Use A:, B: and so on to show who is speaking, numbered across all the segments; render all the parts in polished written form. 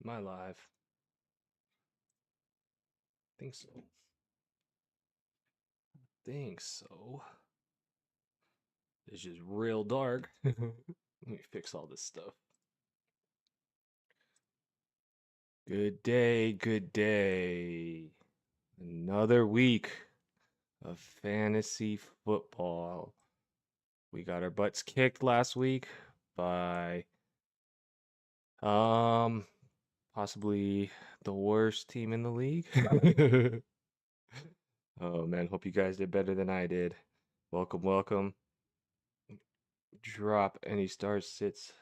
A: Am I live? Think so. Think so. It's just real dark. Let me fix all this stuff. Good day, good day. Another week of fantasy football. We got our butts kicked last week by possibly the worst team in the league. Oh man, hope you guys did better than I did. Welcome, welcome. Drop any stars sits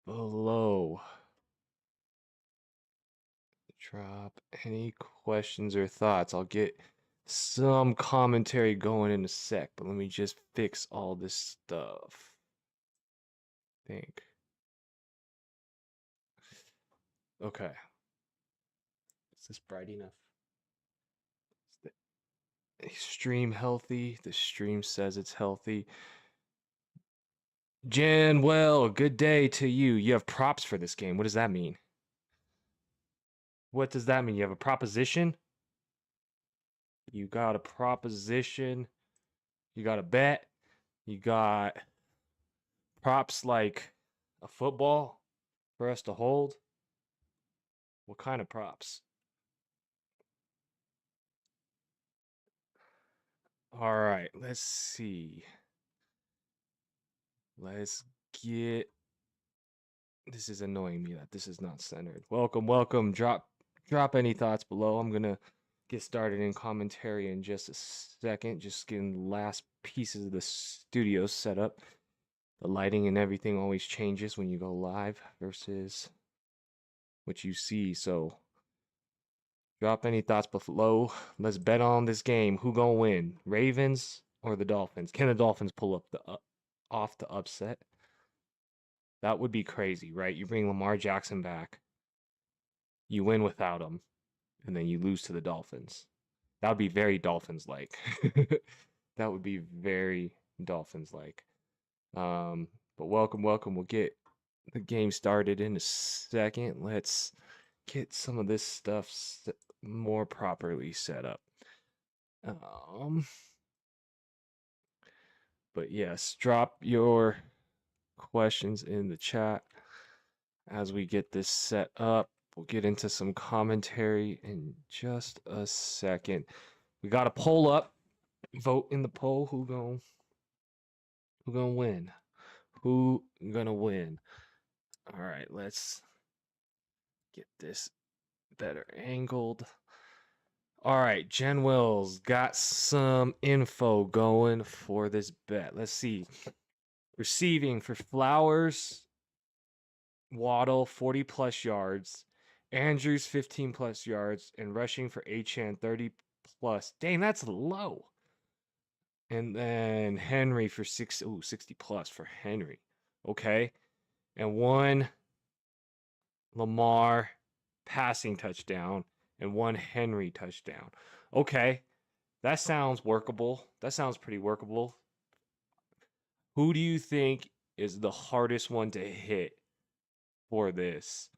A: below. Drop any questions or thoughts. I'll get some commentary going in a sec, but let me just fix all this stuff. Think. Okay. Is this bright enough? Is the stream healthy? The stream says it's healthy. Jan, well, good day to you. You have props for this game. What does that mean? What does that mean? You have a proposition? You got a proposition. You got a bet. You got props like a football for us to hold. What kind of props? All right, let's see. Let's get. This is annoying me that this is not centered. Welcome, welcome. Drop any thoughts below. I'm gonna get started in commentary in just a second. Just getting the last pieces of the studio set up. The lighting and everything always changes when you go live versus what you see. So drop any thoughts below. Let's bet on this game. Who gonna win? Ravens or the Dolphins? Can the Dolphins pull up off the upset? That would be crazy, right? You bring Lamar Jackson back, you win without him, and then you lose to the Dolphins. That would be very Dolphins-like. That would be very Dolphins-like. But welcome, welcome. We'll get the game started in a second. Let's get some of this stuff more properly set up. But yes, drop your questions in the chat as we get this set up. We'll get into some commentary in just a second. We got a poll up. Vote in the poll. Who gonna win? Who gonna win? All right, let's get this better angled. All right, Jen Wills got some info going for this bet. Let's see. Receiving for Flowers, Waddle, 40 plus yards. Andrews, 15 plus yards. And rushing for Achane, 30 plus. Dang, that's low. And then Henry for 60 plus for Henry. Okay. And one Lamar passing touchdown and one Henry touchdown. Okay. That sounds workable. That sounds pretty workable. Who do you think is the hardest one to hit for this?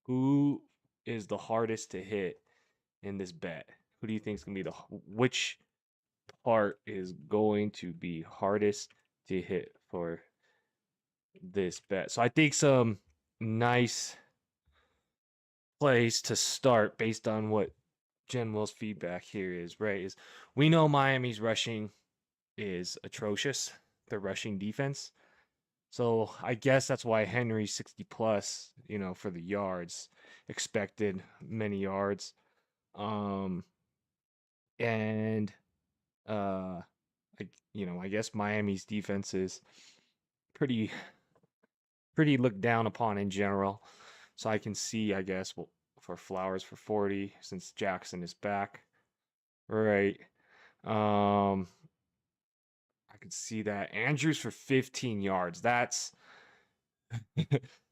A: Who is the hardest to hit in this bet? Who do you think is going to be which part is going to be hardest to hit for this bet? So I think some nice place to start based on what Jen Will's feedback here is, right? Is we know Miami's rushing is atrocious, their rushing defense. So I guess that's why Henry's 60 plus, for the yards, expected many yards. I guess Miami's defense is pretty looked down upon in general. So I can see, I guess, for Flowers for 40 since Jackson is back. Right. I could see that. Andrews for 15 yards. That's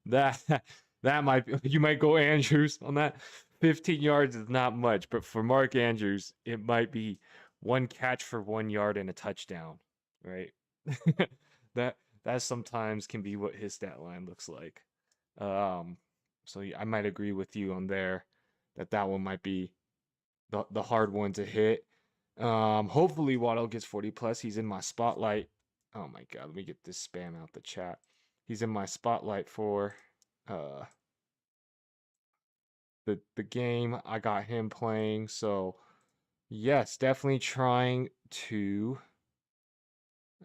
A: that might be, you might go Andrews on that. 15 yards is not much, but for Mark Andrews, it might be one catch for 1 yard and a touchdown, right? that that sometimes can be what his stat line looks like. So I might agree with you on there that one might be the hard one to hit. Hopefully Waddle gets 40 plus. He's in my spotlight. Oh my god, let me get this spam out the chat. He's in my spotlight for uh the game. I got him playing, so yes, definitely trying to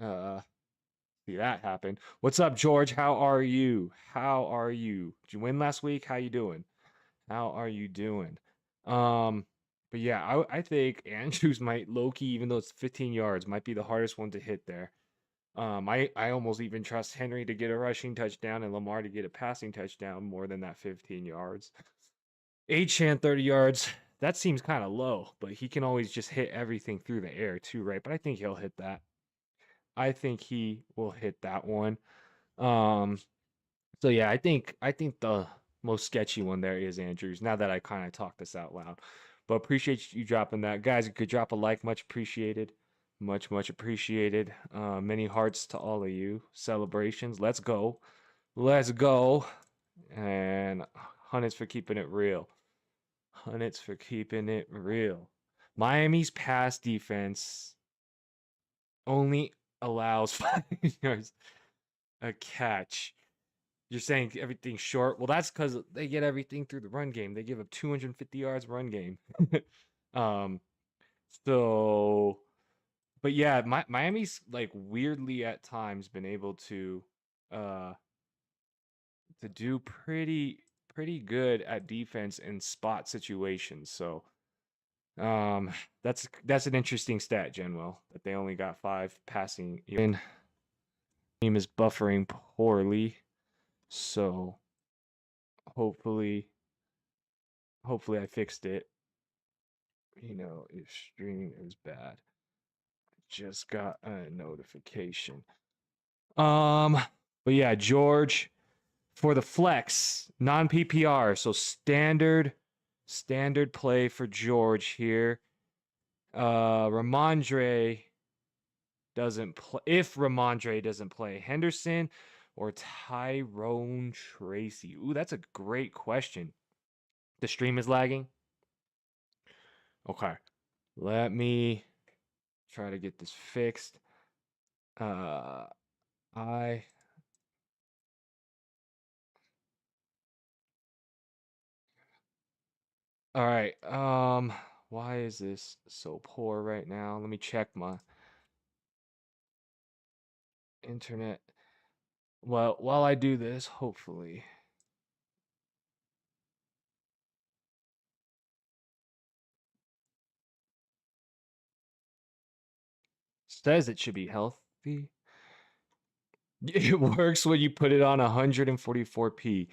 A: see that happen. What's up, George? How are you? How are you? Did you win last week? How you doing? How are you doing? Um, but yeah, I think Andrews might low key, even though it's 15 yards, might be the hardest one to hit there. I almost even trust Henry to get a rushing touchdown and Lamar to get a passing touchdown more than that 15 yards. Achane 30 yards. That seems kind of low, but he can always just hit everything through the air too, right? But I think he'll hit that. I think he will hit that one. Um, so yeah, I think the most sketchy one there is Andrews. Now that I kind of talked this out loud, but appreciate you dropping that, guys. You could drop a like, much appreciated, much appreciated. Many hearts to all of you. Celebrations. Let's go, let's go, and Hunnits for keeping it real. Hunnits for keeping it real. Miami's pass defense only allows 5 yards a catch. You're saying everything's short. Well, that's because they get everything through the run game. They give up 250 yards run game. um, so, but yeah, Miami's like weirdly at times been able uh to do pretty good at defense in spot situations. So, that's an interesting stat, Genwell, that they only got 5 passing. Even team is buffering poorly, so hopefully I fixed it. If streaming is bad. Just got a notification. But yeah, George for the flex, non-PPR, so standard play for George here. Ramondre doesn't play. If Ramondre doesn't play, Henderson or Tyrone Tracy? Ooh, that's a great question. The stream is lagging. Okay, let me try to get this fixed. I all right. Why is this so poor right now? Let me check my internet. Well, while I do this, hopefully. Says it should be healthy. It works when you put it on 144p.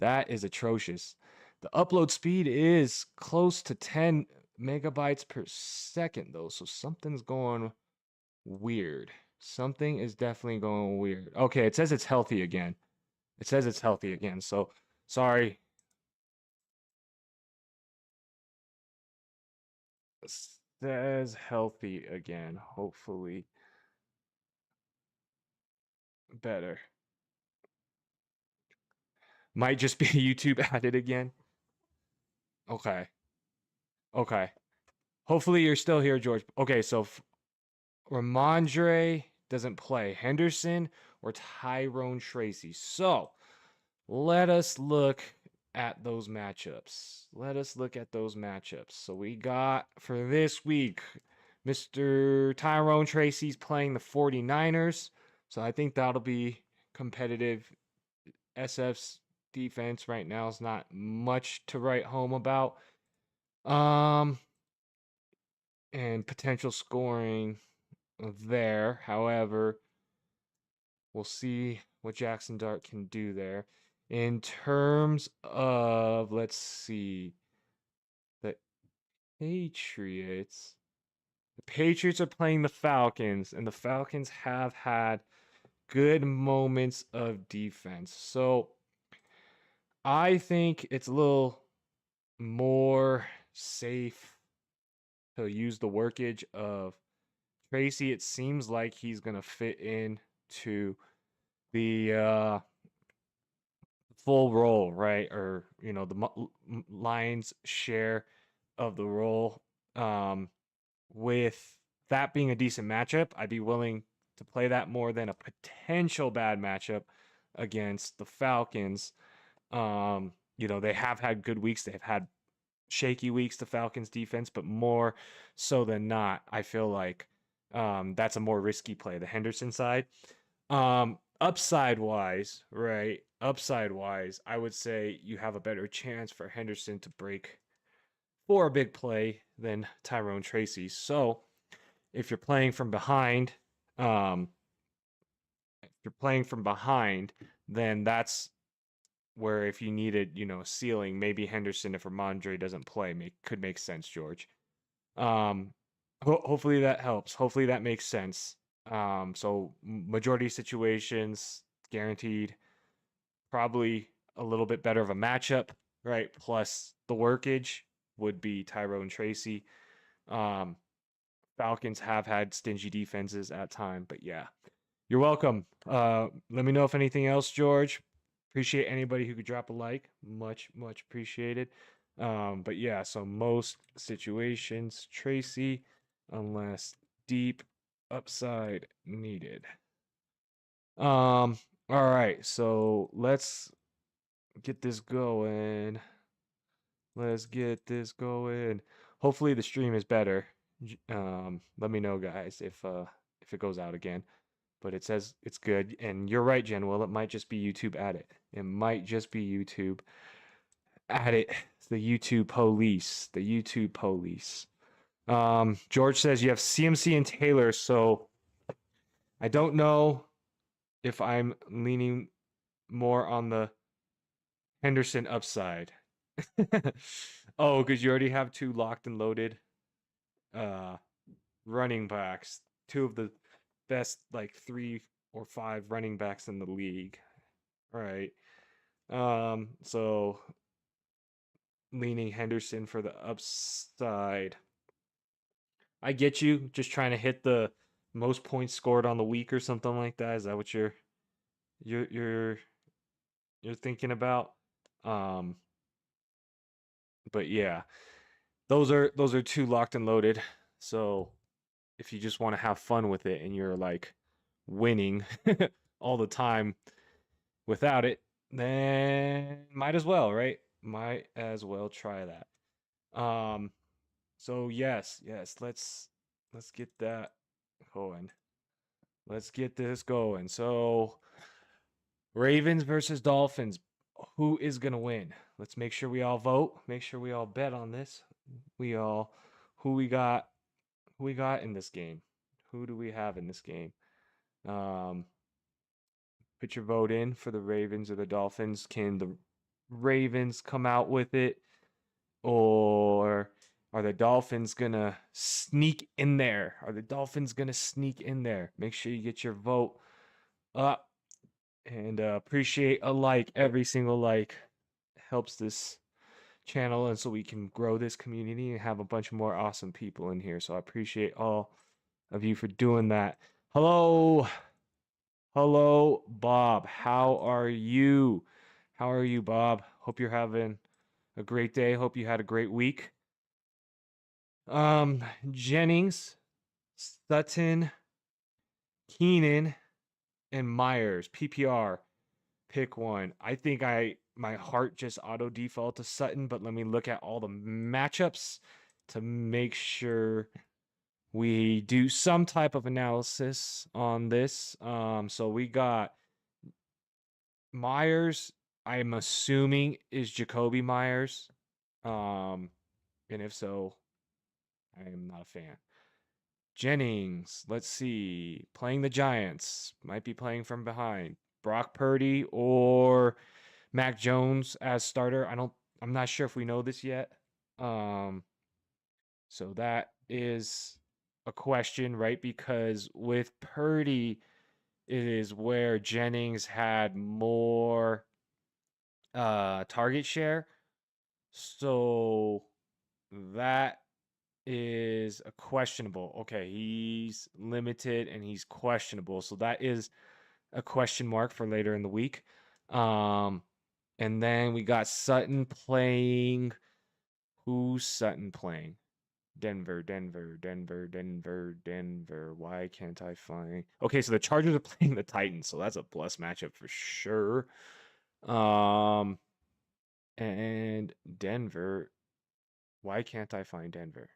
A: That is atrocious. The upload speed is close to 10 megabytes per second, though, so something's going weird. Something is definitely going weird. Okay, it says it's healthy again. It says it's healthy again, so sorry. It says healthy again. Hopefully better. Might just be YouTube added again. Okay. Okay. Hopefully you're still here, George. Okay, so Ramondre doesn't play. Henderson or Tyrone Tracy. So let us look at those matchups. So we got for this week, Mr. Tyrone Tracy's playing the 49ers. So I think that'll be competitive. SF's defense right now is not much to write home about. And potential scoring there. However, we'll see what Jackson Dart can do there. In terms of, let's see, the Patriots. The Patriots are playing the Falcons, and the Falcons have had good moments of defense. So I think it's a little more safe to use the workage of Tracy. It seems like he's going to fit in to the full role, right? Or the Lions' share of the role. With that being a decent matchup, I'd be willing to play that more than a potential bad matchup against the Falcons. They have had good weeks. They've had shaky weeks, the Falcons defense, but more so than not, I feel like that's a more risky play, the Henderson side. Upside wise, right? Upside wise, I would say you have a better chance for Henderson to break for a big play than Tyrone Tracy. So if you're playing from behind, um, then that's where if you needed, ceiling, maybe Henderson if Ramondre doesn't play could make sense, George. Hopefully that helps. Hopefully that makes sense. So majority situations guaranteed, probably a little bit better of a matchup, right? Plus the workage would be Tyrone Tracy. Falcons have had stingy defenses at time, but yeah, you're welcome. Let me know if anything else, George. Appreciate anybody who could drop a like. Much appreciated. But yeah, so most situations, Tracy, unless deep upside needed. All right, so let's get this going. Let's get this going. Hopefully the stream is better. Let me know, guys, if it goes out again. But it says it's good, and you're right, Jen. Well, it might just be YouTube at it. It might just be YouTube at it. It's the YouTube police. The YouTube police. George says you have CMC and Taylor, so I don't know if I'm leaning more on the Henderson upside. Oh, because you already have two locked and loaded running backs, two of the best like 3 or 5 running backs in the league. All right. So leaning Henderson for the upside. I get you, just trying to hit the most points scored on the week or something like that. Is that what you're thinking about? But yeah, those are two locked and loaded. So if you just want to have fun with it and you're like winning all the time without it, then might as well, right? Might as well try that. So yes, let's get that going. Let's get this going. So Ravens versus Dolphins. Who is gonna win? Let's make sure we all vote. Make sure we all bet on this. Who we got in this game? Who do we have in this game? Put your vote in for the Ravens or the Dolphins. Can the Ravens come out with it? Or are the Dolphins gonna sneak in there? Are the Dolphins gonna sneak in there? Make sure you get your vote up and appreciate a like. Every single like helps this channel, and so we can grow this community and have a bunch more awesome people in here. So I appreciate all of you for doing that. Hello, Bob. How are you? How are you, Bob? Hope you're having a great day. Hope you had a great week. Jennings, Sutton, Keenan, and Myers. PPR. Pick one. I think my heart just auto default to Sutton, but let me look at all the matchups to make sure we do some type of analysis on this. So we got Myers, I'm assuming is Jacoby Myers. And if so, I am not a fan. Jennings, let's see. Playing the Giants. Might be playing from behind. Brock Purdy or Mac Jones as starter. I'm not sure if we know this yet. So that is a question, right? Because with Purdy, it is where Jennings had more target share. So that is a questionable. Okay, he's limited and he's questionable. So that is a question mark for later in the week. And then we got Sutton playing. Who's Sutton playing? Denver, Denver, Denver, Denver, Denver. Why can't I find? Okay, so the Chargers are playing the Titans, so that's a plus matchup for sure. And Denver. Why can't I find Denver?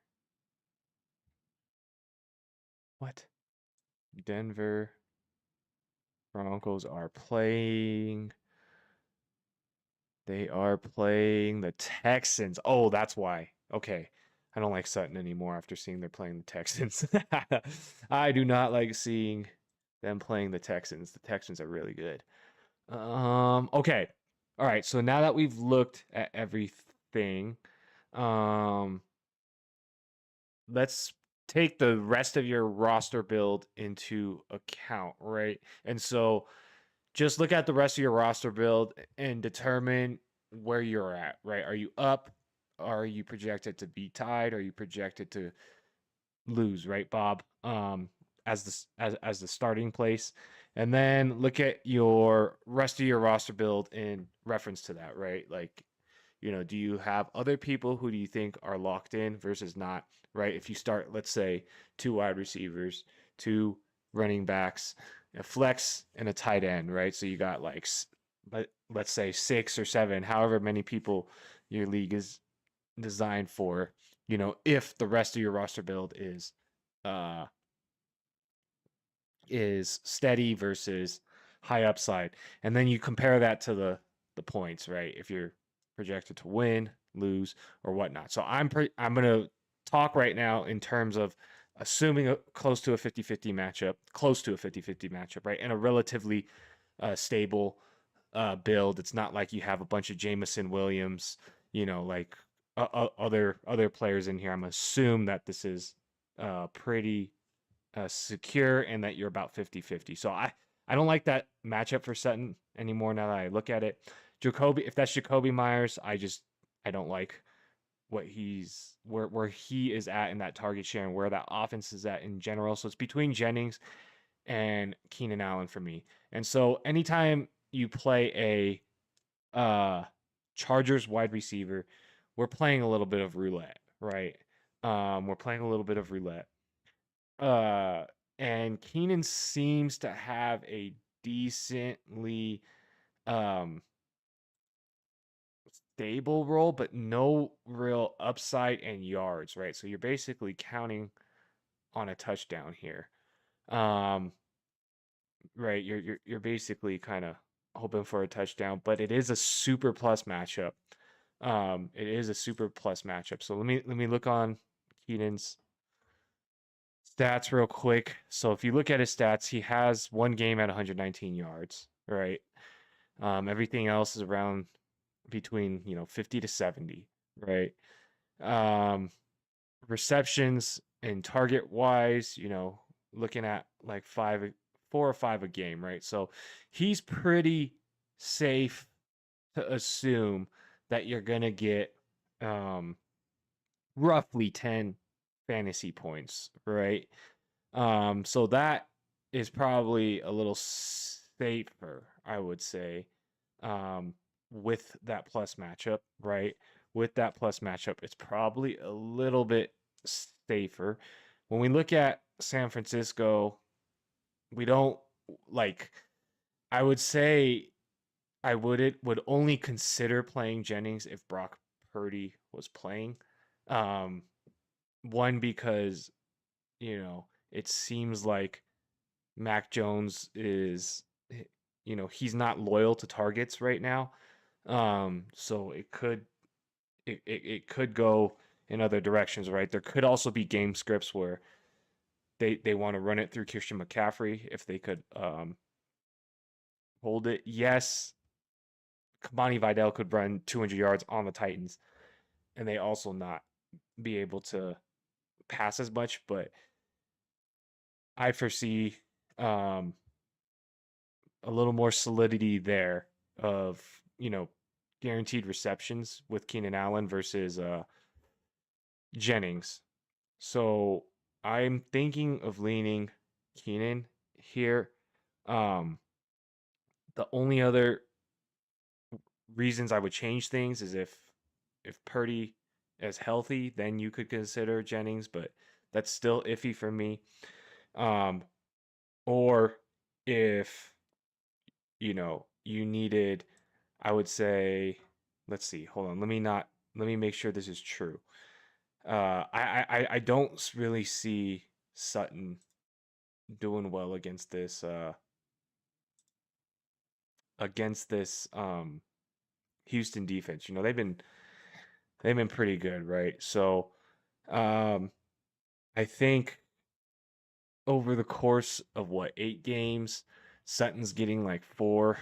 A: What? Denver Broncos are playing. They are playing the Texans. Oh, that's why. Okay. I don't like Sutton anymore after seeing they're playing the Texans. I do not like seeing them playing the Texans. The Texans are really good. Okay. All right. So now that we've looked at everything, um, let's take the rest of your roster build into account, right? And so just look at the rest of your roster build and determine where you're at, right? Are you up? Are you projected to be tied? Are you projected to lose, right, Bob? As the starting place. And then look at your rest of your roster build in reference to that, right? Like, do you have other people who do you think are locked in versus not, right? If you start, let's say, two wide receivers, two running backs, a flex, and a tight end, right? So you got like, let's say 6 or 7, however many people your league is designed for, if the rest of your roster build uh is steady versus high upside. And then you compare that to the points, right? If you're projected to win, lose, or whatnot. So I'm gonna talk right now in terms of assuming close to a 50-50 matchup, right? And a relatively stable build. It's not like you have a bunch of Jamison Williams, like other players in here. I'm assume that this is pretty secure and that you're about 50-50. So I don't like that matchup for Sutton anymore now that I look at it. Jacoby, if that's Jacoby Myers, I don't like what he's where he is at in that target share and where that offense is at in general. So it's between Jennings and Keenan Allen for me. And so anytime you play a Chargers wide receiver, we're playing a little bit of roulette, right? We're playing a little bit of roulette. Uh, and Keenan seems to have a decently um stable role, but no real upside and yards, right? So you're basically counting on a touchdown here. Um, right, you're basically kind of hoping for a touchdown, but it is a super plus matchup. It is a super plus matchup. So let me look on Keenan's stats real quick. So if you look at his stats, he has one game at 119 yards, right? Everything else is around between 50 to 70, right? Um, Receptions and target wise, looking at like 4 or 5 a game, right? So he's pretty safe to assume that you're gonna get um roughly 10 fantasy points, right? So that is probably a little safer, I would say, um, with that plus matchup, right? With that plus matchup, it's probably a little bit safer. When we look at San Francisco, we don't like, I would say would only consider playing Jennings if Brock Purdy was playing. Um, One, because, it seems like Mac Jones is, he's not loyal to targets right now. So it could go in other directions, right? There could also be game scripts where they want to run it through Christian McCaffrey if they could hold it. Yes, Kamani Vidal could run 200 yards on the Titans, and they also not be able to pass as much, but I foresee um, a little more solidity there of, guaranteed receptions with Keenan Allen versus Jennings. So I'm thinking of leaning Keenan here. Um, The only other reasons I would change things is if Purdy is healthy, then you could consider Jennings, but that's still iffy for me. Um, or if you needed, I would say, let's see, hold on, let me make sure this is true. I don't really see Sutton doing well against this Houston defense. They've been pretty good, right? So um I think over the course of what, 8 games, Sutton's getting like 4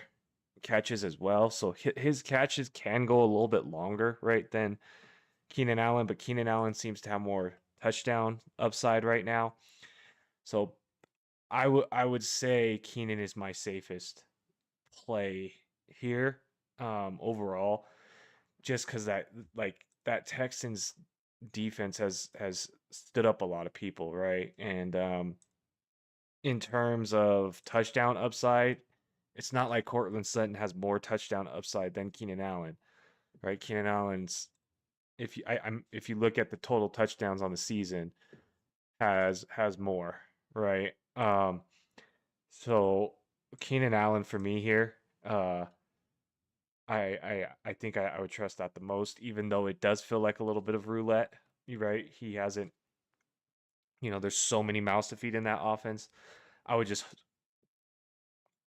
A: catches as well. So his catches can go a little bit longer, right, than Keenan Allen, but Keenan Allen seems to have more touchdown upside right now. So I would say Keenan is my safest play here overall, just because that Texans defense has stood up a lot of people, right? And in terms of touchdown upside, it's not like Cortland Sutton has more touchdown upside than Keenan Allen, right? Keenan Allen's, if you look at the total touchdowns on the season, has more, right? So Keenan Allen for me here, I think I would trust that the most, even though it does feel like a little bit of roulette. You're right. He hasn't, there's so many mouths to feed in that offense. I would just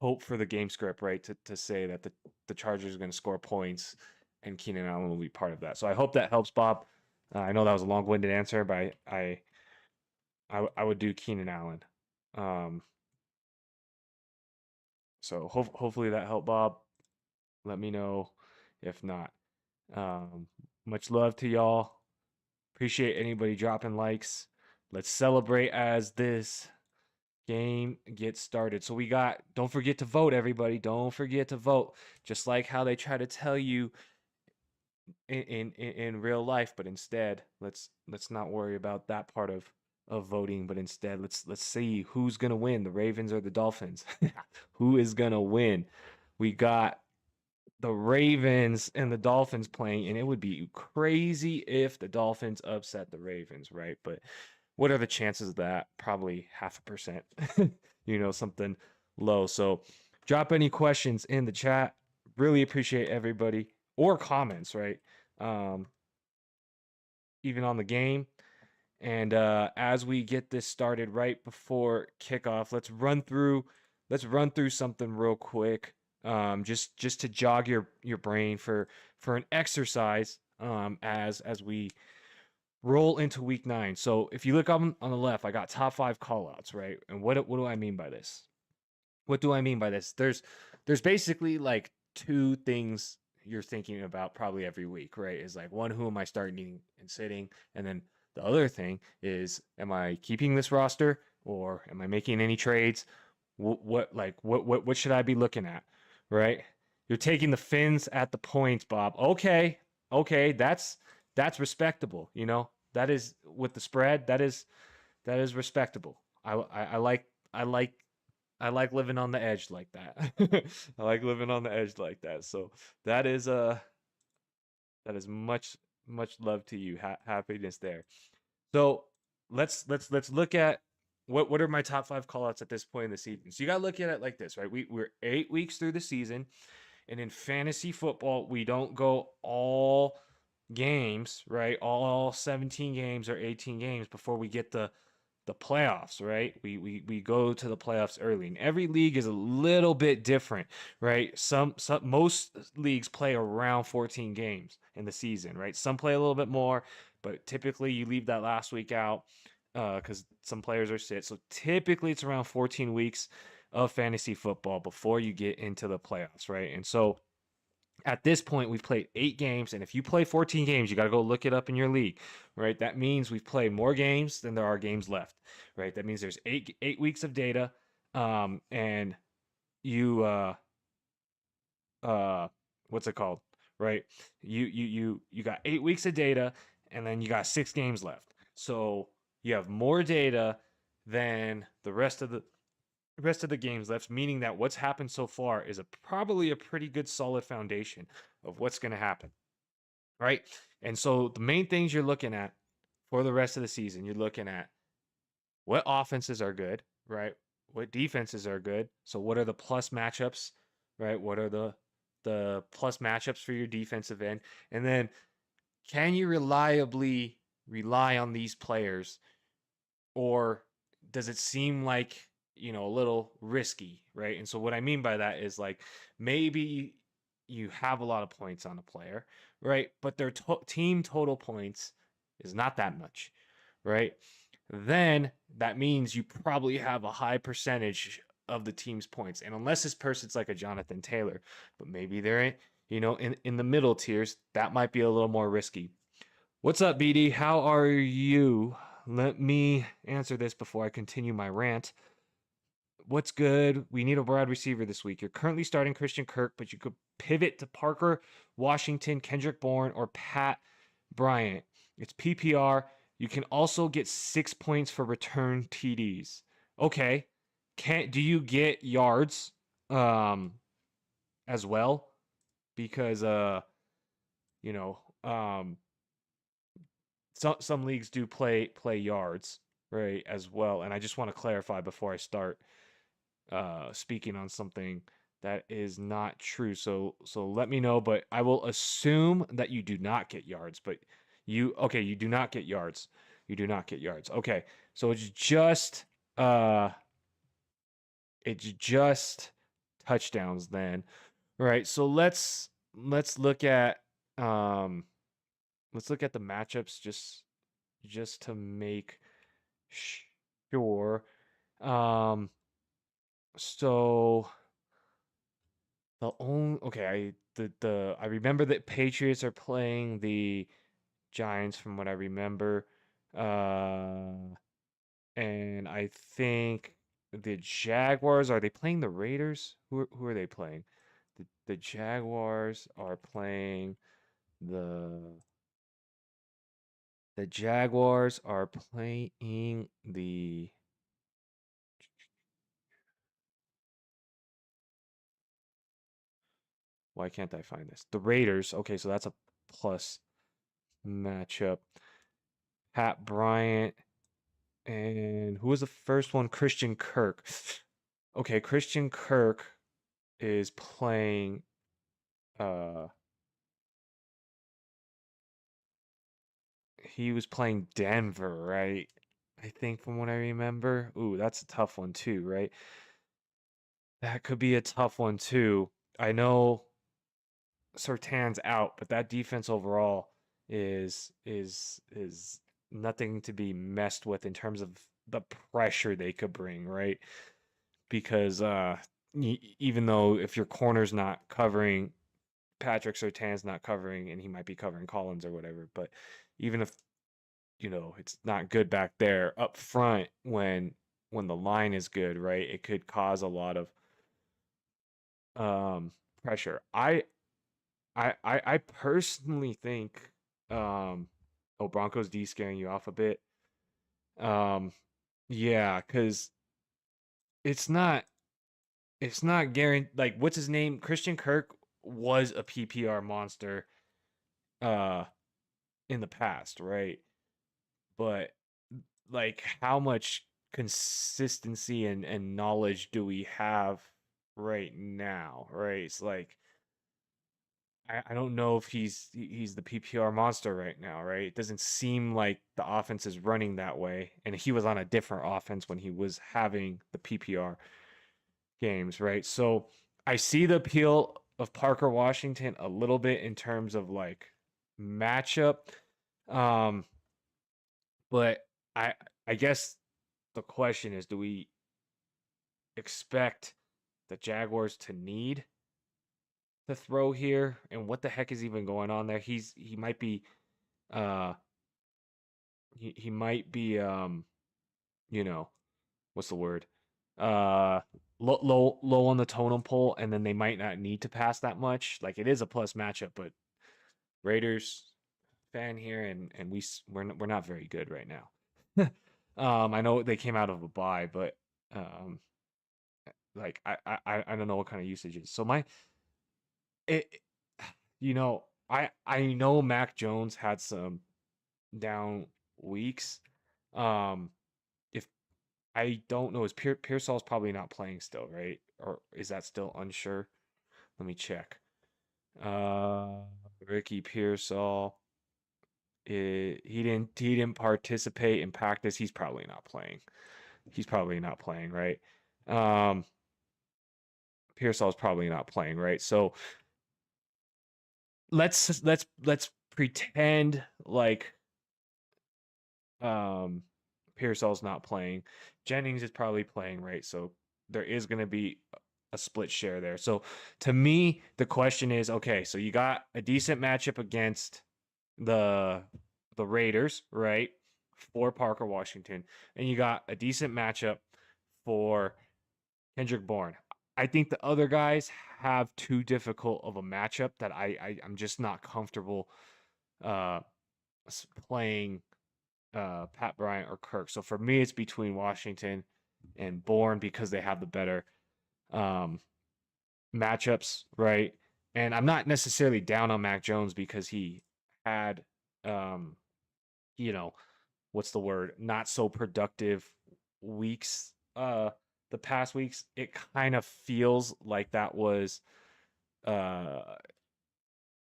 A: hope for the game script, right, to say that the Chargers are going to score points and Keenan Allen will be part of that. So I hope that helps, Bob. I know that was a long-winded answer, but I would do Keenan Allen. So hopefully that helped, Bob. Let me know if not. Much love to y'all. Appreciate anybody dropping likes. Let's celebrate as this game gets started. So don't forget to vote, everybody. Don't forget to vote. Just like how they try to tell you in real life, but instead, let's not worry about that part of voting, but instead let's see who's gonna win, the Ravens or the Dolphins. Who is gonna win? We got the Ravens and the Dolphins playing, and it would be crazy if the Dolphins upset the Ravens, right? But what are the chances of that? Probably 0.5%, something low. So drop any questions in the chat. Really appreciate everybody, or comments, right? Even on the game. And as we get this started right before kickoff, let's run through something real quick. Just to jog your brain for an exercise as we roll into week 9. So if you look on the left, I got top 5 callouts, right? And what do I mean by this? What do I mean by this? There's basically like 2 things you're thinking about probably every week, right? Is like, one, who am I starting and sitting? And then the other thing is, am I keeping this roster or am I making any trades? What should I be looking at, right? You're taking the Fins at the points, Bob. Okay, that's respectable. That is, with the spread. That is respectable. I like living on the edge like that. I like living on the edge like that. So that is much love to you. Happiness there. So let's look at what are my top 5 callouts at this point in the season. So you got to look at it like this, right? We're 8 weeks through the season, and in fantasy football, we don't go all games, right? All 17 games or 18 games before we get the playoffs, right? We go to the playoffs early, and every league is a little bit different, right? Most leagues play around 14 games in the season, right? Some play a little bit more, but typically you leave that last week out because some players are sit. So typically it's around 14 weeks of fantasy football before you get into the playoffs, right? And so at this point, we've played 8 games, and if you play 14 games, you got to go look it up in your league, right? That means we've played more games than there are games left, right? That means there's 8 weeks of data, and you what's it called, right? You got 8 weeks of data, and then you got 6 games left, so you have more data than the rest of rest of the games left, meaning that what's happened so far is probably a pretty good solid foundation of what's going to happen, right? And so the main things you're looking at for the rest of the season, you're looking at what offenses are good, right? What defenses are good. So what are the plus matchups, right? What are the plus matchups for your defensive end? And then can you reliably rely on these players, or does it seem like, a little risky, right? And so what I mean by that is like maybe you have a lot of points on a player, right? But their team total points is not that much, right? Then that means you probably have a high percentage of the team's points. And unless this person's like a Jonathan Taylor, but maybe they're in the middle tiers, that might be a little more risky. What's up, BD? How are you? Let me answer this before I continue my rant. What's good? We need a wide receiver this week. You're currently starting Christian Kirk, but you could pivot to Parker Washington, Kendrick Bourne, or Pat Bryant. It's PPR. You can also get 6 points for return TDs. Okay. Do you get yards as well? Because you know, some leagues do play yards, right, as well. And I just want to clarify before I start speaking on something that is not true. So let me know, but I will assume that you do not get yards. But you do not get yards. You do not get yards. Okay. So it's just touchdowns then. All right. So let's look at um the matchups just to make sure. Um, so the only I remember that Patriots are playing the Giants from what I remember. And I think the Jaguars, are they playing the Raiders? Who are they playing? The Jaguars are playing the the Jaguars are playing the Why can't I find this? The Raiders. Okay, so that's a plus matchup. Pat Bryant and who was the first one? Christian Kirk. Okay, Christian Kirk is playing uh he was playing Denver, right? I think from what I remember. Ooh, that's a tough one too, right? That could be a tough one too. I know Sertan's out, but that defense overall is nothing to be messed with in terms of the pressure they could bring, right? Because even though if your corner's not covering, Patrick Sertan's not covering, and he might be covering Collins or whatever, but even if it's not good back there up front when the line is good, right? It could cause a lot of pressure. I personally think Broncos D scaring you off a bit. Um yeah, cuz it's not guaranteed. Like, what's his name? Christian Kirk was a PPR monster uh in the past, right? But like how much consistency and knowledge do we have right now, right? It's like I don't know if he's the PPR monster right now, right? It doesn't seem like the offense is running that way, and he was on a different offense when he was having the PPR games, right? So I see the appeal of Parker Washington a little bit in terms of like matchup, um, but I guess the question is, do we expect the Jaguars to need to throw here? And what the heck is even going on there? He might be uh he might be you know what's the word, uh low on the totem pole, and then they might not need to pass that much. Like, it is a plus matchup, but Raiders fan here, and we're not very good right now. I know they came out of a bye, but um like I don't know what kind of usage it is. So it you know, I know Mac Jones had some down weeks. Um, if I don't know, is Pearsall's probably not playing still, right? Or is that still unsure? Let me check. Uh, Ricky Pearsall. He didn't participate in practice. He's probably not playing. He's probably not playing, right? Um, Pearsall's probably not playing, right? So let's pretend like um Pearsall's not playing. Jennings is probably playing, right? So there is going to be a split share there. So to me, the question is, okay, so you got a decent matchup against the the Raiders, right? For Parker Washington, and you got a decent matchup for Kendrick Bourne. I think the other guys have too difficult of a matchup that I'm just not comfortable uh playing Pat Bryant or Kirk. So for me, it's between Washington and Bourne because they have the better um, matchups, right? And I'm not necessarily down on Mac Jones because he had, um, you know, what's the word? Not so productive weeks. The past weeks, it kind of feels like that was, uh,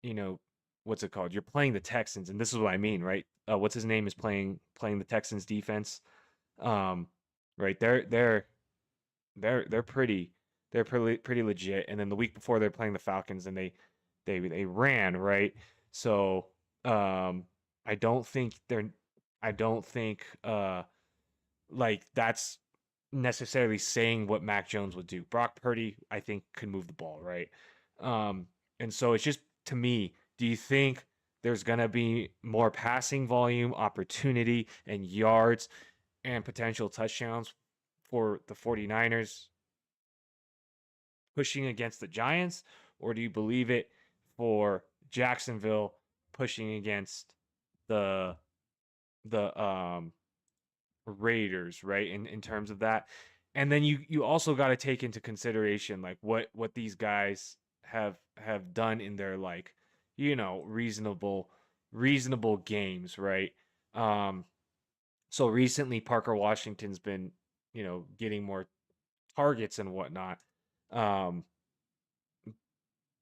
A: you know, what's it called? You're playing the Texans, and this is what I mean, right? What's his name is playing the Texans defense. Um, right, they're pretty legit. And then the week before they're playing the Falcons, and they ran, right. So I don't think they're I don't think like that's necessarily saying what Mac Jones would do. Brock Purdy, I think, could move the ball, right? Um, and so it's just to me, do you think there's gonna be more passing volume, opportunity, and yards and potential touchdowns for the 49ers pushing against the Giants, or do you believe it for Jacksonville pushing against the the Raiders, right? In terms of that. And then you also got to take into consideration like what these guys have done in their like, reasonable games, right? Um so recently Parker Washington's been, getting more targets and whatnot. Um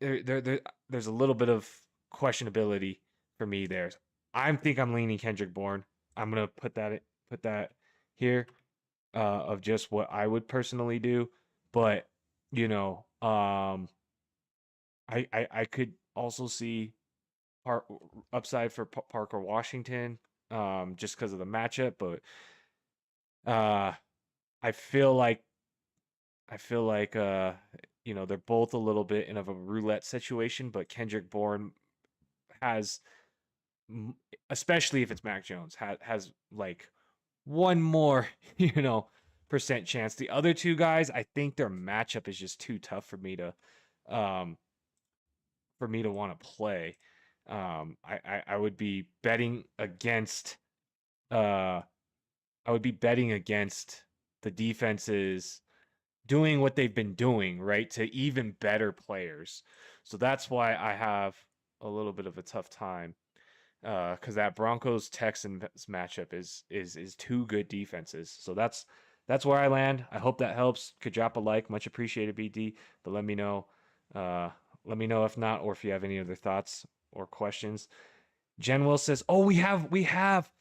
A: there's a little bit of questionability for me there. I'm leaning Kendrick Bourne. I'm gonna put that here of just what I would personally do, but you know, I could also see par- upside for Parker Washington, just because of the matchup, but uh, I feel like I feel like they're both a little bit in of a roulette situation, but Kendrick Bourne has, especially if it's Mac Jones, has like one more, percent chance. The other two guys, I think their matchup is just too tough um, for me to want to play. I would be betting against, uh, I would be betting against the defenses doing what they've been doing, right, to even better players. So that's why I have a little bit of a tough time, because that Broncos Texans matchup is two good defenses. So that's where I land. I hope that helps. Could drop a like, much appreciated, BD. But let me know. Uh, let me know if not, or if you have any other thoughts or questions. Jen Will says, "Oh, we have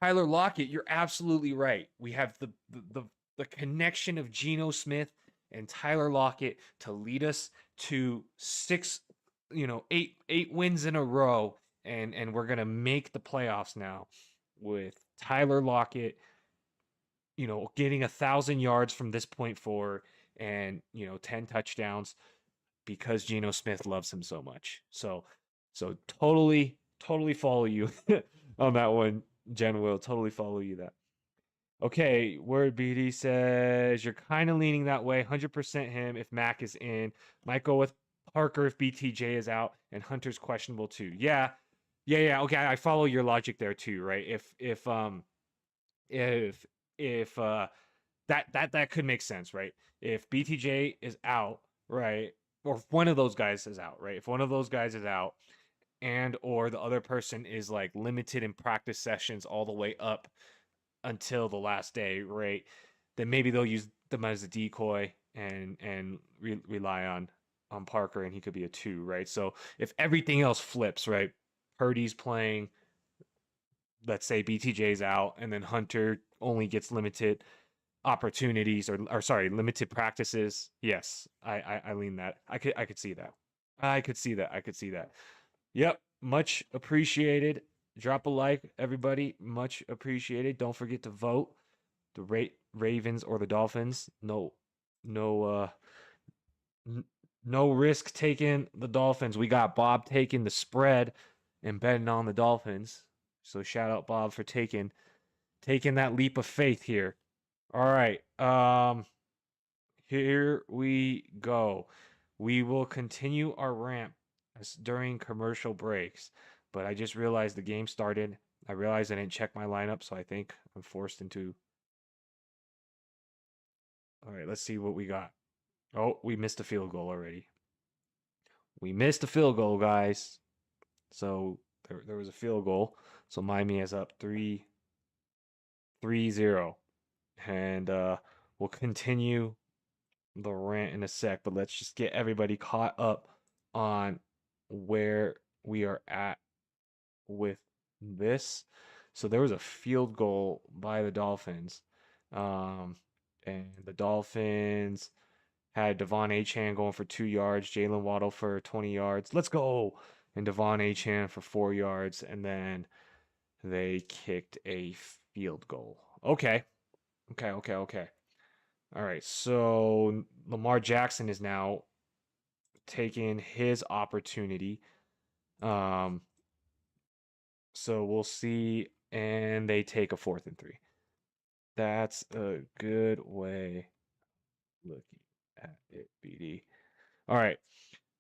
A: Tyler Lockett." You're absolutely right. We have the connection of Geno Smith and Tyler Lockett to lead us to eight wins in a row, and we're gonna make the playoffs now with Tyler Lockett, getting 1,000 yards from this point forward, and 10 touchdowns because Geno Smith loves him so much. So totally follow you on that one, Jen. Will totally follow you that. Okay, Word BD says you're kind of leaning that way. 100% him if Mac is in. Might go with Parker if BTJ is out, and Hunter's questionable too. Yeah. Okay, I follow your logic there too, right? If if that could make sense, right? If BTJ is out, right, or if one of those guys is out, right? If one of those guys is out, and or the other person is like limited in practice sessions all the way up until the last day, right? Then maybe they'll use them as a decoy and rely on Parker, and he could be a 2, right? So if everything else flips, right? Purdy's playing, let's say BTJ's out, and then Hunter only gets limited opportunities or sorry, limited practices. Yes, I lean that. I could see that. I could see that. I could see that. Yep, much appreciated. Drop a like, everybody. Much appreciated. Don't forget to vote. The Ravens or the Dolphins. No, n- no risk taking the Dolphins. We got Bob taking the spread and betting on the Dolphins. So shout out Bob for taking that leap of faith here. All right. Here we go. We will continue our rant during commercial breaks, but I just realized the game started. I realized I didn't check my lineup, so I think I'm forced into. All right, let's see what we got. Oh, we missed a field goal already. We missed a field goal, guys. So there was a field goal. So Miami is up 3-0. And we'll continue the rant in a sec, but let's just get everybody caught up on where we are at with this. So there was a field goal by the Dolphins. And the Dolphins had Achane going for 2 yards, Jaylen Waddle for 20 yards. Let's go! And Achane for 4 yards, and then they kicked a field goal. Okay. All right, so Lamar Jackson is now taking his opportunity. So we'll see, and they take a 4th and 3. That's a good way looking at it, BD. All right,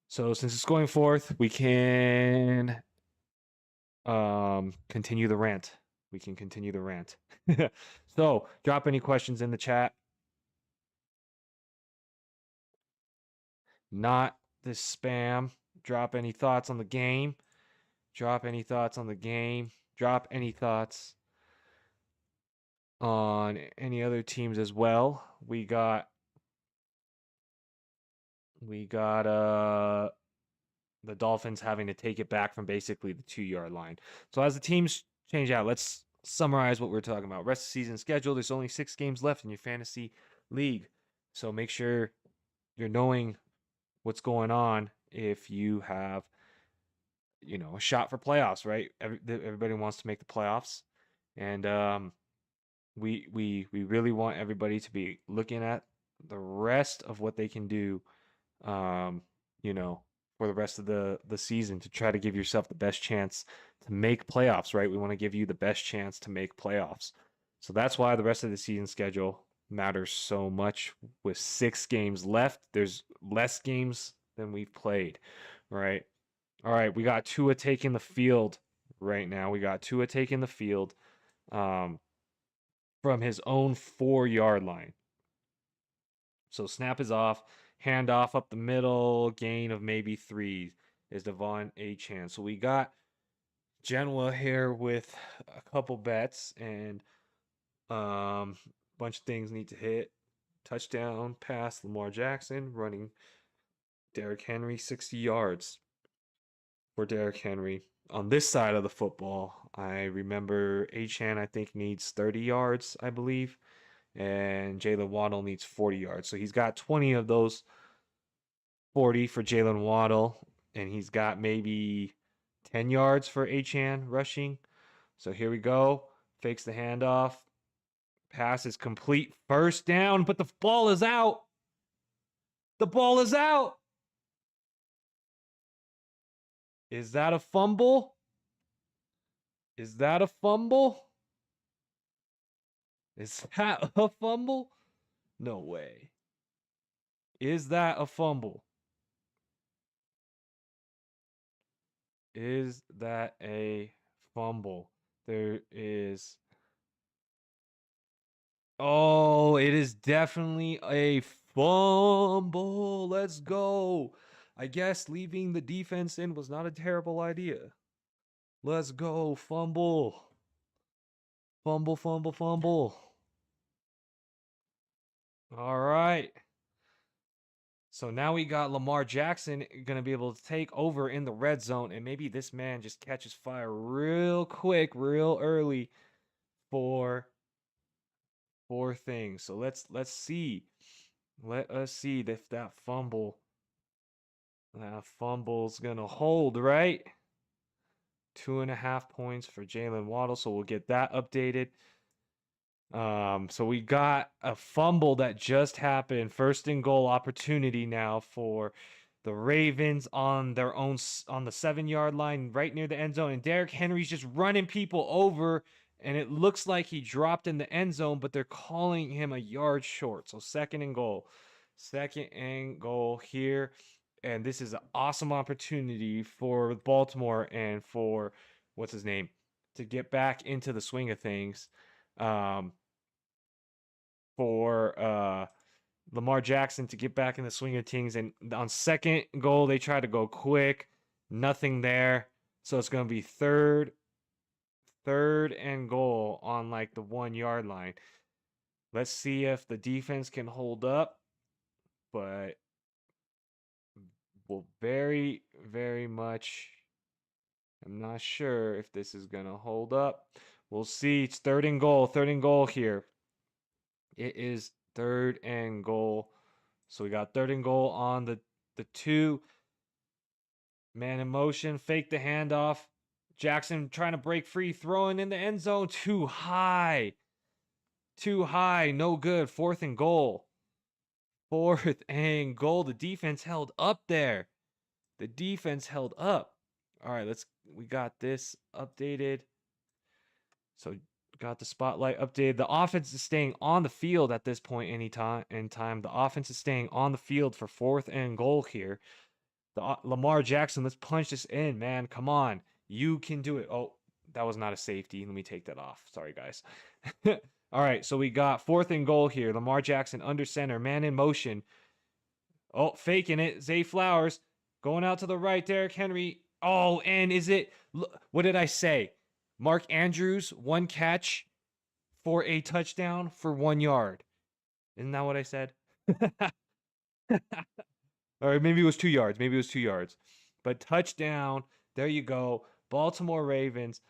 A: so since it's going 4th, we can continue the rant. We can continue the rant. So drop any questions in the chat. Not this spam. Drop any thoughts on the game. Drop any thoughts on the game. Drop any thoughts on any other teams as well. We got the Dolphins having to take it back from basically the 2-yard line. So as the teams change out, let's summarize what we're talking about. Rest of the season schedule. There's only 6 games left in your fantasy league. So make sure you're knowing what's going on if you have a shot for playoffs, right? Everybody wants to make the playoffs, and we really want everybody to be looking at the rest of what they can do, um, for the rest of the season to try to give yourself the best chance to make playoffs, right? We want to give you the best chance to make playoffs. So that's why the rest of the season schedule matters so much. With 6 games left, there's less games than we've played, right? All right, we got Tua taking the field right now. We got Tua taking the field from his own 4-yard line. So snap is off, handoff up the middle, gain of maybe 3 is Achane. So we got Genoa here with a couple bets, and bunch of things need to hit. Touchdown pass, Lamar Jackson running Derrick Henry 60 yards for Derrick Henry. On this side of the football, I remember Achane, I think, needs 30 yards, I believe, and Jaylen Waddle needs 40 yards. So he's got 20 of those 40 for Jaylen Waddle, and he's got maybe 10 yards for Achane rushing. So here we go. Fakes the handoff. Pass is complete. First down, but the ball is out. The ball is out. Is that a fumble? Is that a fumble? Is that a fumble? No way. Is that a fumble? Is that a fumble? There is Oh, it is definitely a fumble. Let's go. I guess leaving the defense in was not a terrible idea. Let's go. Fumble. Fumble, fumble, fumble. All right. So now we got Lamar Jackson going to be able to take over in the red zone, and maybe this man just catches fire real quick, real early for things. So let's see. Let us see if that fumble's gonna hold, right? 2.5 points for Jaylen Waddle, so we'll get that updated. So we got a fumble that just happened. First and goal opportunity now for the Ravens on their own on the 7-yard line, right near the end zone. And Derrick Henry's just running people over, and it looks like he dropped in the end zone, but they're calling him a yard short. So second and goal. Second and goal here. And this is an awesome opportunity for Baltimore and for what's his name to get back into the swing of things. For Lamar Jackson to get back in the swing of things. And on second goal, they try to go quick. Nothing there. So it's going to be third and goal on like the 1-yard line. Let's see if the defense can hold up. But well, very, very much, I'm not sure if this is going to hold up. We'll see. It's third and goal here. It is third and goal. So we got third and goal on the 2. Man in motion, fake the handoff. Jackson trying to break free, throwing in the end zone. Too high. Too high. No good. Fourth and goal. Fourth and goal. The defense held up there. The defense held up. All right, we got this updated. So got the spotlight updated. The offense is staying on the field at this point in time. The offense is staying on the field for fourth and goal here. Lamar Jackson, let's punch this in, man. Come on. You can do it. Oh, that was not a safety. Let me take that off. Sorry, guys. All right, so we got fourth and goal here. Lamar Jackson under center, man in motion. Oh, faking it. Zay Flowers going out to the right. Derrick Henry. Oh, and is it? What did I say? Mark Andrews, 1 catch for a touchdown for 1 yard. Isn't that what I said? Or maybe it was 2 yards. Maybe it was 2 yards. But touchdown. There you go. Baltimore Ravens.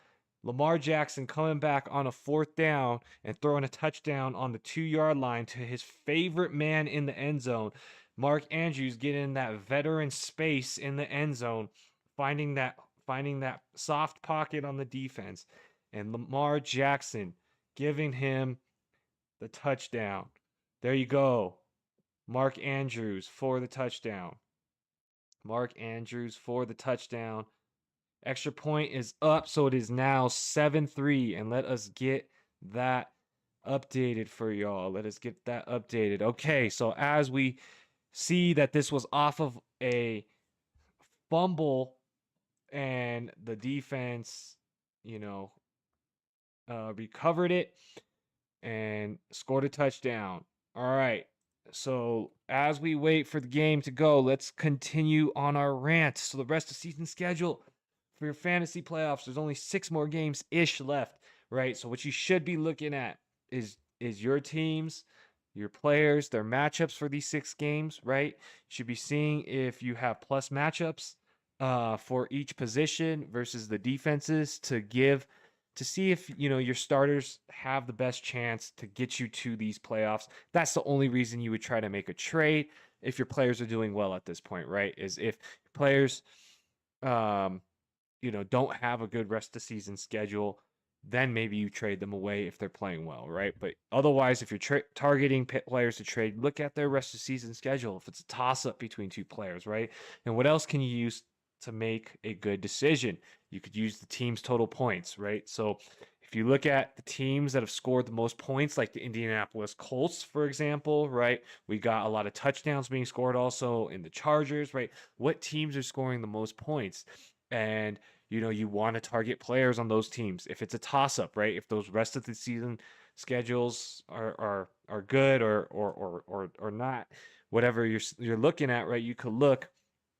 A: Lamar Jackson coming back on a 4th down and throwing a touchdown on the 2-yard line to his favorite man in the end zone. Mark Andrews getting that veteran space in the end zone, finding that soft pocket on the defense. And Lamar Jackson giving him the touchdown. There you go. Mark Andrews for the touchdown. Mark Andrews for the touchdown. Extra point is up, so it is now 7-3. And let us get that updated for y'all. Let us get that updated. Okay, so as we see that this was off of a fumble and the defense, recovered it and scored a touchdown. All right. So as we wait for the game to go, let's continue on our rant. So the rest of the season schedule for your fantasy playoffs, there's only 6 more games-ish left, right? So what you should be looking at is your teams, your players, their matchups for these 6 games, right? You should be seeing if you have plus matchups for each position versus the defenses to see if your starters have the best chance to get you to these playoffs. That's the only reason you would try to make a trade if your players are doing well at this point, right? Is if players don't have a good rest of season schedule, then maybe you trade them away if they're playing well, right? But otherwise, if you're targeting players to trade, look at their rest of season schedule. If it's a toss-up between 2 players, right? And what else can you use to make a good decision? You could use the team's total points, right? So if you look at the teams that have scored the most points, like the Indianapolis Colts, for example, right? We got a lot of touchdowns being scored also in the Chargers, right? What teams are scoring the most points? And you want to target players on those teams. If it's a toss-up, right? If those rest of the season schedules are good or not, whatever you're looking at, right? You could look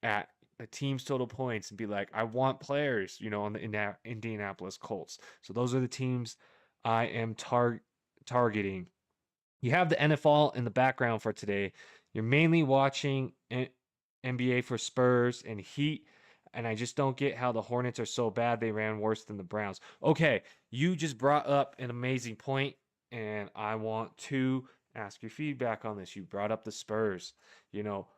A: at a team's total points and be like, I want players, on the Indianapolis Colts. So those are the teams I am targeting. You have the NFL in the background for today. You're mainly watching NBA for Spurs and Heat, and I just don't get how the Hornets are so bad they ran worse than the Browns. Okay, you just brought up an amazing point, and I want to ask your feedback on this. You brought up the Spurs. You know,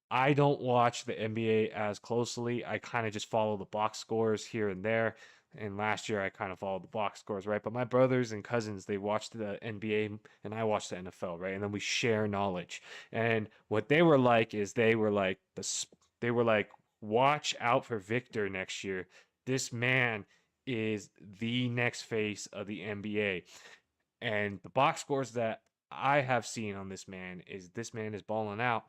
A: I don't watch the NBA as closely. I kind of just follow the box scores here and there. And last year I kind of followed the box scores, right? But my brothers and cousins, they watched the NBA and I watched the NFL, right? And then we share knowledge. And what they were like is they were like, watch out for Victor next year. This man is the next face of the NBA. And the box scores that I have seen on this man is balling out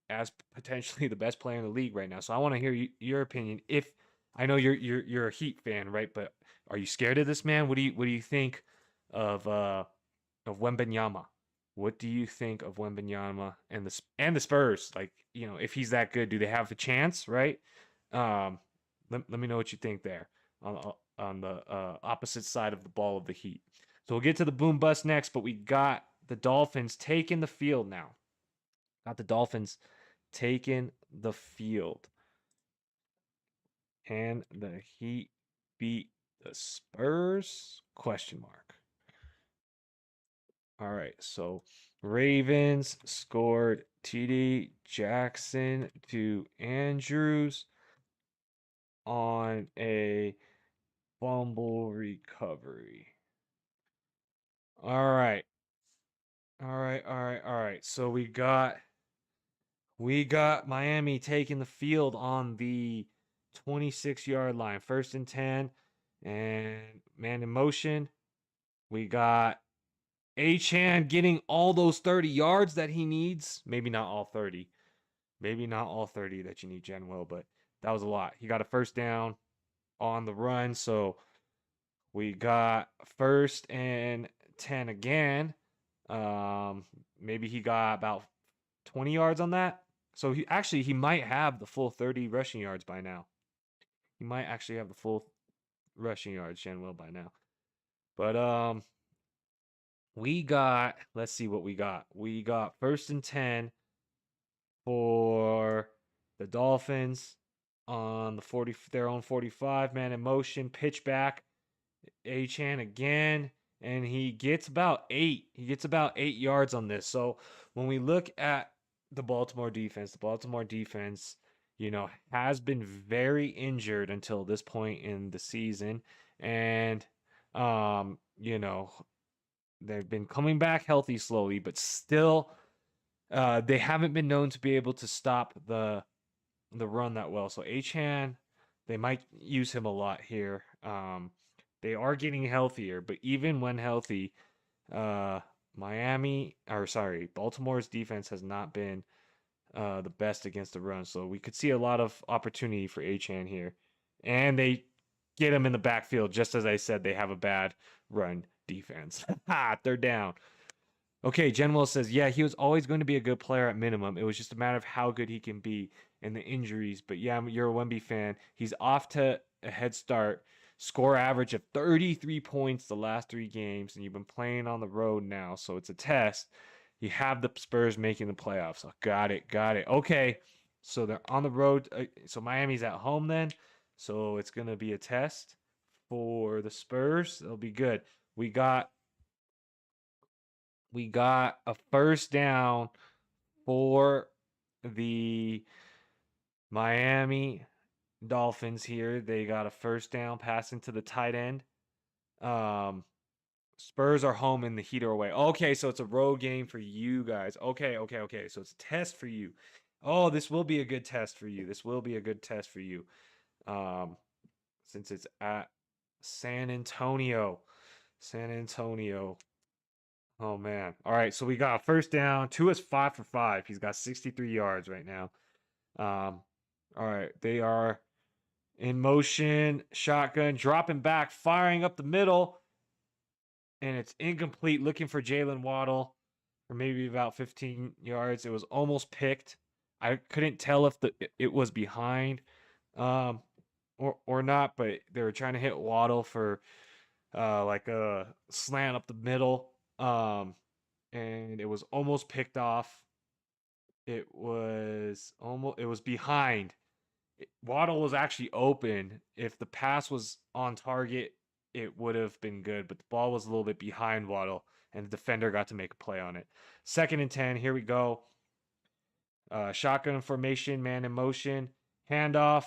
A: as potentially the best player in the league right now. So I want to hear your opinion. If I know you're a Heat fan, right? But are you scared of this man? What do you think of Wembanyama? What do you think of Wembanyama and the Spurs? Like, if he's that good, do they have a chance, right? Let me know what you think there on the opposite side of the ball of the Heat. So we'll get to the boom bust next, but we got the Dolphins taking the field now. Got the Dolphins taking the field. Can the Heat beat the Spurs? Question mark. All right, so Ravens scored TD Jackson to Andrews on a fumble recovery. All right. All right. So we got Miami taking the field on the 26-yard line. 1st and 10. And man in motion. We got Achane getting all those 30 yards that he needs. Maybe not all 30. Maybe not all 30 that you need, Genwell, but that was a lot. He got a 1st down on the run. So we got 1st and 10 again. Maybe he got about 20 yards on that. So he might have the full 30 rushing yards by now. He might actually have the full rushing yards, Shenwell, by now. But let's see what we got. We got 1st and 10 for the Dolphins on their own 45, man in motion, pitch back. Achane again, and he gets about 8. He gets about 8 yards on this. So when we look at the Baltimore defense, has been very injured until this point in the season. And, they've been coming back healthy slowly, but still, they haven't been known to be able to stop the run that well. So Achane, they might use him a lot here. They are getting healthier, but even when healthy, Baltimore's defense has not been the best against the run. So we could see a lot of opportunity for Achane here. And they get him in the backfield. Just as I said, they have a bad run defense. They're down. Okay, Genwell says, yeah, he was always going to be a good player at minimum. It was just a matter of how good he can be and the injuries. But yeah, you're a Wemby fan. He's off to a head start. Score average of 33 points the last 3 games, and you've been playing on the road now, so it's a test. You have the Spurs making the playoffs. So got it. Okay, so they're on the road. So Miami's at home then. So it's going to be a test for the Spurs. It'll be good. We got a 1st down for the Miami Dolphins here. They got a 1st down passing to the tight end. Spurs are home and the Heat are away. Okay, so it's a road game for you guys. Okay. So it's a test for you. Oh, this will be a good test for you. Since it's at San Antonio. Oh man. All right, so we got a 1st down. Tua is 5 for 5. He's got 63 yards right now. All right, they are in motion, shotgun, dropping back, firing up the middle. and it's incomplete. Looking for Jaylen Waddle for maybe about 15 yards. It was almost picked. I couldn't tell if it was behind um, or not, but they were trying to hit Waddle for like a slant up the middle, and it was almost picked off. It was behind. Waddle was actually open. If the pass was on target, it would have been good, but the ball was a little bit behind Waddle, and the defender got to make a play on it. 2nd and 10. Here we go. Shotgun formation, man in motion, handoff,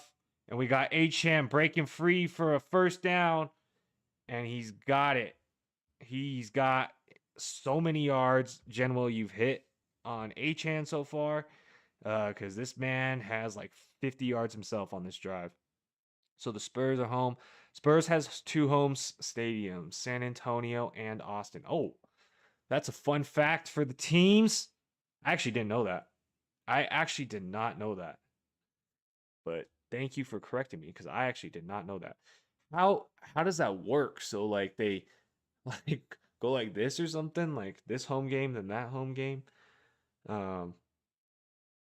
A: and we got Achane breaking free for a first down, and he's got it. He's got so many yards. General, you've hit on Achane so far, because this man has like 50 yards himself on this drive. So the Spurs are home. Spurs has 2 home stadiums, San Antonio and Austin. Oh, that's a fun fact for the teams. I actually didn't know that. I actually did not know that. But thank you for correcting me because I actually did not know that. How does that work? So like they like go like this or something, like this home game then that home game. Um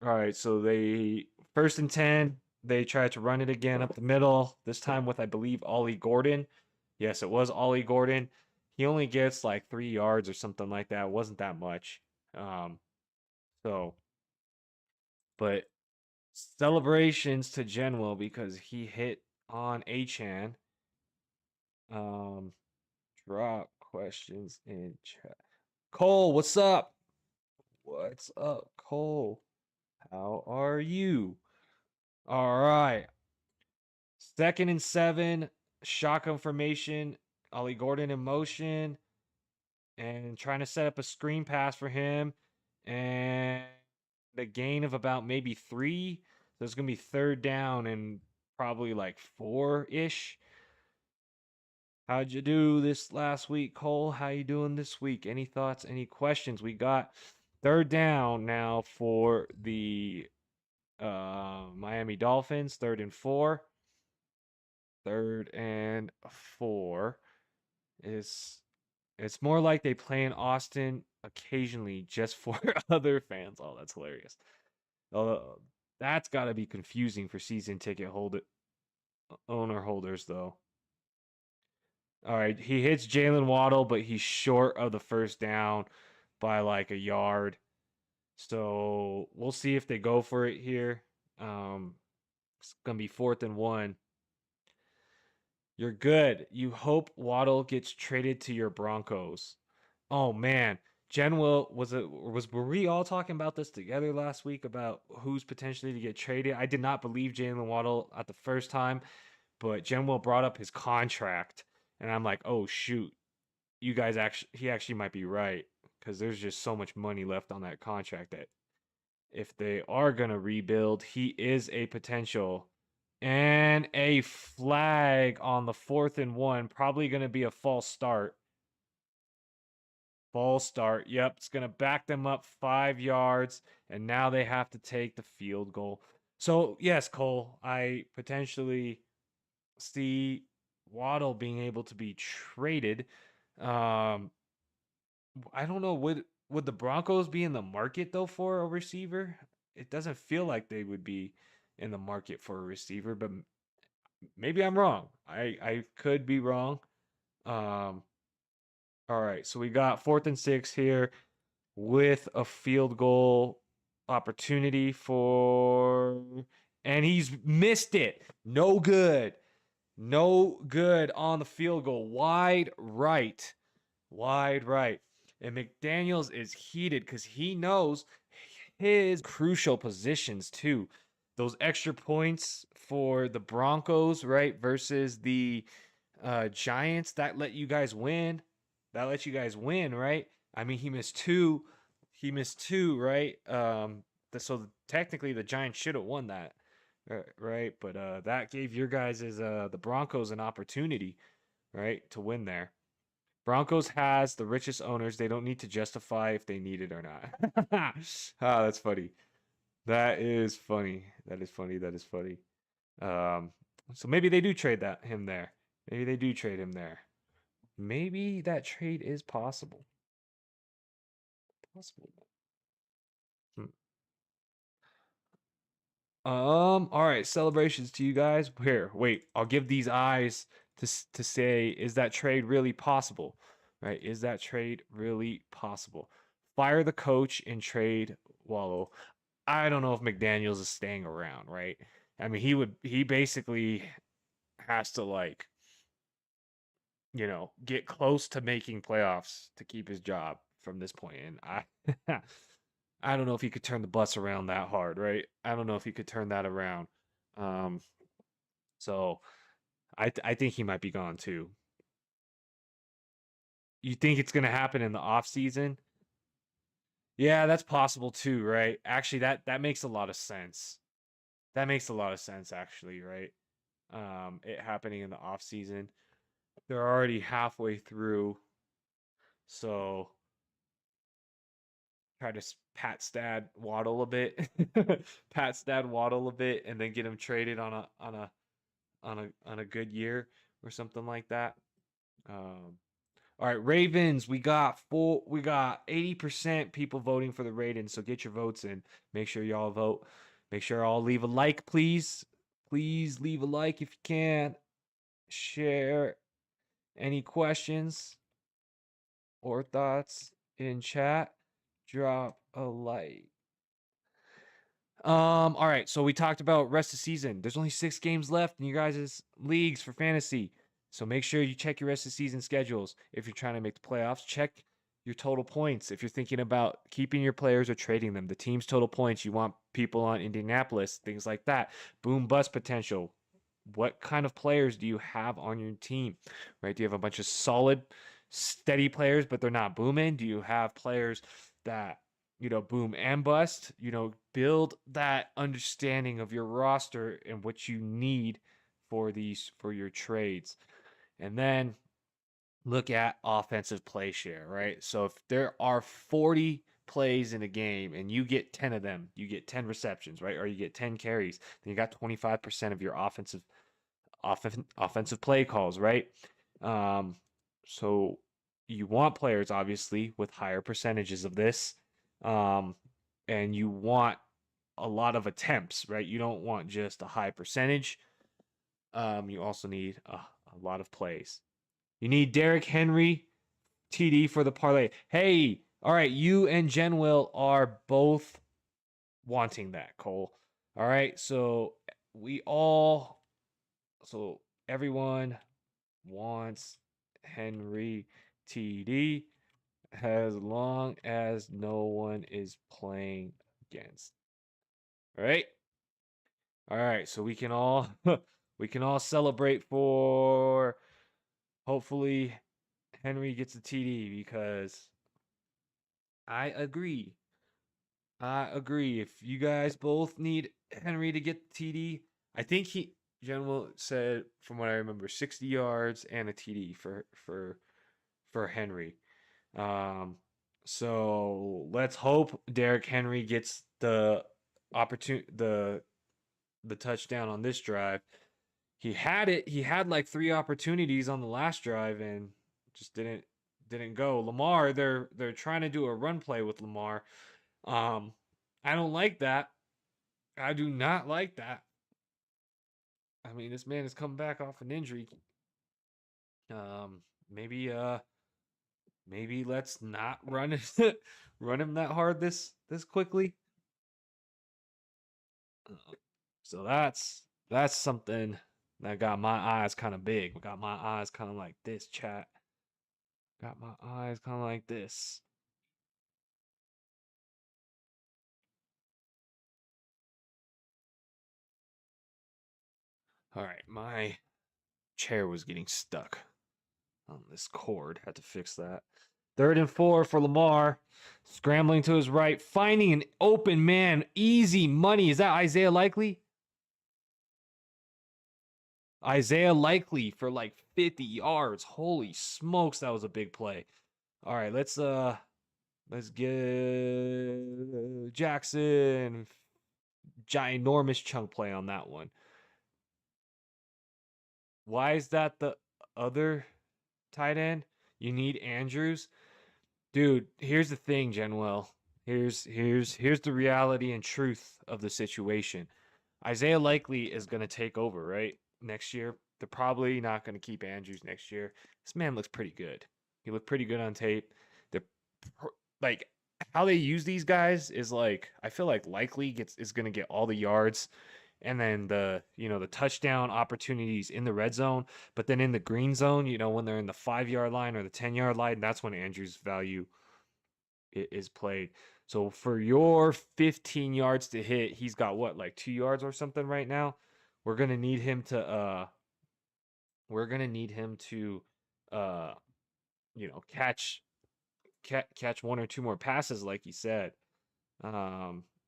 A: all right, so they 1st and 10, they tried to run it again up the middle, this time with I believe Ollie Gordon. Yes, it was Ollie Gordon. He only gets like 3 yards or something like that. It wasn't that much. Um so but celebrations to Genwell because he hit on Achane. Um Drop questions in chat. Cole, what's up? What's up, Cole? How are you? All right. 2nd and 7, shotgun formation. Ollie Gordon in motion and trying to set up a screen pass for him. And the gain of about maybe 3. So it's going to be 3rd down and probably like 4-ish. How'd you do this last week, Cole? How you doing this week? Any thoughts, any questions? We got 3rd down now for the Miami Dolphins, 3rd and 4. 3rd and 4 is it's more like they play in Austin occasionally just for other fans. Oh, that's hilarious. Uh, that's got to be confusing for season ticket owner holders though. All right, he hits Jaylen Waddle, but he's short of the 1st down by like a yard. So we'll see if they go for it here. It's gonna be 4th and 1. You're good. You hope Waddle gets traded to your Broncos. Oh man, Genwell were we all talking about this together last week about who's potentially to get traded? I did not believe Jaylen Waddle at the first time, but Genwell brought up his contract, and I'm like, oh shoot, he actually might be right because there's just so much money left on that contract that if they are gonna rebuild, he is a potential. And a flag on the 4th and 1, probably gonna be a false start. False start. Yep, it's gonna back them up 5 yards, and now they have to take the field goal. So yes, Cole, I potentially see Waddle being able to be traded. Um, I don't know. Would the Broncos be in the market though for a receiver? It doesn't feel like they would be in the market for a receiver, but maybe I'm wrong. I could be wrong. Um, all right, so we got 4th and 6 here with a field goal opportunity and he's missed it. No good. No good on the field goal. Wide right. Wide right. And McDaniels is heated because he knows his crucial positions too. Those extra points for the Broncos, right, versus the Giants, that let you guys win. That let you guys win, right? I mean, he missed two. He missed two, right? So technically, the Giants should have won that, right? But that gave your guys the Broncos an opportunity, right, to win there. Broncos has the richest owners. They don't need to justify if they need it or not. Ah, that's funny. That is funny. That is funny. That is funny. Um, so maybe they do trade him there. Maybe they do trade him there. maybe that trade is possible. Possible. Hmm. All right, celebrations to you guys. Here, wait, I'll give these eyes to say, is that trade really possible? Right? Is that trade really possible? Fire the coach and trade Waddle. I don't know if McDaniels is staying around, right? I mean, he basically has to like, get close to making playoffs to keep his job from this point. And I don't know if he could turn the bus around that hard, right? I don't know if he could turn that around. Um, so I think he might be gone too. You think it's gonna happen in the off season? Yeah, that's possible too, right? Actually, that makes a lot of sense. That makes a lot of sense, actually, right? It happening in the off season. They're already halfway through, so try to pat Stad Waddle a bit, pat Stad Waddle a bit, and then get him traded on a good year or something like that. Um, all right, Ravens. We got 80% people voting for the Ravens. So get your votes in. Make sure y'all vote. Make sure y'all leave a like, please. Please leave a like if you can. Share any questions or thoughts in chat. Drop a like. All right, so we talked about rest of season. There's only 6 games left in you guys' leagues for fantasy. So make sure you check your rest of season schedules. If you're trying to make the playoffs, check your total points. If you're thinking about keeping your players or trading them, the team's total points, you want people on Indianapolis, things like that. Boom bust potential. What kind of players do you have on your team? Right? Do you have a bunch of solid, steady players, but they're not booming? Do you have players that boom and bust, build that understanding of your roster and what you need for your trades. And then look at offensive play share, right? So if there are 40 plays in a game and you get 10 of them, you get 10 receptions, right? Or you get 10 carries, then you got 25% of your offensive play calls, right? Um, so you want players obviously with higher percentages of this, um, and you want a lot of attempts, right? You don't want just a high percentage. You also need a lot of plays. You need Derrick Henry TD for the parlay. Hey, all right, you and Genwell are both wanting that, Cole. All right, so everyone wants Henry TD as long as no one is playing against. All right? All right, so we can all we can all celebrate for hopefully Henry gets a TD because I agree. I agree. If you guys both need Henry to get the TD, I think General said from what I remember 60 yards and a TD for Henry. Um, so let's hope Derrick Henry gets the opportunity, the touchdown on this drive. He had it. He had like 3 opportunities on the last drive and just didn't go. Lamar, they're trying to do a run play with Lamar. Um, I don't like that. I do not like that. I mean, this man has come back off an injury. Um, maybe maybe let's not run it, run him that hard this quickly. So that's something that got my eyes kind of big. Got my eyes kind of like this, chat. Got my eyes kind of like this. All right, my chair was getting stuck on this cord. Had to fix that. 3rd and 4 for Lamar. Scrambling to his right, finding an open man. Easy money. Is that Isaiah Likely? Isaiah Likely for like 50 yards. Holy smokes, that was a big play. All right, let's get Jackson. Ginormous chunk play on that one. Why is that the other tight end. You need Andrews. Dude, here's the thing, Genwell. Here's the reality and truth of the situation. Isaiah Likely is going to take over, right? Next year. They're probably not going to keep Andrews next year. This man looks pretty good. He looked pretty good on tape. They're like how they use these guys is like I feel like Likely is going to get all the yards and then the touchdown opportunities in the red zone, but then in the green zone, when they're in the 5-yard line or the 10-yard line, that's when Andrews' value is played. So for your 15 yards to hit, he's got what, like 2 yards or something right now. We're gonna need him to uh catch one or two more passes, like you said.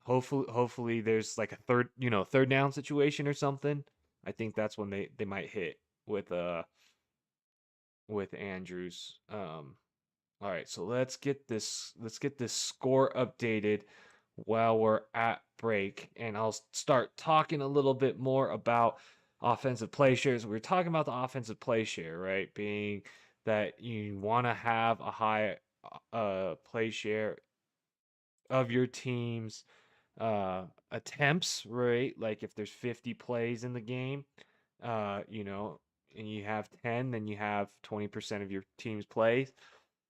A: Hopefully there's like a third down situation or something. I think that's when they might hit with Andrews. All right, so let's get this score updated while we're at break, and I'll start talking a little bit more about offensive play shares. We were talking about the offensive play share, right? Being that you want to have a high play share of your team's attempts, right? Like if there's 50 plays in the game, and you have 10, then you have 20% of your team's plays.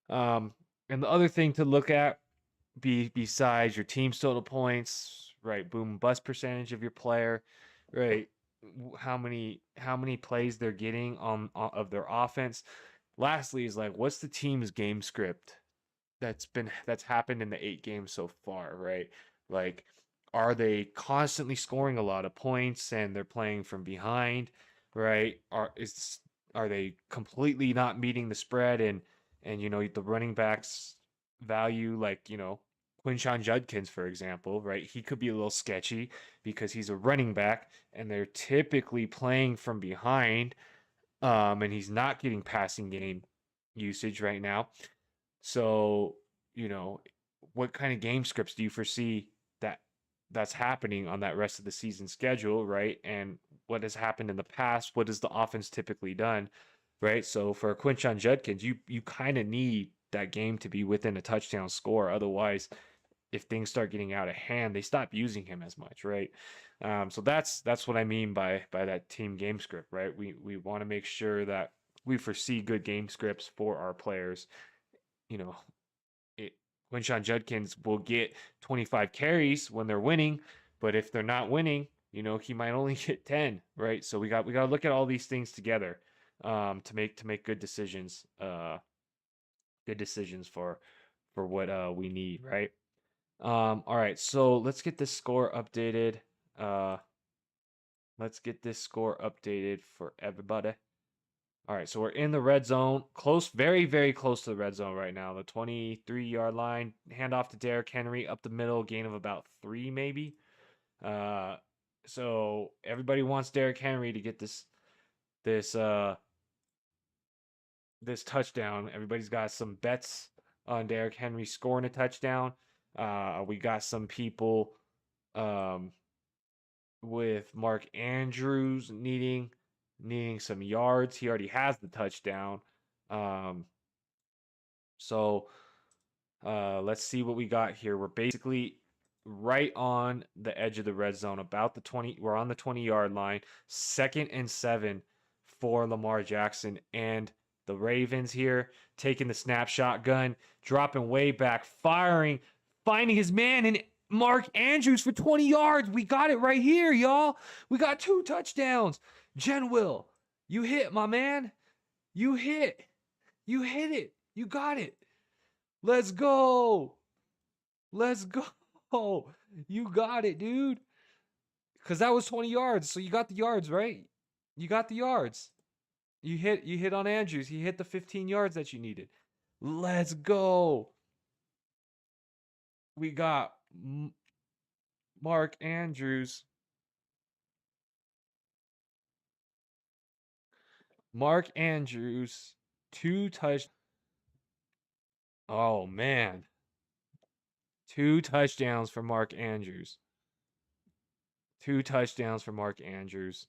A: And the other thing to look at besides your team's total points, right? Boom bust percentage of your player, right? How many plays they're getting on of their offense. Lastly is like what's the team's game script that's happened in the 8 games so far, right? Like are they constantly scoring a lot of points and they're playing from behind, right? Are they completely not meeting the spread and the running backs value, like Quinshon Judkins, for example, right? He could be a little sketchy because he's a running back and they're typically playing from behind, and he's not getting passing game usage right now. So, what kind of game scripts do you foresee that's happening on that rest of the season schedule, right? And what has happened in the past? What has the offense typically done, right? So for Quinshon Judkins, you kind of need that game to be within a touchdown score. Otherwise, if things start getting out of hand, they stop using him as much, right? So that's what I mean by that team game script, right? We want to make sure that we foresee good game scripts for our players. You know, Quinshon Judkins will get 25 carries when they're winning, but if they're not winning, he might only get 10, right? So we got to look at all these things together to make good decisions for what we need, right? All right, so let's get this score updated. Let's get this score updated for everybody. All right, so we're in the red zone, close, very, very close to the red zone right now. The 23-yard line, handoff to Derrick Henry up the middle, gain of about 3 maybe. So everybody wants Derrick Henry to get this touchdown. Everybody's got some bets on Derrick Henry scoring a touchdown. We got some people with Mark Andrews needing some yards. He already has the touchdown. So let's see what we got here. We're basically right on the edge of the red zone, about the 20. We're on the 20-yard line. 2nd and 7 for Lamar Jackson and the Ravens here, taking the snapshot gun, dropping way back, firing, finding his man, and Mark Andrews for 20 yards. We got it right here, y'all. We got 2 touchdowns. Genwill, you hit, my man. You hit. You hit it. You got it. Let's go. Let's go. You got it, dude. Because that was 20 yards. So you got the yards, right? You got the yards. You hit on Andrews. He hit the 15 yards that you needed. Let's go. We got Mark Andrews. Mark Andrews, 2 touchdowns. Oh, man. 2 touchdowns for Mark Andrews. 2 touchdowns for Mark Andrews.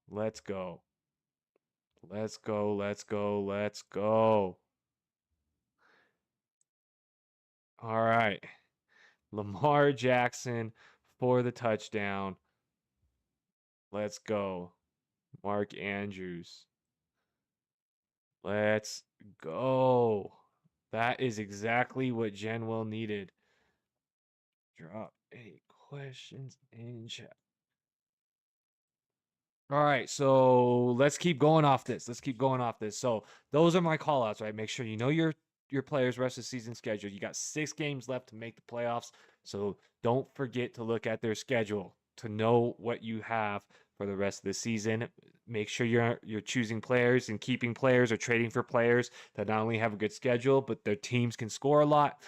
A: Let's go. Let's go. Let's go. Let's go. All right. Lamar Jackson for the touchdown. Let's go. Mark Andrews. Let's go. That is exactly what Jen Will needed. Drop any questions in chat. All right, so let's keep going off this. Let's keep going off this. So those are my callouts, right? Make sure you know your players' rest of the season schedule. You got 6 games left to make the playoffs, so don't forget to look at their schedule to know what you have for the rest of the season. Make sure you're choosing players and keeping players or trading for players that not only have a good schedule, but their teams can score a lot.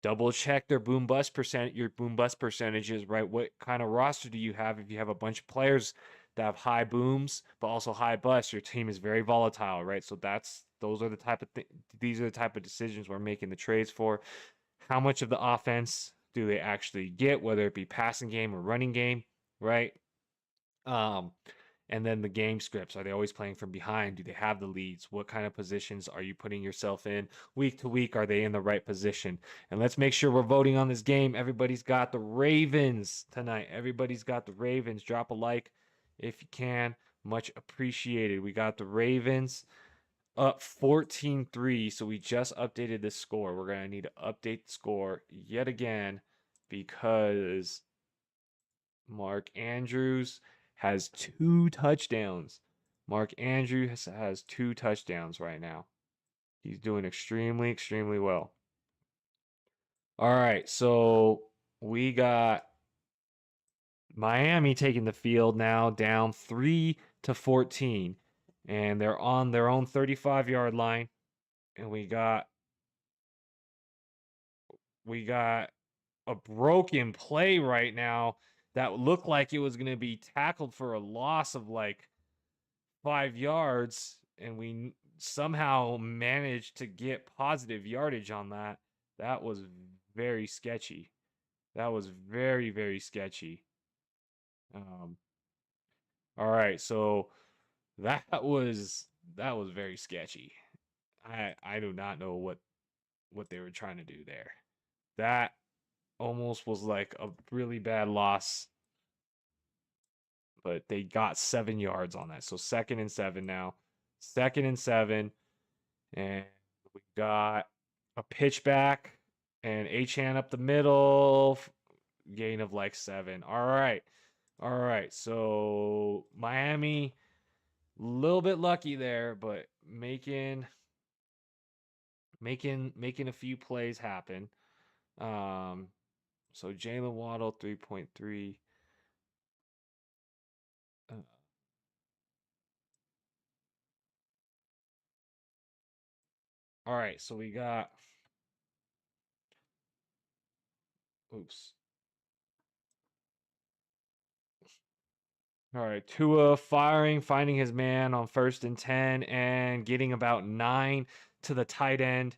A: Double check their boom bust your boom bust percentages, right? What kind of roster do you have? If you have a bunch of players that have high booms but also high busts, your team is very volatile, right? So those are the type of these are the type of decisions we're making the trades for. How much of the offense do they actually get, whether it be passing game or running game, right? Um, and then the game scripts. Are they always playing from behind? Do they have the leads? What kind of positions are you putting yourself in week to week? Are they in the right position? And let's make sure we're voting on this game. Everybody's got the Ravens tonight. Everybody's got the Ravens. Drop a like if you can. Much appreciated. We got the Ravens up 14-3. So we just updated this score. We're going to need to update the score yet again because Mark Andrews has 2 touchdowns. Mark Andrews has 2 touchdowns right now. He's doing extremely, extremely well. All right, so we got Miami taking the field now, down 3-14, and they're on their own 35-yard line. And we got a broken play right now that looked like it was going to be tackled for a loss of like 5 yards, and we somehow managed to get positive yardage on that. That was very sketchy. That was very, very sketchy. Um, all right, so that was very sketchy. I do not know what they were trying to do there. That almost was like a really bad loss, but they got 7 yards on that. So 2nd and 7 now. 2nd and 7. And we got a pitch back and Achane up the middle. Gain of like 7. All right. All right. So Miami, a little bit lucky there, but making a few plays happen. So Jaylen Waddle 3.3. All right, so we got oops. All right, Tua finding his man on 1st and 10 and getting about 9 to the tight end.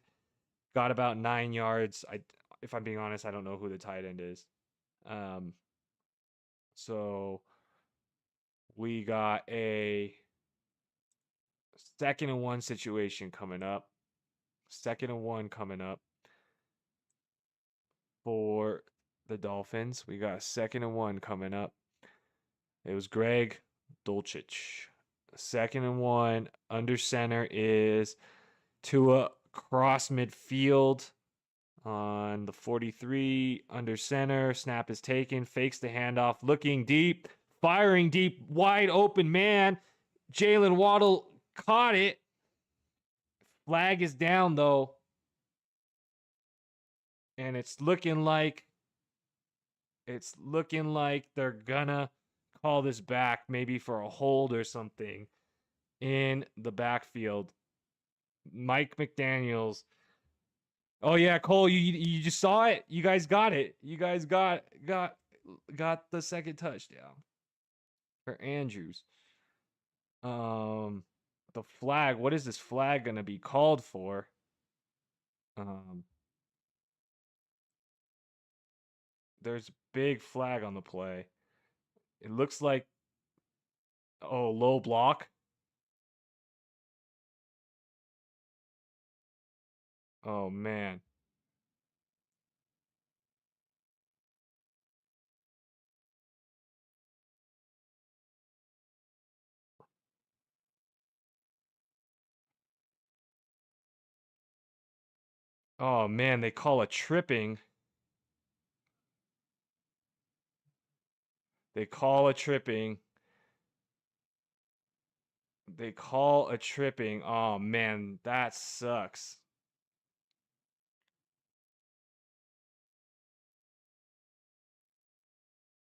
A: Got about 9 yards. If I'm being honest, I don't know who the tight end is. So we got a 2nd and 1 situation coming up. 2nd and 1 coming up for the Dolphins. We got 2nd and 1 coming up. It was Greg Dulcich. 2nd and 1 under center is Tua cross midfield on the 43 under center. Snap is taken, fakes the handoff, looking deep, firing deep, wide open man. Jaylen Waddle caught it. Flag is down though. And it's looking like they're gonna call this back, maybe for a hold or something in the backfield. Mike McDaniels. Oh yeah, Cole, you just saw it. You guys got it. You guys got the 2nd touchdown for Andrews. The flag. What is this flag gonna be called for? There's a big flag on the play. It looks like low block. Oh man. Oh man, they call a tripping. They call a tripping. They call a tripping. Oh man, that sucks.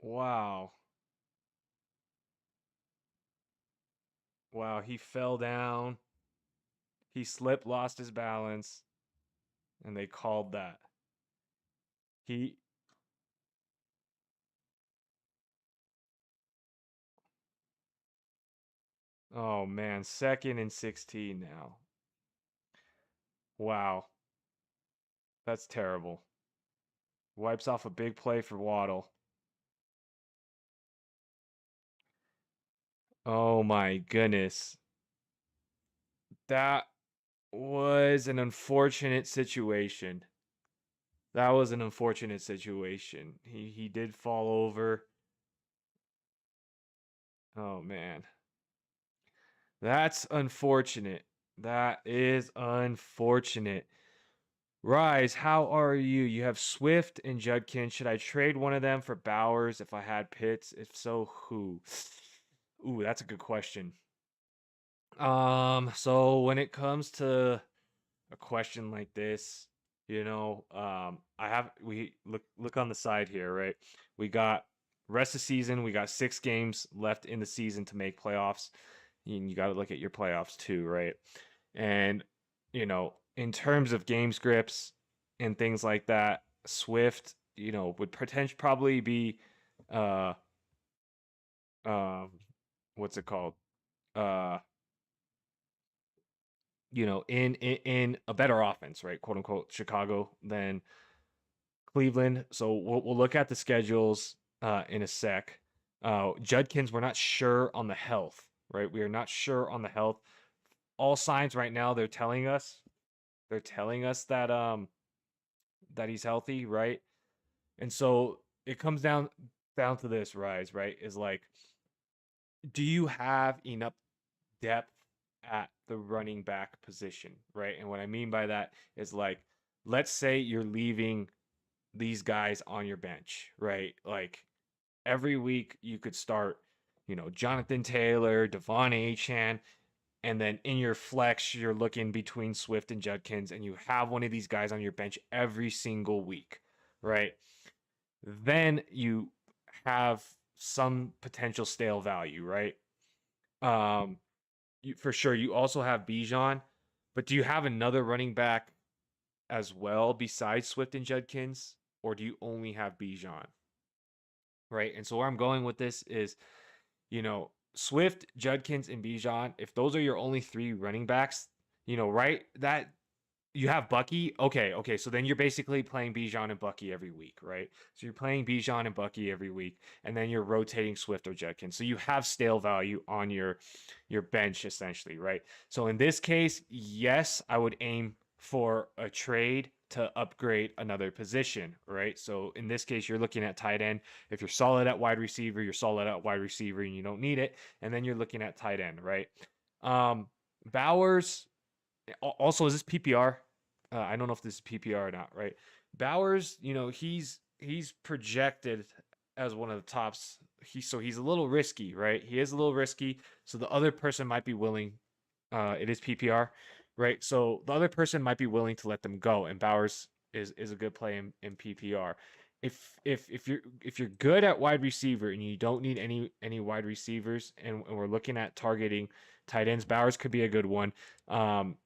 A: Wow. Wow, he fell down. He slipped, lost his balance, and they called that. He Oh man, 2nd and 16 now. Wow. That's terrible. Wipes off a big play for Waddle. Oh my goodness. That was an unfortunate situation. That was an unfortunate situation. He did fall over. Oh man. That's unfortunate. That is unfortunate. Rise, how are you? You have Swift and Judkins. Should I trade one of them for Bowers if I had Pitts? If so, who? Ooh, that's a good question. So when it comes to a question like this, we look on the side here, right? We got rest of the season, we got 6 games left in the season to make playoffs. And you got to look at your playoffs too, right? And in terms of game scripts and things like that, Swift, would potentially probably be uh um what's it called? Uh in a better offense, right? Quote unquote Chicago than Cleveland. So we'll look at the schedules in a sec. Judkins, we're not sure on the health, right? We are not sure on the health. All signs right now they're telling us that he's healthy, right? And so it comes down to this, Rise, right? Is like, do you have enough depth at the running back position, right? And what I mean by that is like, let's say you're leaving these guys on your bench, right? Like every week you could start, Jonathan Taylor, Devon Achane, and then in your flex, you're looking between Swift and Judkins, and you have one of these guys on your bench every single week, right? Then you have some potential stale value, right? Um, for sure, you also have Bijan, but do you have another running back as well besides Swift and Judkins, or do you only have Bijan? Right. And so where I'm going with this is, Swift, Judkins, and Bijan, if those are your only 3 running backs, right? That you have Bucky. Okay. So then you're basically playing Bijan and Bucky every week, right? So you're playing Bijan and Bucky every week, and then you're rotating Swift or Judkins. So you have stale value on your bench essentially, right? So in this case, yes, I would aim for a trade to upgrade another position, right? So in this case, you're looking at tight end. If you're solid at wide receiver, you're solid at wide receiver and you don't need it. And then you're looking at tight end, right? Um, Bowers, also, is this PPR? I don't know if this is PPR or not, right? Bowers, he's projected as one of the tops. He's a little risky, right? He is a little risky. So the other person might be willing. It is PPR, right? So the other person might be willing to let them go, and Bowers is a good play in PPR. If you're good at wide receiver and you don't need any wide receivers, and we're looking at targeting tight ends, Bowers could be a good one.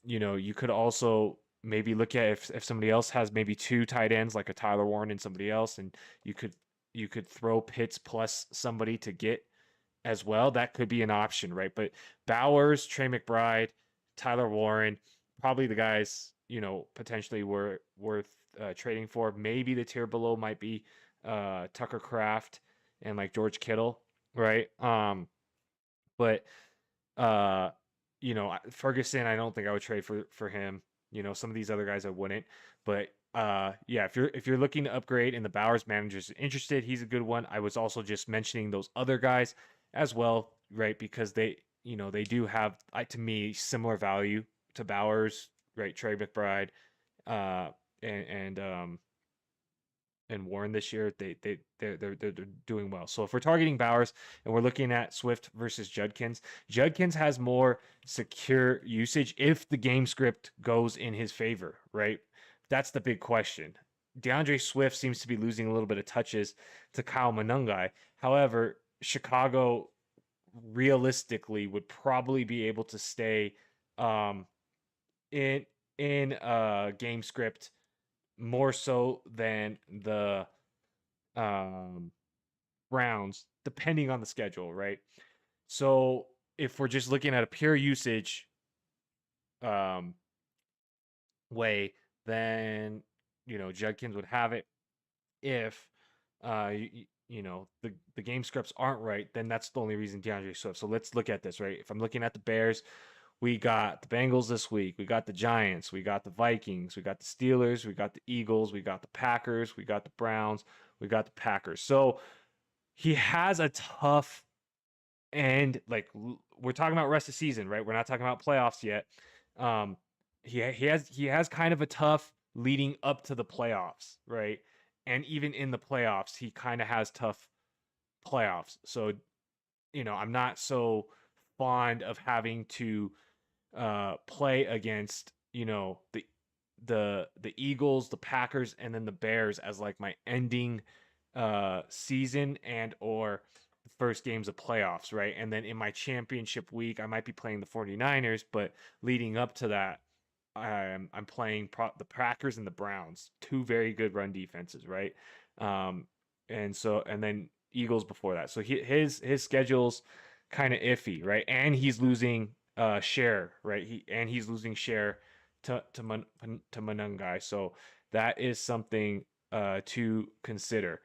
A: You could also maybe look at if somebody else has maybe 2 tight ends, like a Tyler Warren and somebody else, and you could throw Pitts plus somebody to get as well. That could be an option, right? But Bowers, Trey McBride, Tyler Warren, probably the guys potentially were worth trading for. Maybe the tier below might be Tucker Kraft and like George Kittle, right? But Ferguson, I don't think I would trade for him. Some of these other guys I wouldn't. But yeah, if you're looking to upgrade and the Bowers manager's interested, he's a good one. I was also just mentioning those other guys as well, right? Because they do have, to me, similar value to Bowers, right? Trey McBride, uh, and and Warren this year, they're doing well. So if we're targeting Bowers and we're looking at Swift versus Judkins, Judkins has more secure usage if the game script goes in his favor, right? That's the big question. DeAndre Swift seems to be losing a little bit of touches to Kyle Monangai. However, Chicago realistically would probably be able to stay um, in game script more so than the um, Browns, depending on the schedule, right? So if we're just looking at a pure usage um, way, then Judkins would have it. If the game scripts aren't right, then that's the only reason DeAndre Swift. So let's look at this, right? If I'm looking at the Bears, we got the Bengals this week. We got the Giants. We got the Vikings. We got the Steelers. We got the Eagles. We got the Packers. We got the Browns. We got the Packers. So he has a tough end. Like we're talking about rest of season, right? We're not talking about playoffs yet. He has kind of a tough leading up to the playoffs, right? And even in the playoffs, he kind of has tough playoffs. So, I'm not so fond of having to play against the Eagles, the Packers, and then the Bears as like my ending season and or the first games of playoffs, right? And then in my championship week, I might be playing the 49ers, but leading up to that, I'm playing the Packers and the Browns, two very good run defenses, right? And then Eagles before that. So his schedule's kind of iffy, right? And he's losing share, right? He's losing share to Manungai. So that is something to consider.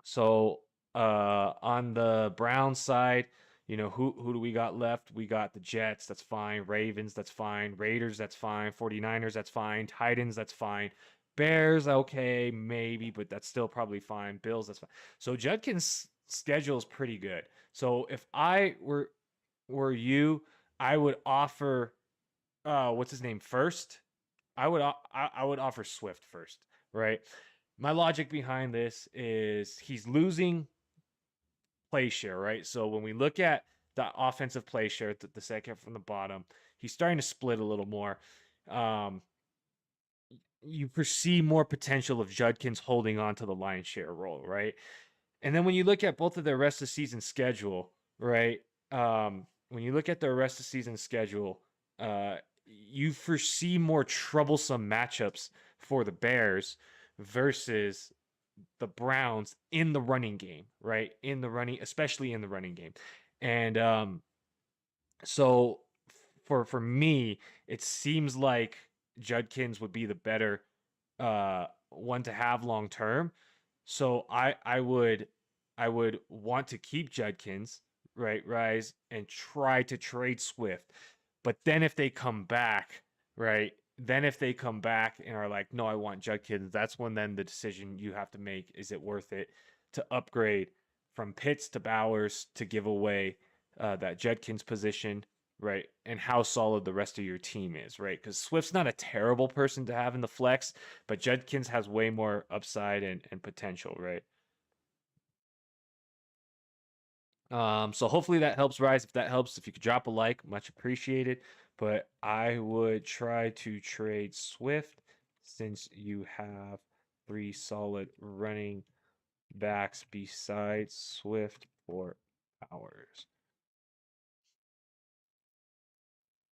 A: So on the Brown side, who do we got left? We got the Jets, that's fine. Ravens, that's fine. Raiders, that's fine. 49ers, that's fine. Titans, that's fine. Bears, okay, maybe, but that's still probably fine. Bills, that's fine. So Judkins' schedule is pretty good. So if I were you, I would offer what's his name first? I would offer Swift first, right? My logic behind this is he's losing play share, right? So when we look at the offensive play share, the second from the bottom, he's starting to split a little more. You foresee more potential of Judkins holding on to the lion's share role, right? And then when you look at both of their rest of season schedule, right? When you look at their rest of season schedule, you foresee more troublesome matchups for the Bears versus the Browns in the running game, right? Especially in the running game. And so for me, it seems like Judkins would be the better one to have long term. So I would want to keep Judkins, right, Rise, and try to trade Swift. But then if they come back, right, then if they come back and are like, no, I want Judkins, that's when then the decision you have to make, is it worth it to upgrade from Pitts to Bowers to give away that Judkins position, right? And how solid the rest of your team is, right? Because Swift's not a terrible person to have in the flex, but Judkins has way more upside and potential, right? So hopefully that helps, Rise. If that helps, if you could drop a like, much appreciated. But I would try to trade Swift since you have 3 solid running backs besides Swift for Powers.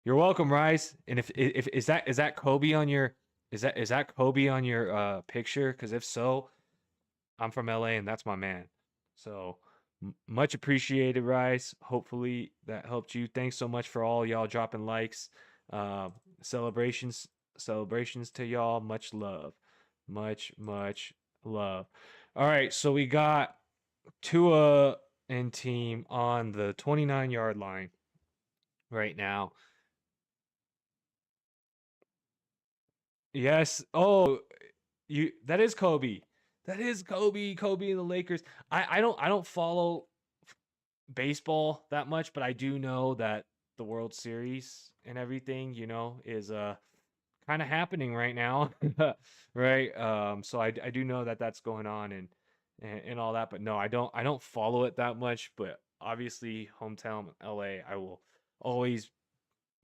A: You're welcome, Rise. And if is that Kobe on your is that Kobe on your picture? Because if so, I'm from LA and that's my man. So much appreciated, Rise. Hopefully that helped you. Thanks so much for all y'all dropping likes. Uh, celebrations to y'all. Much love. Much love. All right, so we got Tua and team on the 29-yard line right now. Yes. Oh, that is Kobe. That is Kobe. Kobe and the Lakers. I don't follow baseball that much, but I do know that the World Series and everything, is kind of happening right now, right? So I do know that that's going on and all that, but no, I don't follow it that much. But obviously, hometown LA, I will always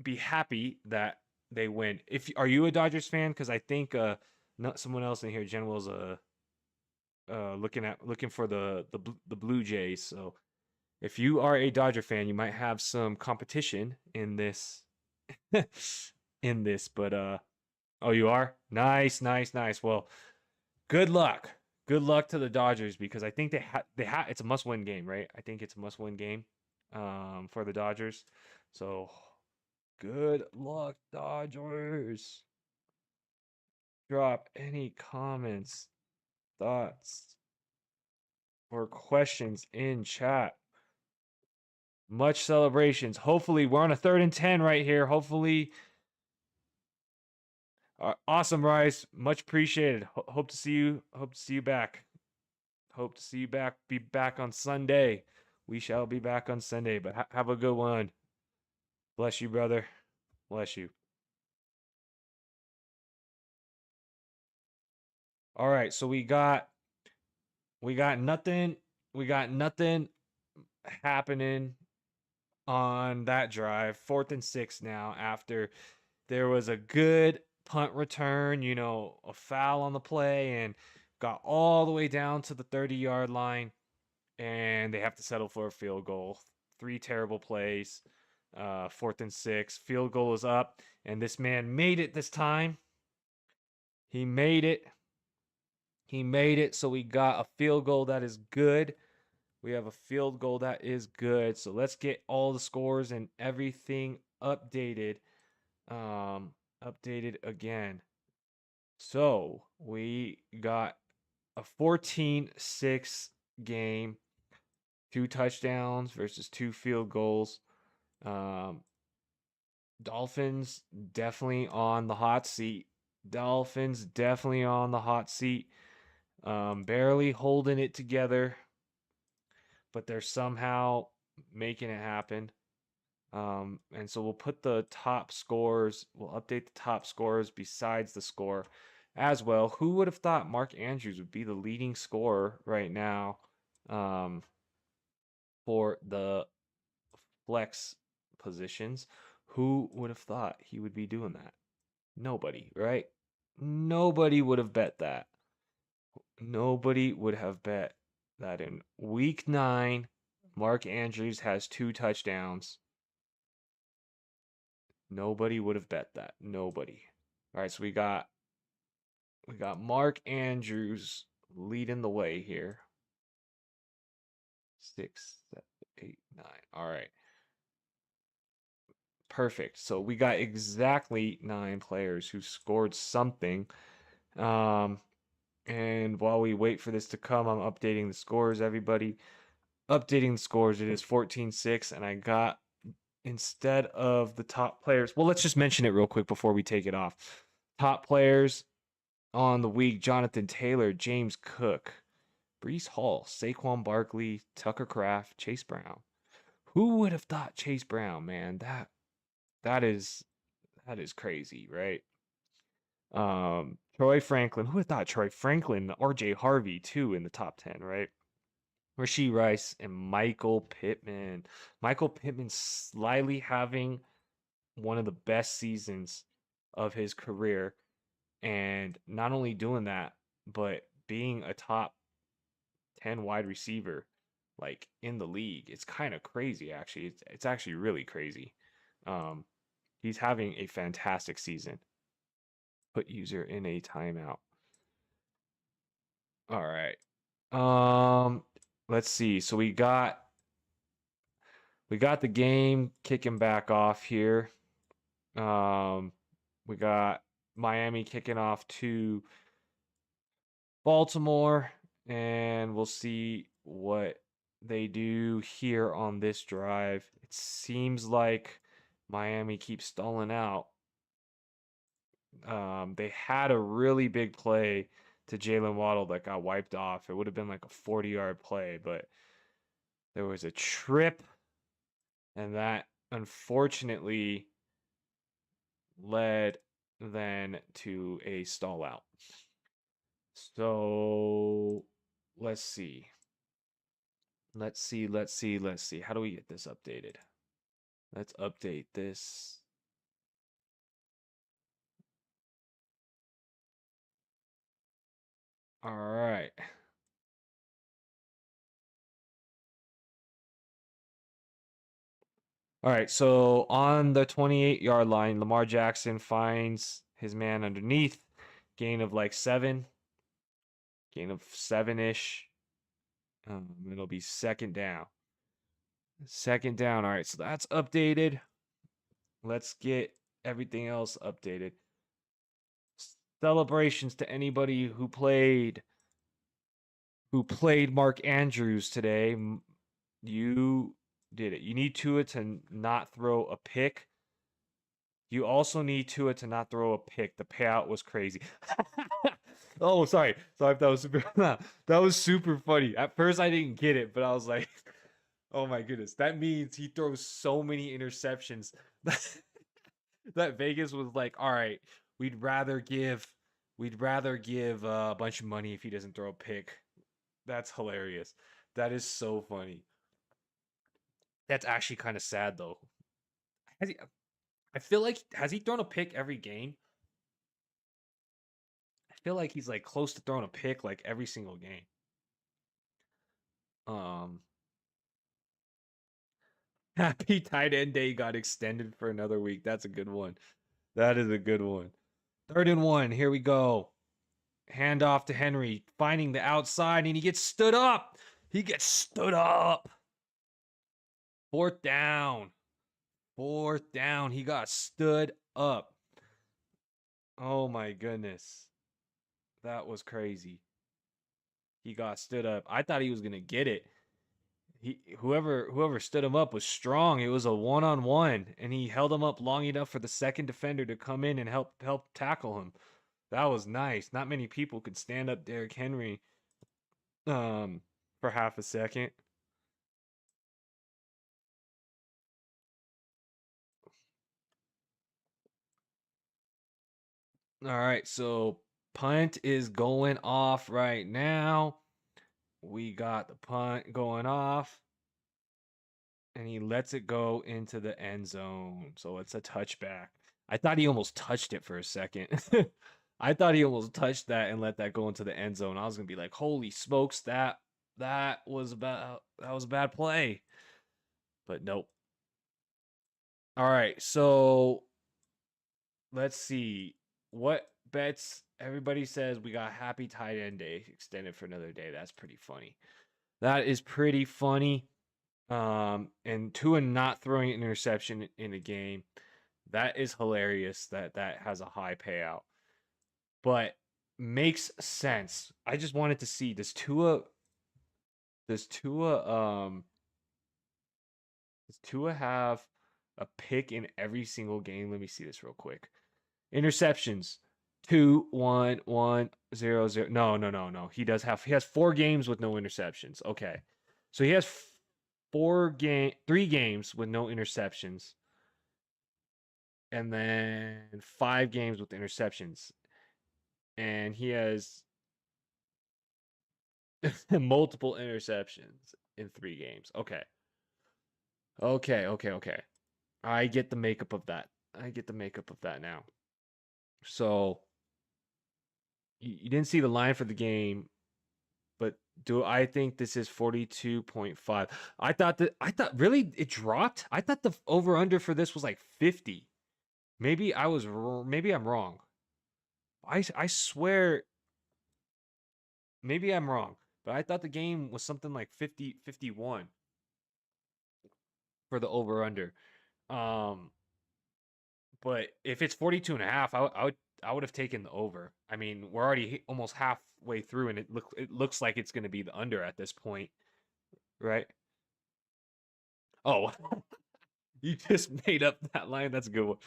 A: be happy that they win. If Are you a Dodgers fan? Because I think not someone else in here, Jen Will's looking for the Blue Jays. So if you are a Dodger fan, you might have some competition in this in this. But oh, you are? Nice, nice, nice. Well, good luck. Good luck to the Dodgers because I think they have it's a must-win game, right? I think it's a must-win game for the Dodgers. So good luck, Dodgers. Drop any comments, thoughts, or questions in chat. Much celebrations. Hopefully, we're on a 3rd and 10 right here. Hopefully, awesome, Rise. Much appreciated. Hope to see you. Hope to see you back. Hope to see you back. Be back on Sunday. We shall be back on Sunday. But have a good one. Bless you, brother. Bless you. All right, so we got nothing. We got nothing happening on that drive. 4th and 6 now after there was a good punt return, a foul on the play, and got all the way down to the 30-yard line, and they have to settle for a field goal. 3 terrible plays. 4th and 6. Field goal is up, and this man made it this time. He made it. He made it, so we got a field goal that is good. We have a field goal that is good. So let's get all the scores and everything updated. Updated again. So we got a 14-6 game, 2 touchdowns versus 2 field goals. Dolphins definitely on the hot seat. Dolphins definitely on the hot seat. Barely holding it together, but they're somehow making it happen. And so we'll put the top scores, we'll update the top scores besides the score as well. Who would have thought Mark Andrews would be the leading scorer right now for the flex positions? Who would have thought he would be doing that? Nobody, right? Nobody would have bet that. Nobody would have bet that in week 9, Mark Andrews has 2 touchdowns. Nobody would have bet that. Nobody. All right, so we got Mark Andrews leading the way here. 6, 7, 8, 9. All right. Perfect. So we got exactly 9 players who scored something. And while we wait for this to come, I'm updating the scores, everybody. Updating the scores. It is 14-6, and I got, instead of the top players, well, let's just mention it real quick before we take it off. Top players on the week: Jonathan Taylor, James Cook, Breece Hall, Saquon Barkley, Tucker Kraft, Chase Brown. Who would have thought Chase Brown, man? That is crazy, right? Troy Franklin. Who would have thought Troy Franklin, RJ Harvey too in the top 10, right? Rashee Rice and Michael Pittman. Michael Pittman slyly having one of the best seasons of his career, and not only doing that, but being a top 10 wide receiver like in the league. It's kind of crazy actually. It's actually really crazy. Um he's having a fantastic season. Put user in a timeout. All right. Let's see. So we got the game kicking back off here. We got Miami kicking off to Baltimore, and we'll see what they do here on this drive. It seems like Miami keeps stalling out. They had a really big play to Jaylen Waddle that got wiped off. It would have been like a 40-yard play, but there was a trip, and that unfortunately led then to a stall out. So let's see. Let's see. How do we get this updated? Let's update this. All right. All right, so on the 28-yard line, Lamar Jackson finds his man underneath, gain of like 7, gain of 7-ish. It'll be second down. Second down. All right, so that's updated. Let's get everything else updated. Celebrations to anybody who played Mark Andrews today. You did it. You need Tua to not throw a pick. You also need Tua to not throw a pick. The payout was crazy. Oh, sorry. Sorry if that was super that was super funny. At first I didn't get it, but I was like, oh my goodness. That means he throws so many interceptions that Vegas was like, all right, we'd rather give a bunch of money if he doesn't throw a pick. That's hilarious. That is so funny. That's actually kind of sad though. I feel like has he thrown a pick every game? I feel like he's like close to throwing a pick like every single game. Um Happy tight end day got extended for another week. That's a good one. That is a good one. 3rd and 1. Here we go. Hand off to Henry, finding the outside, and he gets stood up. He gets stood up. 4th down. 4th down. He got stood up. Oh my goodness. That was crazy. He got stood up. I thought he was gonna get it. Whoever stood him up was strong. It was a 1-on-1, and he held him up long enough for the second defender to come in and help tackle him. That was nice. Not many people could stand up Derrick Henry for half a second. All right, so punt is going off right now. We got the punt going off, and he lets it go into the end zone. So it's a touchback. I thought he almost touched it for a second. I thought he almost touched that and let that go into the end zone. I was gonna be like, "Holy smokes, that was a bad play." But nope. All right, so let's see what bets everybody says. We got happy tight end day extended for another day. That's pretty funny. That is pretty funny. And Tua not throwing an interception in a game, that is hilarious. That has a high payout, but makes sense. I just wanted to see does Tua have a pick in every single game? Let me see this real quick. Interceptions 2 1 1 0 0. No. He has 4 games with no interceptions. Okay. So he has 3 games with no interceptions. And then 5 games with interceptions. And he has multiple interceptions in 3 games. Okay. I get the makeup of that. Now. So you didn't see the line for the game, but do I think this is 42.5? I thought really it dropped. I thought the over under for this was like 50. Maybe I'm wrong. I swear maybe I'm wrong, but I thought the game was something like 50-51 for the over under. But if it's 42 and a half, I would have taken the over. I mean, we're already almost halfway through, and it looks like it's going to be the under at this point, right? Oh, you just made up that line. That's a good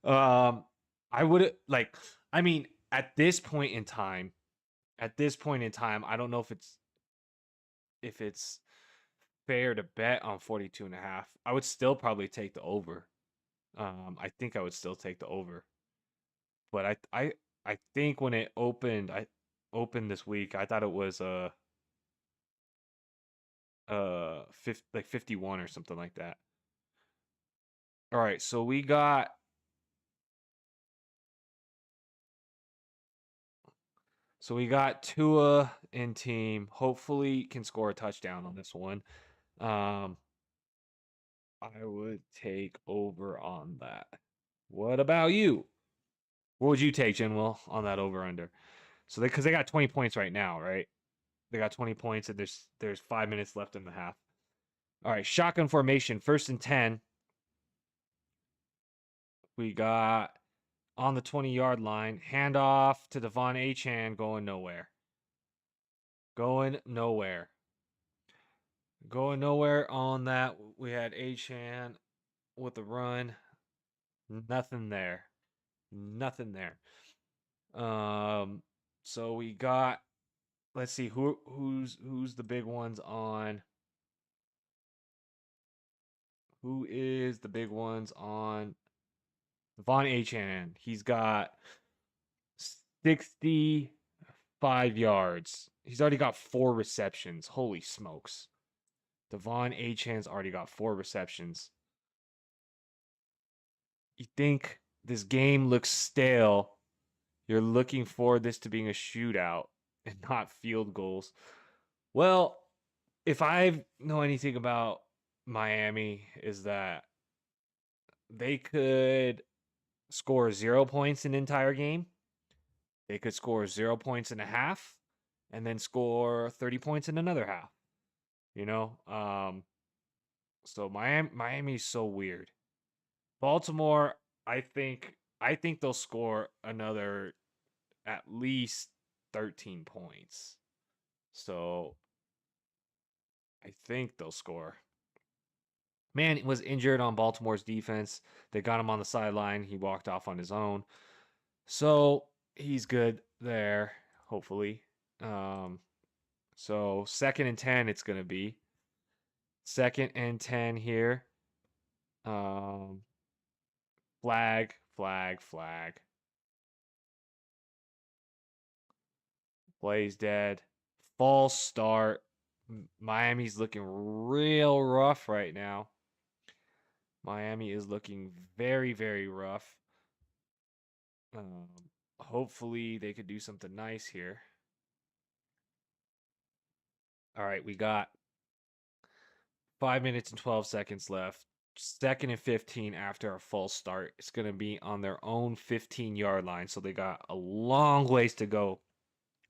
A: one. I would like. I mean, at this point in time, I don't know if it's fair to bet on 42 and a half. I would still probably take the over. I think I would still take the over. But I think when it opened, I opened this week, I thought it was 51 or something like that. All right, so we got Tua in team. Hopefully can score a touchdown on this one. Um I would take over on that. What about you? What would you take, Jinwell, on that over under? So because they got 20 points right now, right? They got 20 points and there's 5 minutes left in the half. All right, shotgun formation, 1st and 10. We got on the 20-yard line, handoff to Achane, going nowhere. Going nowhere. Going nowhere on that. We had Achane with the run. Nothing there. Nothing there. So we got, let's see, who's the big ones on. Who is the big ones on Achane? He's got 65 yards. He's already got 4 receptions. Holy smokes. Achane's already got 4 receptions. You think this game looks stale. You're looking for this to being a shootout and not field goals. Well, if I know anything about Miami, is that they could score 0 points an entire game. They could score 0 points in a half and then score 30 points in another half. You know? So Miami's so weird. Baltimore, I think they'll score another at least 13 points. So I think they'll score. Man was injured on Baltimore's defense. They got him on the sideline. He walked off on his own. So he's good there, hopefully. So 2nd and 10 it's going to be. 2nd and 10 here. Flag, flag, flag. Play's dead. False start. Miami's looking real rough right now. Miami is looking very, very rough. Hopefully they could do something nice here. All right, we got 5 minutes and 12 seconds left. 2nd and 15 after a false start. It's going to be on their own 15-yard line, so they got a long ways to go.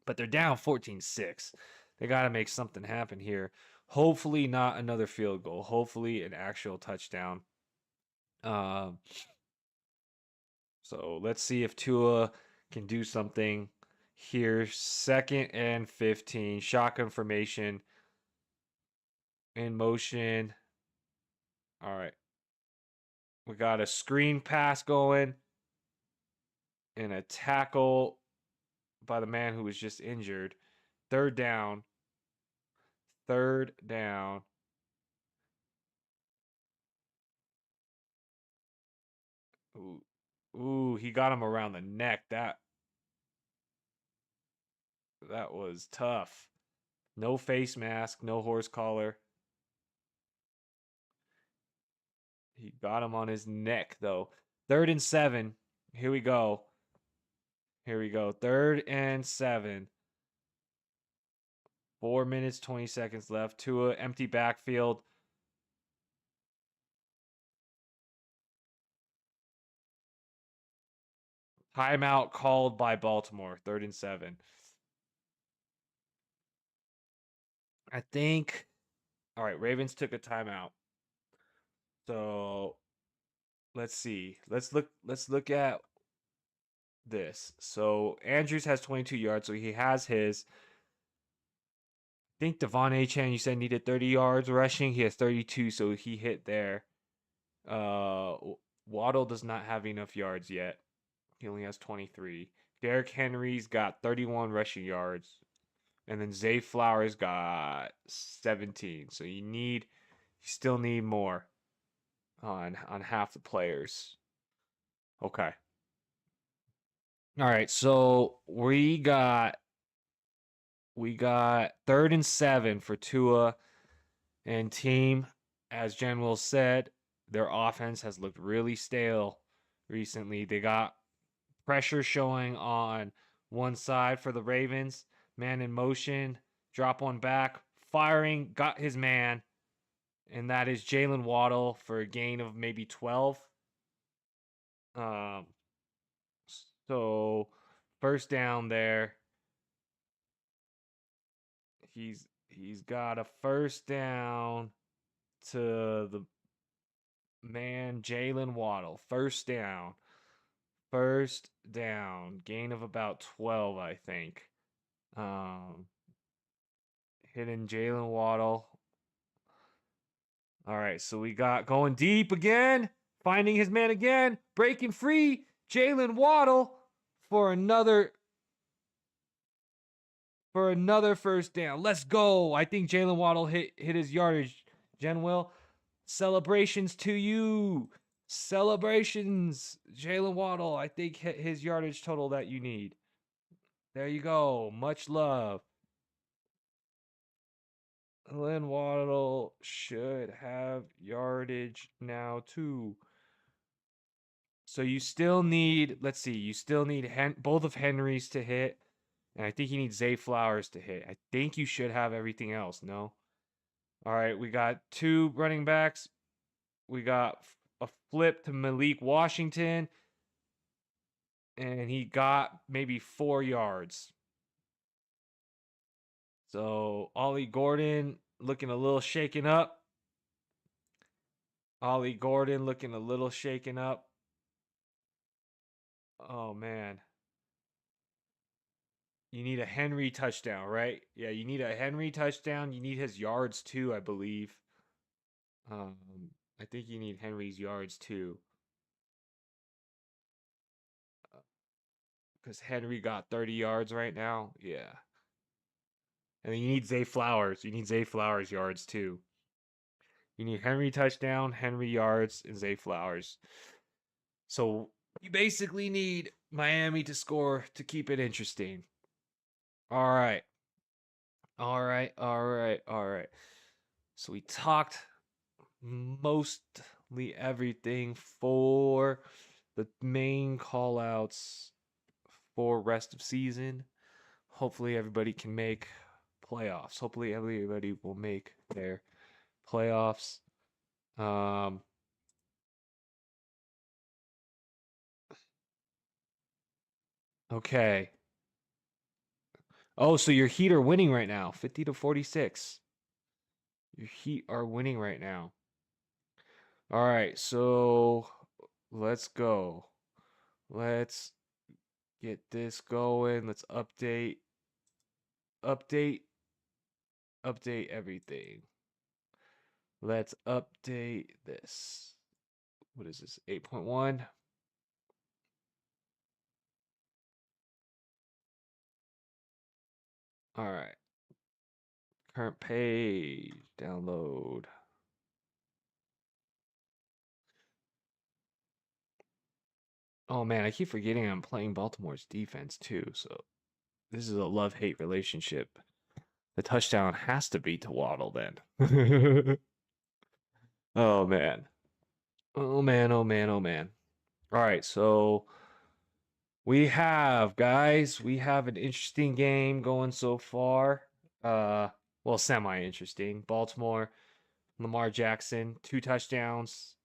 A: But they're down 14-6. They got to make something happen here. Hopefully not another field goal. Hopefully an actual touchdown. So let's see if Tua can do something here. 2nd and 15. Shotgun formation. In motion. All right. We got a screen pass going. And a tackle by the man who was just injured. 3rd down. 3rd down. Ooh, he got him around the neck. That was tough. No face mask, no horse collar. He got him on his neck though. 3rd and 7. Here we go. 3rd and 7. 4 minutes, 20 seconds left. Tua, empty backfield. Timeout called by Baltimore. 3rd and 7. I think. All right, Ravens took a timeout. So let's see. Let's look at this. So Andrews has 22 yards, so he has his. I think Achane, you said, needed 30 yards rushing. He has 32, so he hit there. Waddle does not have enough yards yet. He only has 23. Derrick Henry's got 31 rushing yards. And then Zay Flowers got 17. So you still need more on half the players. Okay. All right, so we got 3rd and 7 for Tua and team. As Jen Will said, their offense has looked really stale recently. They got pressure showing on one side for the Ravens. Man in motion, drop one back, firing, got his man, and that is Jaylen Waddle for a gain of maybe 12. Um, so first down there. He's got a first down to the man Jaylen Waddle. First down. First down. Gain of about 12, I think. Hitting Jaylen Waddle. All right, so we got going deep again. Finding his man again. Breaking free. Jaylen Waddle for another first down. Let's go. I think Jaylen Waddle hit his yardage. Jen Will, celebrations to you. Celebrations. Jaylen Waddle, I think, hit his yardage total that you need. There you go. Much love. Jaylen Waddle should have yardage now too. So you still need, let's see, you still need both of Henry's to hit. And I think you need Zay Flowers to hit. I think you should have everything else, no? All right, we got 2 running backs. We got a flip to Malik Washington. And he got maybe 4 yards. So Ollie Gordon looking a little shaken up. Ollie Gordon looking a little shaken up. Oh, man. You need a Henry touchdown, right? Yeah, you need a Henry touchdown. You need his yards too, I believe. I think you need Henry's yards too. Because Henry got 30 yards right now. Yeah. And then you need Zay Flowers. You need Zay Flowers yards too. You need Henry touchdown, Henry yards, and Zay Flowers. So you basically need Miami to score to keep it interesting. All right. So we talked mostly everything for the main call outs for rest of season. Hopefully everybody can make playoffs. Hopefully everybody will make their playoffs. Okay. Oh, so your Heat are winning right now, 50-46. Your Heat are winning right now. All right, so let's go. Let's get this going. Let's update everything. Let's update this. What is this? 8.1. All right. Current page. Download. Oh man, I keep forgetting I'm playing Baltimore's defense too. So this is a love-hate relationship. The touchdown has to be to Waddle then. Oh man. Oh man, oh man, oh man. All right, so we have an interesting game going so far. Well, semi-interesting. Baltimore, Lamar Jackson, 2 touchdowns.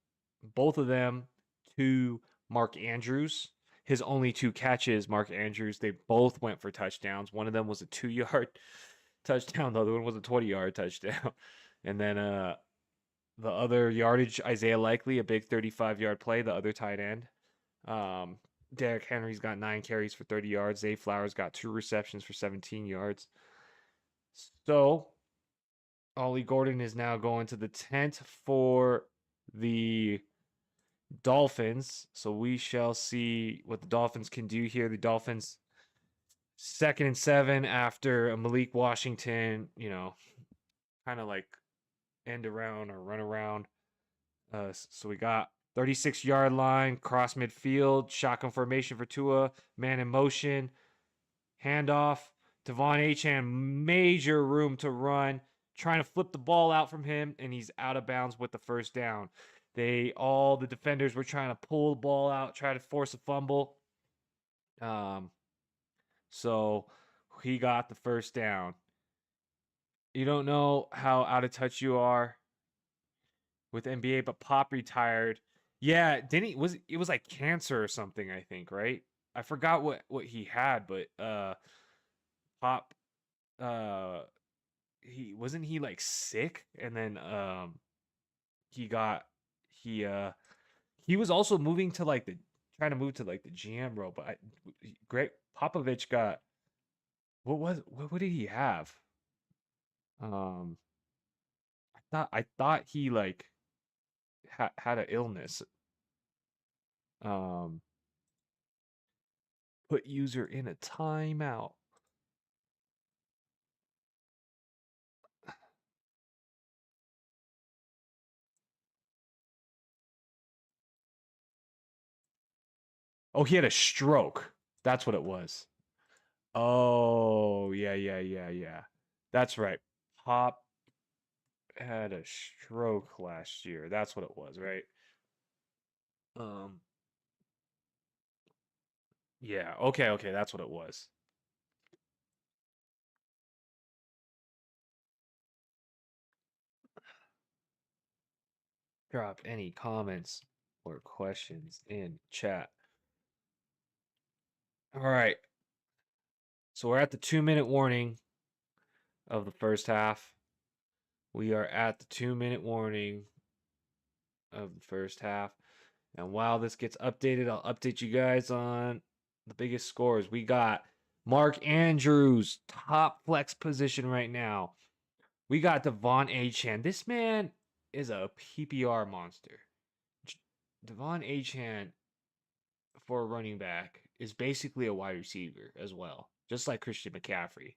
A: Both of them to Mark Andrews. His only 2 catches, Mark Andrews, they both went for touchdowns. One of them was a 2-yard touchdown. The other one was a 20-yard touchdown. And then the other yardage, Isaiah Likely, a big 35-yard play, the other tight end. Derrick Henry's got 9 carries for 30 yards. Zay Flowers got 2 receptions for 17 yards. So Ollie Gordon is now going to the tent for the Dolphins. So we shall see what the Dolphins can do here. The Dolphins 2nd and 7 after a Malik Washington, kind of like end around or run around. So we got 36-yard line, cross midfield, shotgun formation for Tua, man in motion, handoff. Devon Achane, major room to run, trying to flip the ball out from him, and he's out of bounds with the first down. All the defenders were trying to pull the ball out, try to force a fumble. So he got the first down. You don't know how out of touch you are with NBA, but Pop retired. Yeah, didn't he? It was like cancer or something, I think, right? I forgot what he had, but Pop he wasn't he like sick, and then he got he was also moving to like the trying to move to like the GM role, but Greg Popovich got what did he have? Um I thought he like had an illness. Um Put user in a timeout. Oh, he had a stroke. That's what it was. Oh, yeah. That's right. Pop had a stroke last year. That's what it was, right? Um, yeah. Okay, that's what it was. Drop any comments or questions in chat. All right. So we're at the 2-minute warning of the first half. We are at the 2-minute warning of the first half. And while this gets updated, I'll update you guys on the biggest scores. We got Mark Andrews, top flex position right now. We got Devon Achane. This man is a PPR monster. Devon Achane for a running back is basically a wide receiver as well, just like Christian McCaffrey.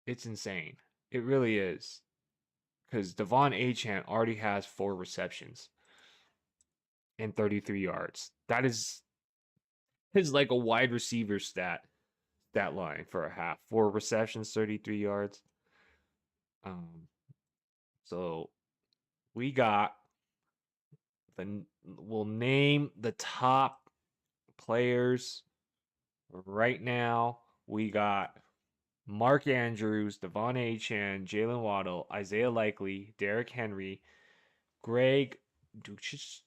A: It's insane. It really is. Because Devon Achane already has 4 receptions and 33 yards. That is like a wide receiver stat line for a half. 4 receptions, 33 yards. So we got we'll name the top players right now. We got Mark Andrews, Devon Achane, Jaylen Waddle, Isaiah Likely, Derrick Henry, Greg Dulcich.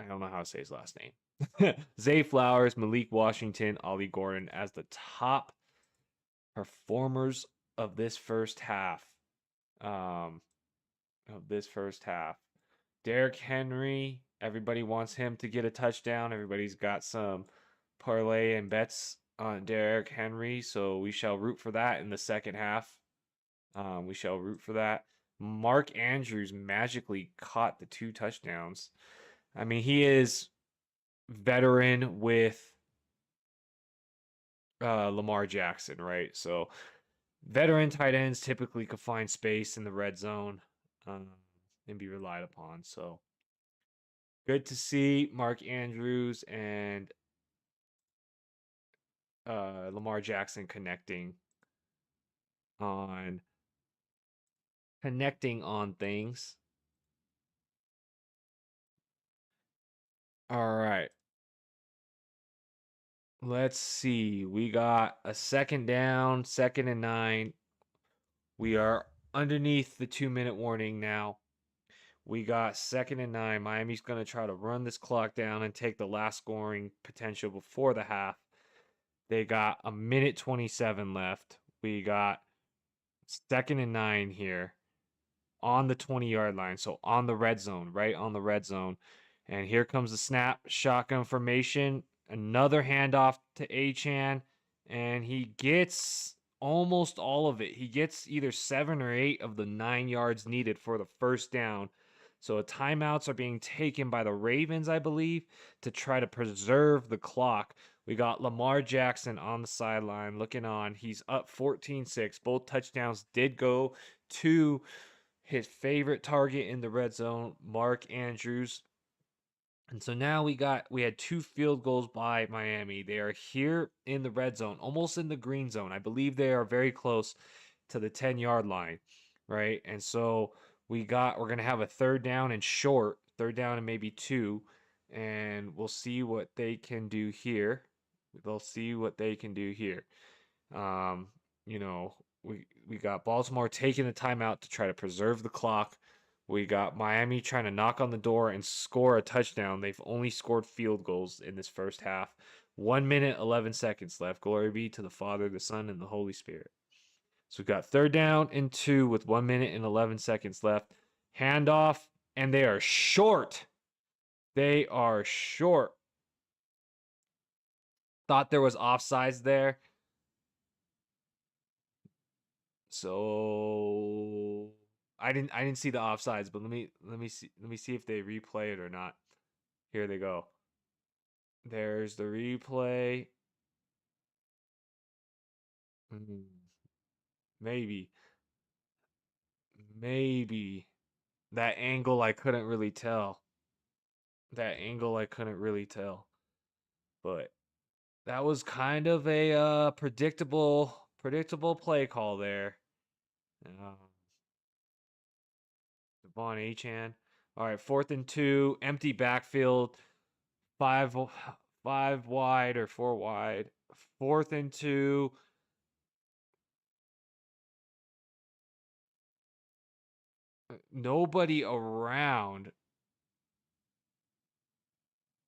A: I don't know how to say his last name. Zay Flowers, Malik Washington, Ollie Gordon as the top performers of this first half. Derrick Henry, everybody wants him to get a touchdown. Everybody's got some parlay and bets on Derrick Henry, so we shall root for that in the second half. We shall root for that. Mark Andrews magically caught the 2 touchdowns. I mean, he is veteran with Lamar Jackson, right? So veteran tight ends typically could find space in the red zone and be relied upon. So good to see Mark Andrews and Lamar Jackson connecting on things. All right. Let's see. We got a second down, 2nd and 9. We are underneath the 2-minute warning now. We got 2nd and 9. Miami's going to try to run this clock down and take the last scoring potential before the half. They got a minute 27 left. We got 2nd and 9 here on the 20-yard line. So on the red zone, right on the red zone. And here comes the snap, shotgun formation, another handoff to Achane, and he gets almost all of it. He gets either 7 or 8 of the 9 yards needed for the first down. So timeouts are being taken by the Ravens, I believe, to try to preserve the clock. We got Lamar Jackson on the sideline looking on. He's up 14-6. Both touchdowns did go to his favorite target in the red zone, Mark Andrews. And so now we had 2 field goals by Miami. They are here in the red zone, almost in the green zone. I believe they are very close to the 10-yard line, right? And so we're going to have a third down and short, third down and maybe 2, and we'll see what they can do here. They'll see what they can do here. Um, you know, we got Baltimore taking the timeout to try to preserve the clock. We got Miami trying to knock on the door and score a touchdown. They've only scored field goals in this first half. 1 minute, 11 seconds left. Glory be to the Father, the Son, and the Holy Spirit. So we've got third down and 2 with 1 minute and 11 seconds left. Handoff, and they are short. They are short. Thought there was offsides there. So I didn't see the offsides, but let me see if they replay it or not. Here they go. There's the replay. Maybe. Maybe. That angle I couldn't really tell. That angle I couldn't really tell. But that was kind of a predictable play call there. Devon Achane. All right, 4th and 2, empty backfield, 5 wide or 4 wide. 4th and 2. Nobody around.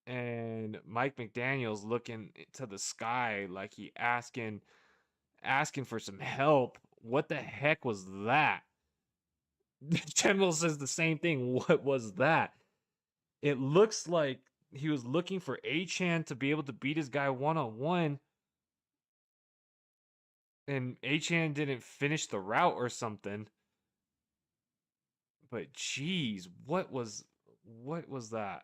A: And Mike McDaniel's looking to the sky like he asking for some help. What the heck was that? General says the same thing. What was that? It looks like he was looking for Achane to be able to beat his guy one-on-one. And Achane didn't finish the route or something. But geez, what was that?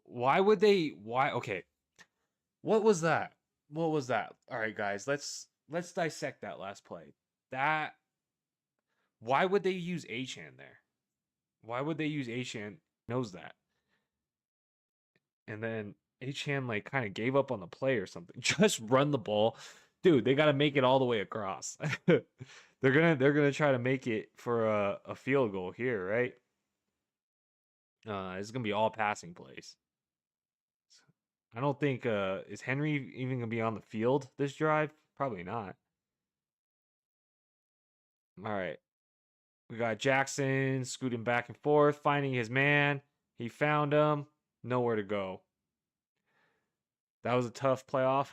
A: Why would they okay. What was that? What was that? All right, guys, let's dissect that last play. That Why would they use Achane there? Why would they use Achane? Knows that. And then Achane like kind of gave up on the play or something. Just run the ball. Dude, they got to make it all the way across. They're going to try to make it for a field goal here, right? It's going to be all passing plays. I don't think is Henry even going to be on the field this drive? Probably not. All right. We got Jackson scooting back and forth, finding his man. He found him. Nowhere to go. That was a tough playoff.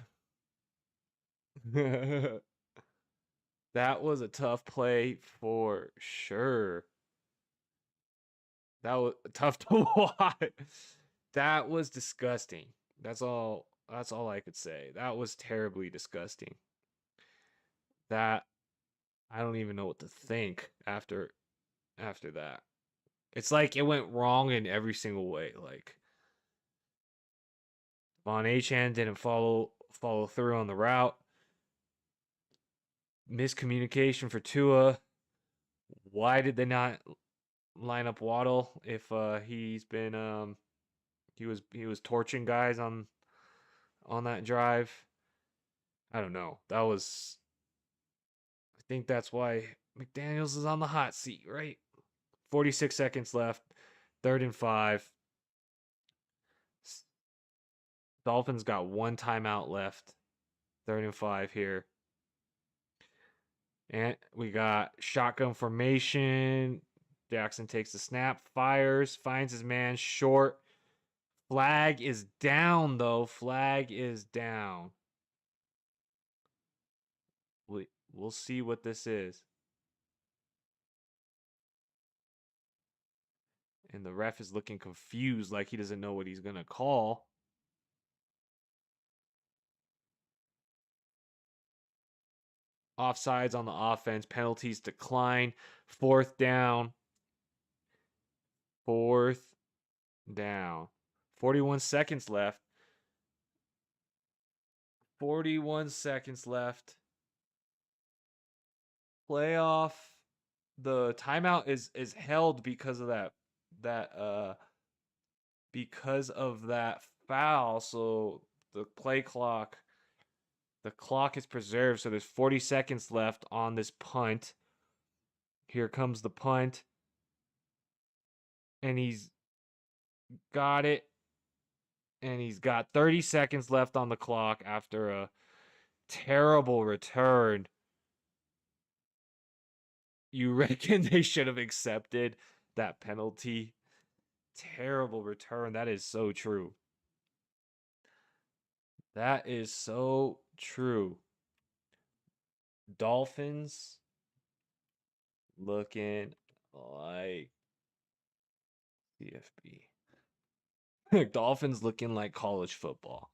A: That was a tough play for sure. That was tough to watch. That was disgusting. That's all I could say. That was terribly disgusting. That I don't even know what to think after that. It's like it went wrong in every single way. Like Von Achane didn't follow through on the route. Miscommunication for Tua. Why did they not line up Waddle if he's been he was torching guys on that drive? I don't know. I think that's why McDaniels is on the hot seat, right? 46 seconds left. 3rd and 5. Dolphins got 1 timeout left. 3rd and 5 here. And we got shotgun formation. Jackson takes the snap, fires, finds his man short. Flag is down, though. Flag is down. We'll see what this is. And the ref is looking confused, like he doesn't know what he's going to call. offsides on the offense. Penalties decline. Fourth down. 41 seconds left. 41 seconds left. Playoff. The timeout is held because of that because of that foul. So the clock is preserved. So there's 40 seconds left on this punt. Here comes the punt. And he's got it. And he's got 30 seconds left on the clock after a terrible return. You reckon they should have accepted that penalty? Terrible return. That is so true. That is so true. Dolphins looking like CFB. Dolphins looking like college football.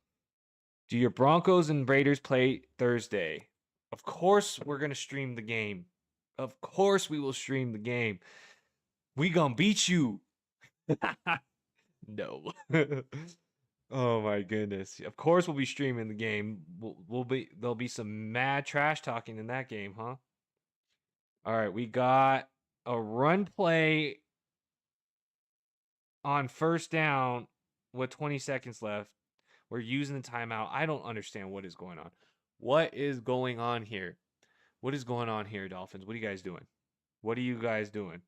A: Do your Broncos and Raiders play Thursday? Of course we're going to stream the game. Of course we will stream the game. We gonna beat you. No. Oh my goodness. Of course we'll be streaming the game. There'll be some mad trash talking in that game, huh? All right, we got a run play on first down with 20 seconds left. We're using the timeout. I don't understand what is going on. What is going on here? What is going on here, Dolphins? What are you guys doing? What are you guys doing?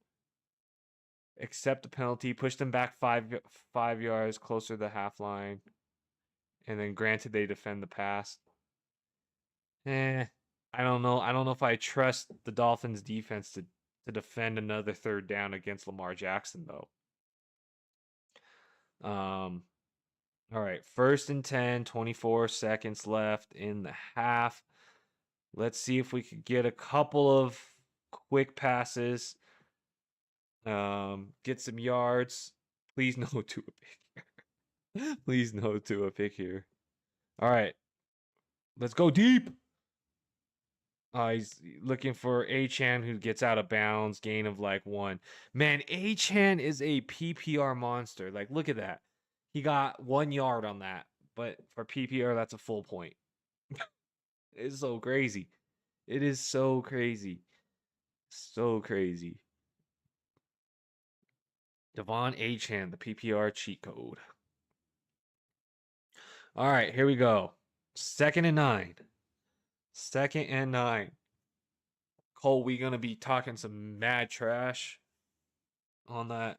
A: Accept the penalty, push them back five yards closer to the half line. And then granted they defend the pass. I don't know. I don't know if I trust the Dolphins defense to defend another third down against Lamar Jackson though. All right, 1st and 10, 24 seconds left in the half. Let's see if we could get a couple of quick passes. Get some yards. Please no to a pick here. Please no to a pick here. All right. Let's go deep. He's looking for Achane, who gets out of bounds, gain of like 1. Man, Achane is a PPR monster. Like, look at that. He got 1 yard on that. But for PPR, that's a full point. It's so crazy. It is so crazy. So crazy. Devon Achane, the PPR cheat code. All right, here we go. 2nd and 9. 2nd and 9. Cole, we gonna be talking some mad trash on that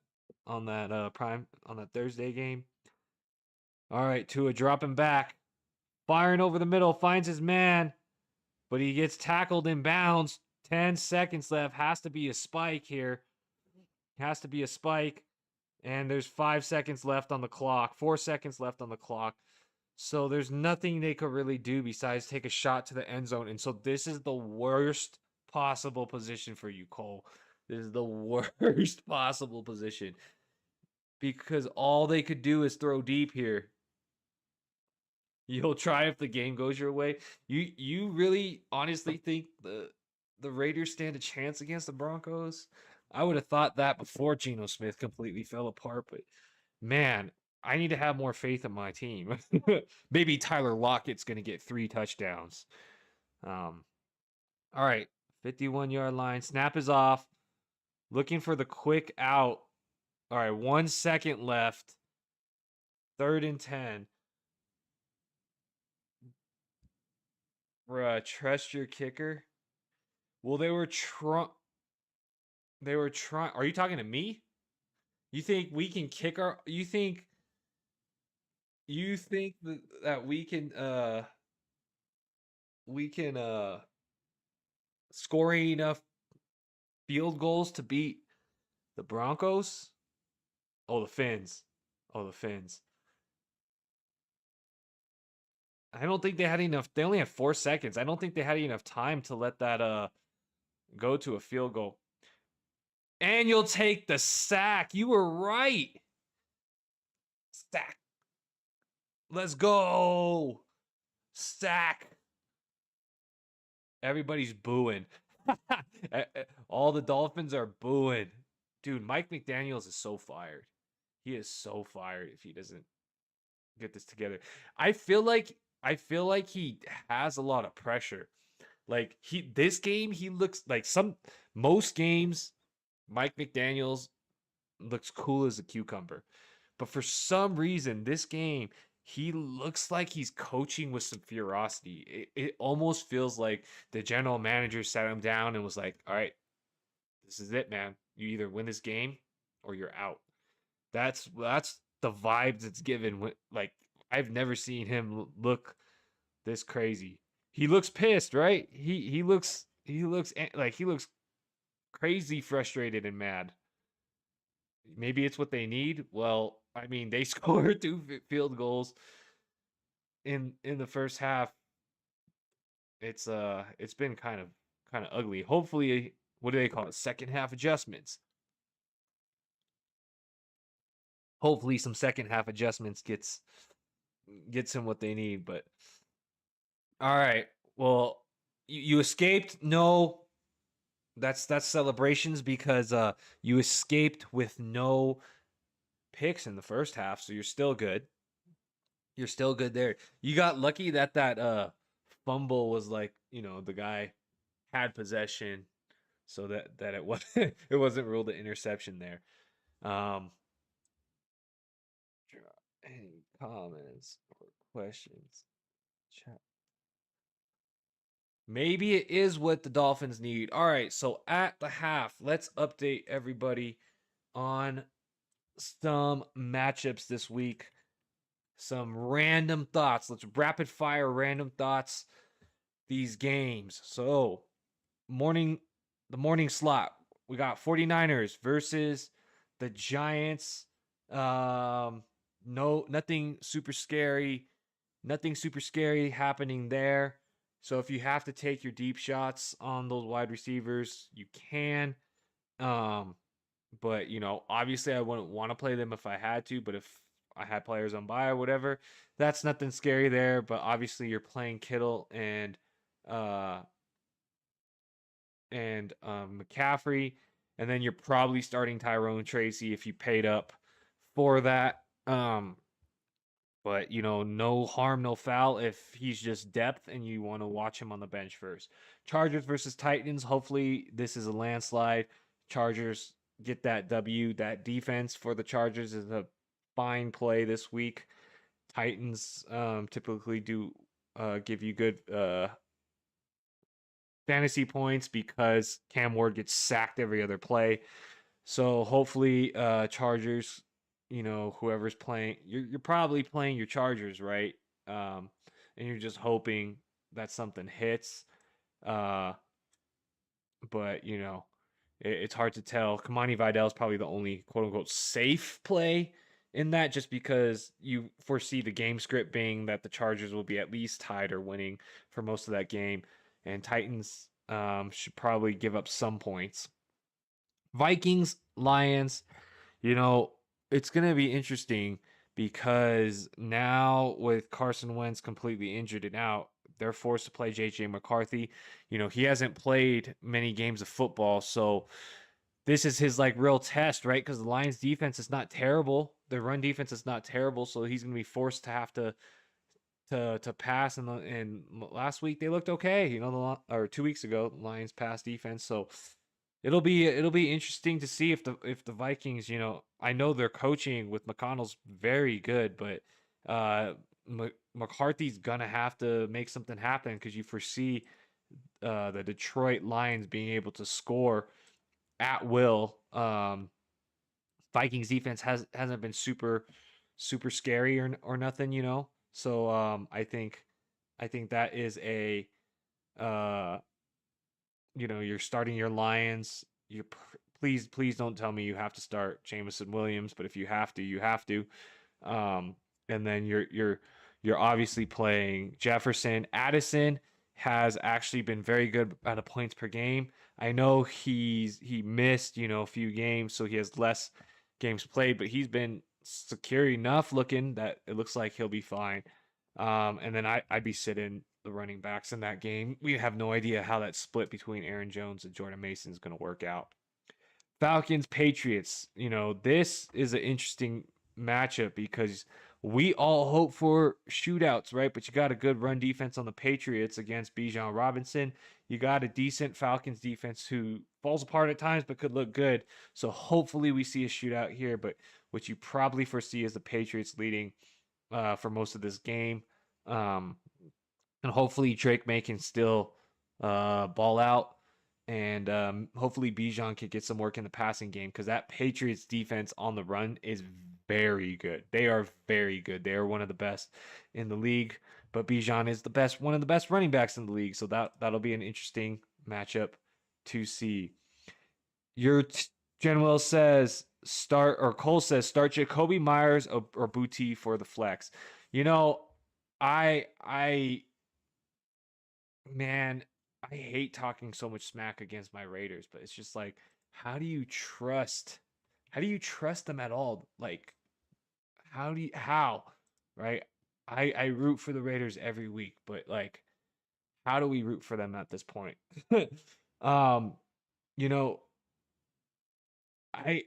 A: Thursday game. All right, Tua dropping back, firing over the middle, finds his man, but he gets tackled in bounds. 10 seconds left. Has to be a spike here. Has to be a spike. And there's 5 seconds left on the clock. 4 seconds left on the clock. So there's nothing they could really do besides take a shot to the end zone. And so this is the worst possible position for you, Cole. This is the worst possible position. Because all they could do is throw deep here. You'll try if the game goes your way. You really honestly think the Raiders stand a chance against the Broncos? I would have thought that before Geno Smith completely fell apart, but man, I need to have more faith in my team. Maybe Tyler Lockett's going to get 3 touchdowns. All right, 51-yard line. Snap is off. Looking for the quick out. All right, 1 second left. 3rd and 10. Bruh, trust your kicker. Well, they were trying. Are you talking to me? You think we can kick our? You think that we can score enough field goals to beat the Broncos? Oh, the Fins. I don't think they had enough. They only had 4 seconds. I don't think they had enough time to let that go to a field goal. And you'll take the sack. You were right. Sack. Let's go. Sack. Everybody's booing. All the Dolphins are booing. Dude, Mike McDaniels is so fired. He is so fired if he doesn't get this together. I feel like he has a lot of pressure. Like this game he looks like most games Mike McDaniels looks cool as a cucumber. But for some reason this game he looks like he's coaching with some ferocity. It almost feels like the general manager sat him down and was like, "All right, this is it, man. You either win this game or you're out." That's the vibes it's given. Like I've never seen him look this crazy. He looks pissed, right? Like he looks crazy frustrated and mad. Maybe it's what they need. Well, I mean, they scored two field goals in the first half. It's been kind of ugly. Hopefully, what do they call it? Second half adjustments. Hopefully some second half adjustments gets him what they need, but all right. Well, you escaped. No, that's celebrations because you escaped with no picks in the first half, so you're still good. You're still good there. You got lucky that fumble was like, the guy had possession so that it was it wasn't ruled an interception there. Um any comments or questions? Chat. Maybe it is what the Dolphins need. All right, so at the half, let's update everybody on some matchups this week. Some random thoughts. Let's rapid fire random thoughts these games. So, the morning slot. We got 49ers versus the Giants. Nothing super scary. Nothing super scary happening there. So if you have to take your deep shots on those wide receivers, you can. But obviously I wouldn't want to play them if I had to, but if I had players on bye or whatever, that's nothing scary there. But obviously you're playing Kittle uh and McCaffrey, and then you're probably starting Tyrone Tracy if you paid up for that. But no harm, no foul if he's just depth and you want to watch him on the bench first. Chargers versus Titans. Hopefully this is a landslide. Chargers get that W. That defense for the Chargers is a fine play this week. Titans typically do give you good fantasy points because Cam Ward gets sacked every other play. So hopefully Chargers, whoever's playing, you're probably playing your Chargers, right? And you're just hoping that something hits. But it's hard to tell. Kamani Vidal is probably the only quote unquote safe play in that, just because you foresee the game script being that the Chargers will be at least tied or winning for most of that game, and Titans should probably give up some points. Vikings, Lions, it's going to be interesting because now with Carson Wentz completely injured and out, they're forced to play JJ McCarthy. He hasn't played many games of football, so this is his real test, right? Because the Lions defense is not terrible. Their run defense is not terrible, so he's going to be forced to have to pass. And last week they looked okay, or 2 weeks ago, Lions pass defense. So it'll be interesting to see if the Vikings, I know their coaching with McConnell's very good, but McCarthy's gonna have to make something happen because you foresee the Detroit Lions being able to score at will. Vikings defense hasn't been super scary or nothing. So I think that is a you're starting your Lions. Please don't tell me you have to start Jameson Williams, but if you have to, you have to. And then you're obviously playing Jefferson. Addison has actually been very good at the points per game. I know he missed a few games, so he has less games played, but he's been secure enough looking that it looks like he'll be fine. And then I'd be sitting the running backs in that game. We have no idea how that split between Aaron Jones and Jordan Mason is going to work out. Falcons, Patriots. This is an interesting matchup because we all hope for shootouts, right? But you got a good run defense on the Patriots against Bijan Robinson. You got a decent Falcons defense who falls apart at times but could look good. So hopefully we see a shootout here. But what you probably foresee is the Patriots leading for most of this game. And hopefully Drake May can still ball out. And hopefully Bijan can get some work in the passing game because that Patriots defense on the run is very good. They are very good. They are one of the best in the league. But Bijan is one of the best running backs in the league. So that'll be an interesting matchup to see. General says Cole says start Jacoby Myers or Booty for the flex. Man, I hate talking so much smack against my Raiders, but it's just like, how do you trust them at all? Like, how, right? I root for the Raiders every week, but like, how do we root for them at this point? um, you know, I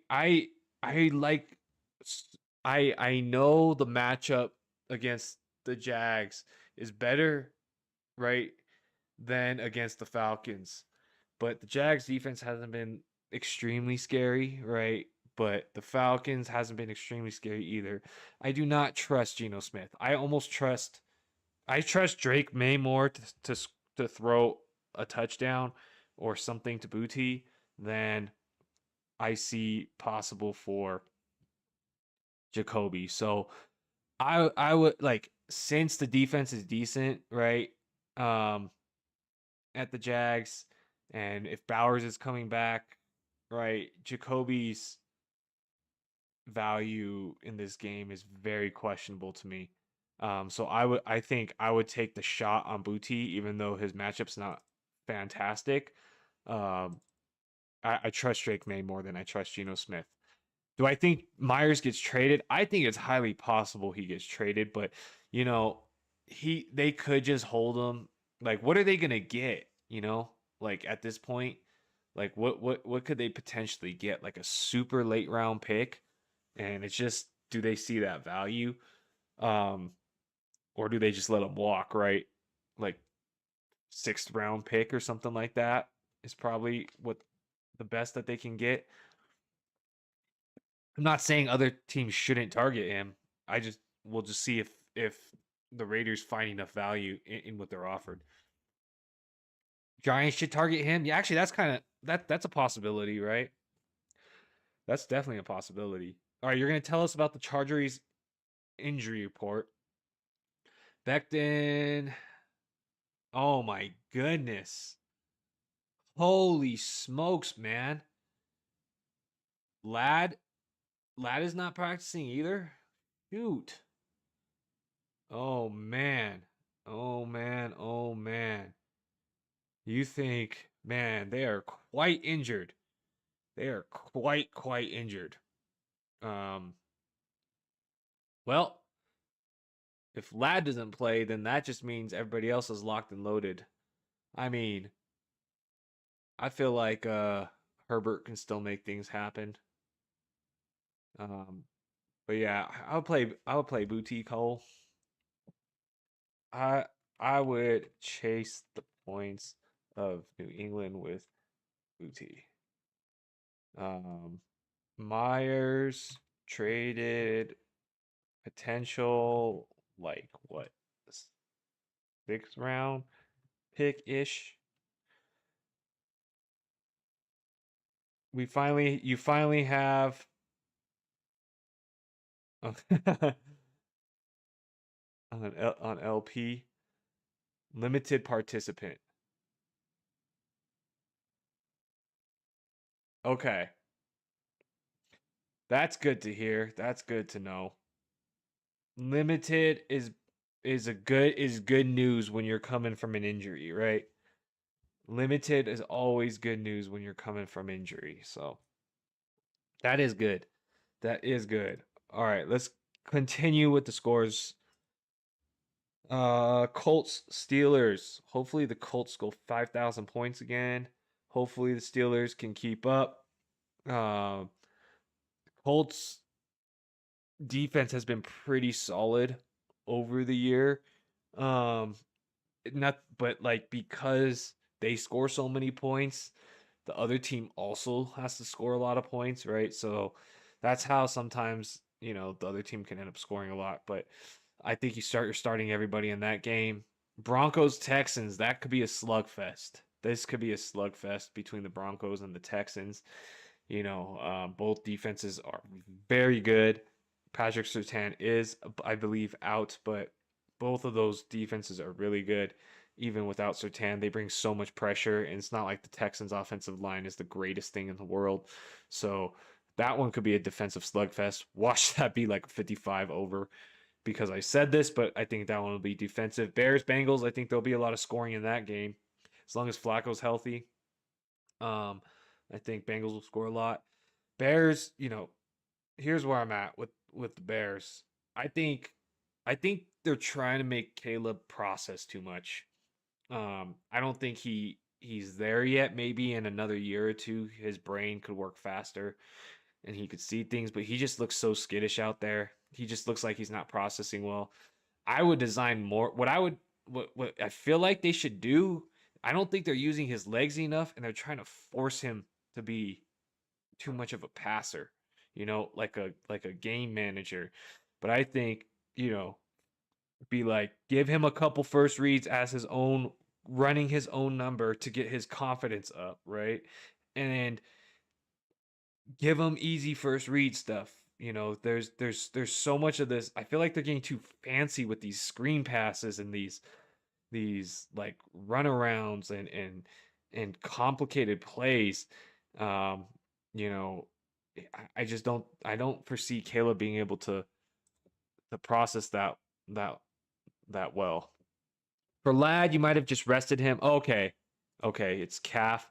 A: like, I know the matchup against the Jags is better, right, than against the Falcons. But the Jags defense hasn't been extremely scary, right? But the Falcons hasn't been extremely scary either. I do not trust Geno Smith. I trust Drake May more to throw a touchdown or something to Booty than I see possible for Jacoby. So I would like, since the defense is decent, right? At the Jags, and if Bowers is coming back, right, Jacoby's value in this game is very questionable to me. So I think I would take the shot on Booty, even though his matchup's not fantastic. I trust Drake May more than I trust Geno Smith. Do I think Myers gets traded? I think it's highly possible he gets traded, but they could just hold him. Like, what are they gonna get? Like at this point, like what could they potentially get? Like a super late round pick, and it's just, do they see that value, or do they just let him walk? Right, like sixth round pick or something like that is probably what the best that they can get. I'm not saying other teams shouldn't target him. We'll just see if the Raiders find enough value in what they're offered. Giants should target him. Yeah, actually, that's a possibility, right? That's definitely a possibility. All right, you're gonna tell us about the Chargers injury report. Becton. Oh my goodness. Holy smokes, man. Lad is not practicing either. Shoot. Oh man. Oh man. Oh man. You think, man, they are quite injured. They are quite injured. Well, if Ladd doesn't play, then that just means everybody else is locked and loaded. I mean, I feel like Herbert can still make things happen. But yeah, I would play Booty Cole. I would chase the points of New England with Booty. Myers traded, potential, like what, sixth round pick ish. You finally have on LP, limited participant. Okay. That's good to hear. That's good to know. Limited is good news when you're coming from an injury, right? Limited is always good news when you're coming from injury. So that is good. That is good. All right, let's continue with the scores. Colts Steelers. Hopefully the Colts go 5,000 points again. Hopefully the Steelers can keep up. Uh, Colts defense has been pretty solid over the year. Um, not but like because they score so many points, the other team also has to score a lot of points, right? So that's how sometimes, the other team can end up scoring a lot. But I think you're starting everybody in that game. Broncos Texans, that could be a slugfest. This could be a slugfest between the Broncos and the Texans. Both defenses are very good. Patrick Surtain is, I believe, out, but both of those defenses are really good. Even without Surtain, they bring so much pressure, and it's not like the Texans' offensive line is the greatest thing in the world. So that one could be a defensive slugfest. Watch that be like 55 over because I said this, but I think that one will be defensive. Bears, Bengals, I think there'll be a lot of scoring in that game as long as Flacco's healthy. I think Bengals will score a lot. Bears, here's where I'm at with the Bears. I think I think they're trying to make Caleb process too much. I don't think he's there yet. Maybe in another year or two, his brain could work faster and he could see things, but he just looks so skittish out there. He just looks like he's not processing well. I would design more. What I feel like they should do. I don't think they're using his legs enough, and they're trying to force him to be too much of a passer. Like a game manager. But I think be like give him a couple first reads as his own, running his own number to get his confidence up, right? And give him easy first read stuff. There's so much of this. I feel like they're getting too fancy with these screen passes and these like runarounds and complicated plays. Um, you know, I just don't foresee Caleb being able to process that that well. For Lad, you might have just rested him. Okay. Okay, it's calf.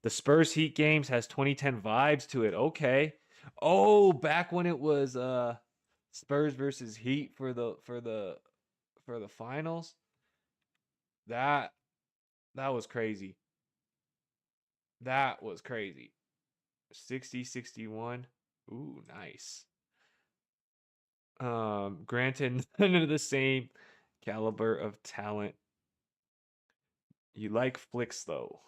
A: The Spurs Heat games has 2010 vibes to it. Okay. Oh, back when it was Spurs versus Heat for the finals. That that was crazy. That was crazy. 60-61. Ooh, nice. Granted, none of the same caliber of talent. You like flicks though.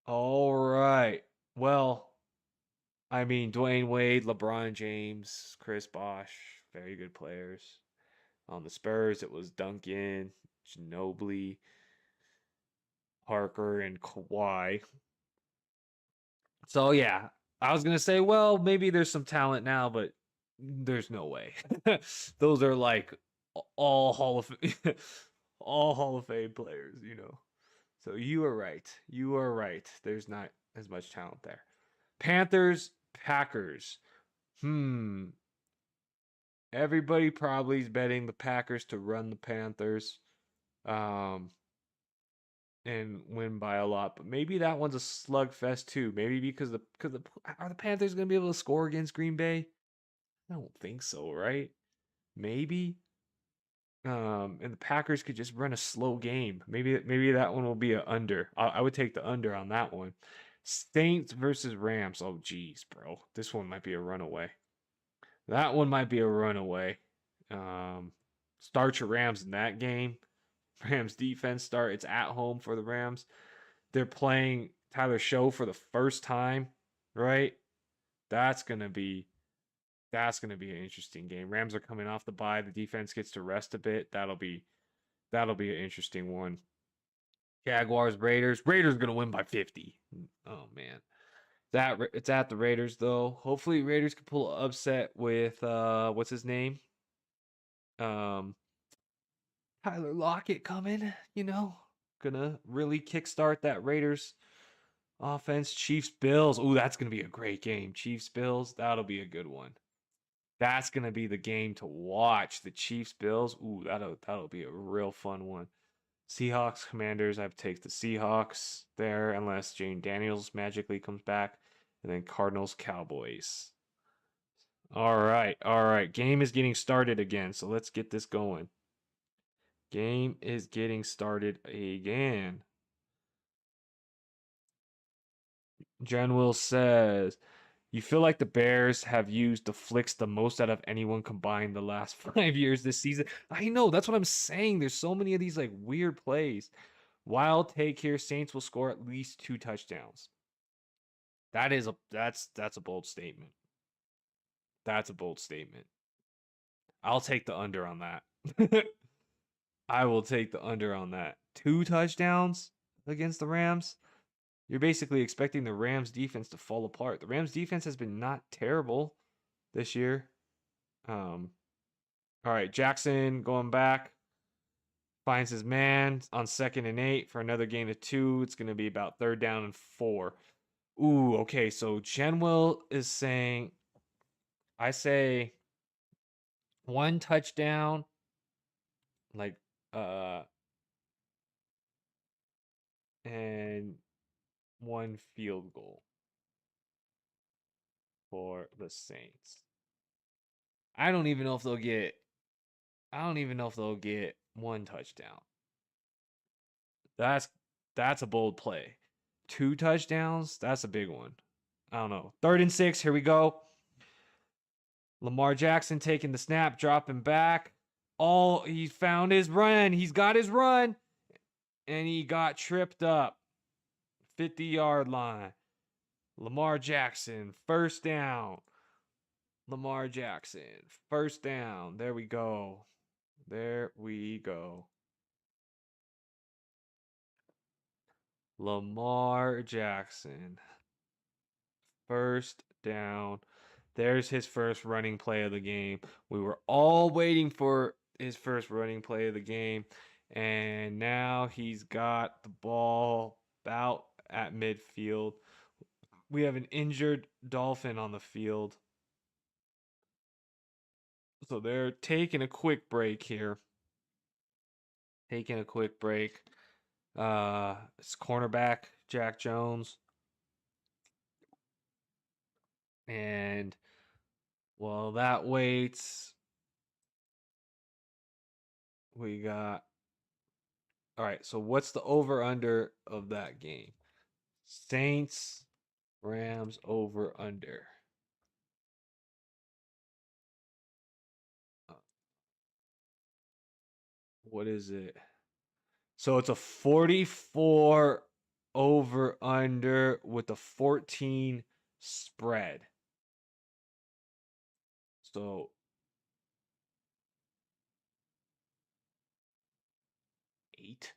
A: All right. Well, I mean, Dwayne Wade, LeBron James, Chris Bosh, very good players. On the Spurs, it was Duncan, Ginobili, Parker, and Kawhi. So yeah, I was gonna say, well, maybe there's some talent now, but there's no way. Those are like all Hall of all Hall of Fame players. So you are right. You are right. There's not as much talent there. Panthers, Packers. Hmm. Everybody probably is betting the Packers to run the Panthers, um, and win by a lot. But maybe that one's a slugfest too. Maybe because are the Panthers gonna be able to score against Green Bay? I don't think so, right? Maybe. And the Packers could just run a slow game. Maybe that one will be a under. I would take the under on that one. Saints versus Rams. Oh geez, bro. This one might be a runaway. That one might be a runaway. Um, Start your Rams in that game. Rams defense start. It's at home for the Rams. They're playing Tyler Show for the first time, right? That's gonna be that's gonna be an interesting game. Rams are coming off the bye. The defense gets to rest a bit. That'll be an interesting one. Jaguars Raiders. Raiders gonna win by 50. Oh man. It's at the Raiders though. Hopefully Raiders can pull an upset with what's his name? Um Tyler Lockett coming. Gonna really kickstart that Raiders offense. Chiefs Bills. Ooh, that's gonna be a great game. Chiefs Bills, that'll be a good one. That's gonna be the game to watch. The Chiefs Bills. Ooh, that'll be a real fun one. Seahawks Commanders. I have to take the Seahawks there unless Jane Daniels magically comes back. And then Cardinals Cowboys. All right. All right. Game is getting started again. So let's get this going. Game is getting started again. Jen Will says, you feel like the Bears have used the flicks the most out of anyone combined the last 5 years this season. I know, that's what I'm saying. There's so many of these like weird plays. Wild take here, Saints will score at least 2 touchdowns. That's a bold statement. That's a bold statement. I'll take the under on that. I will take the under on that. 2 touchdowns against the Rams. You're basically expecting the Rams defense to fall apart. The Rams defense has been not terrible this year. All right, Jackson going back, finds his man on 2nd and 8 for another gain of 2. It's going to be about 3rd down and 4. Ooh, okay. So Genwell is saying, I say 1 touchdown, like and 1 field goal for the Saints. I don't even know if they'll get 1 touchdown. That's a bold play. 2 touchdowns, that's a big one. I don't know. 3rd and 6, here we go. Lamar Jackson taking the snap, dropping back. Oh, he found his run. He's got his run. And he got tripped up. 50-yard line. Lamar Jackson, 1st down. Lamar Jackson, 1st down. There we go. There we go. Lamar Jackson, 1st down. There's his first running play of the game. We were all waiting for his first running play of the game. And now he's got the ball about at midfield. We have an injured Dolphin on the field. So they're taking a quick break here. It's cornerback Jack Jones. And while that waits, we got. All right, so what's the over-under of that game? Saints, Rams over-under. What is it? So it's a 44 over-under with a 14 spread. So 8.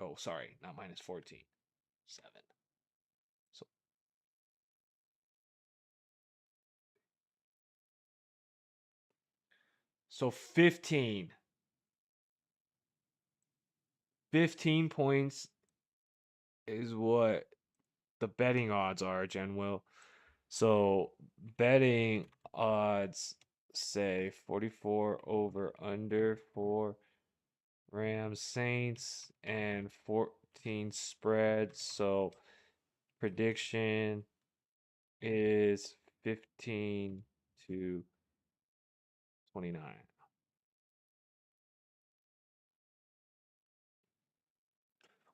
A: Oh, sorry, not minus 14. 7. So 15. 15 points is what the betting odds are, Jen Will. So betting odds say 44 over under for Rams Saints and 14 spread. So prediction is 15 to 29.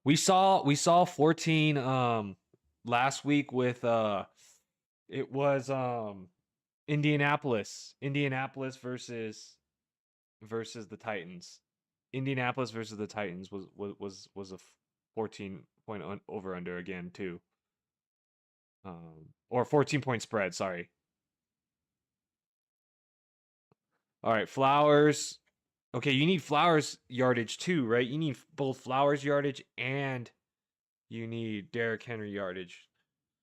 A: We saw 14 last week with it was Indianapolis versus the Titans. Indianapolis versus the Titans was a 14-point over under again too. Or 14-point spread, sorry. All right, Flowers. Okay, you need Flowers yardage too, right? You need both Flowers yardage and you need Derrick Henry yardage.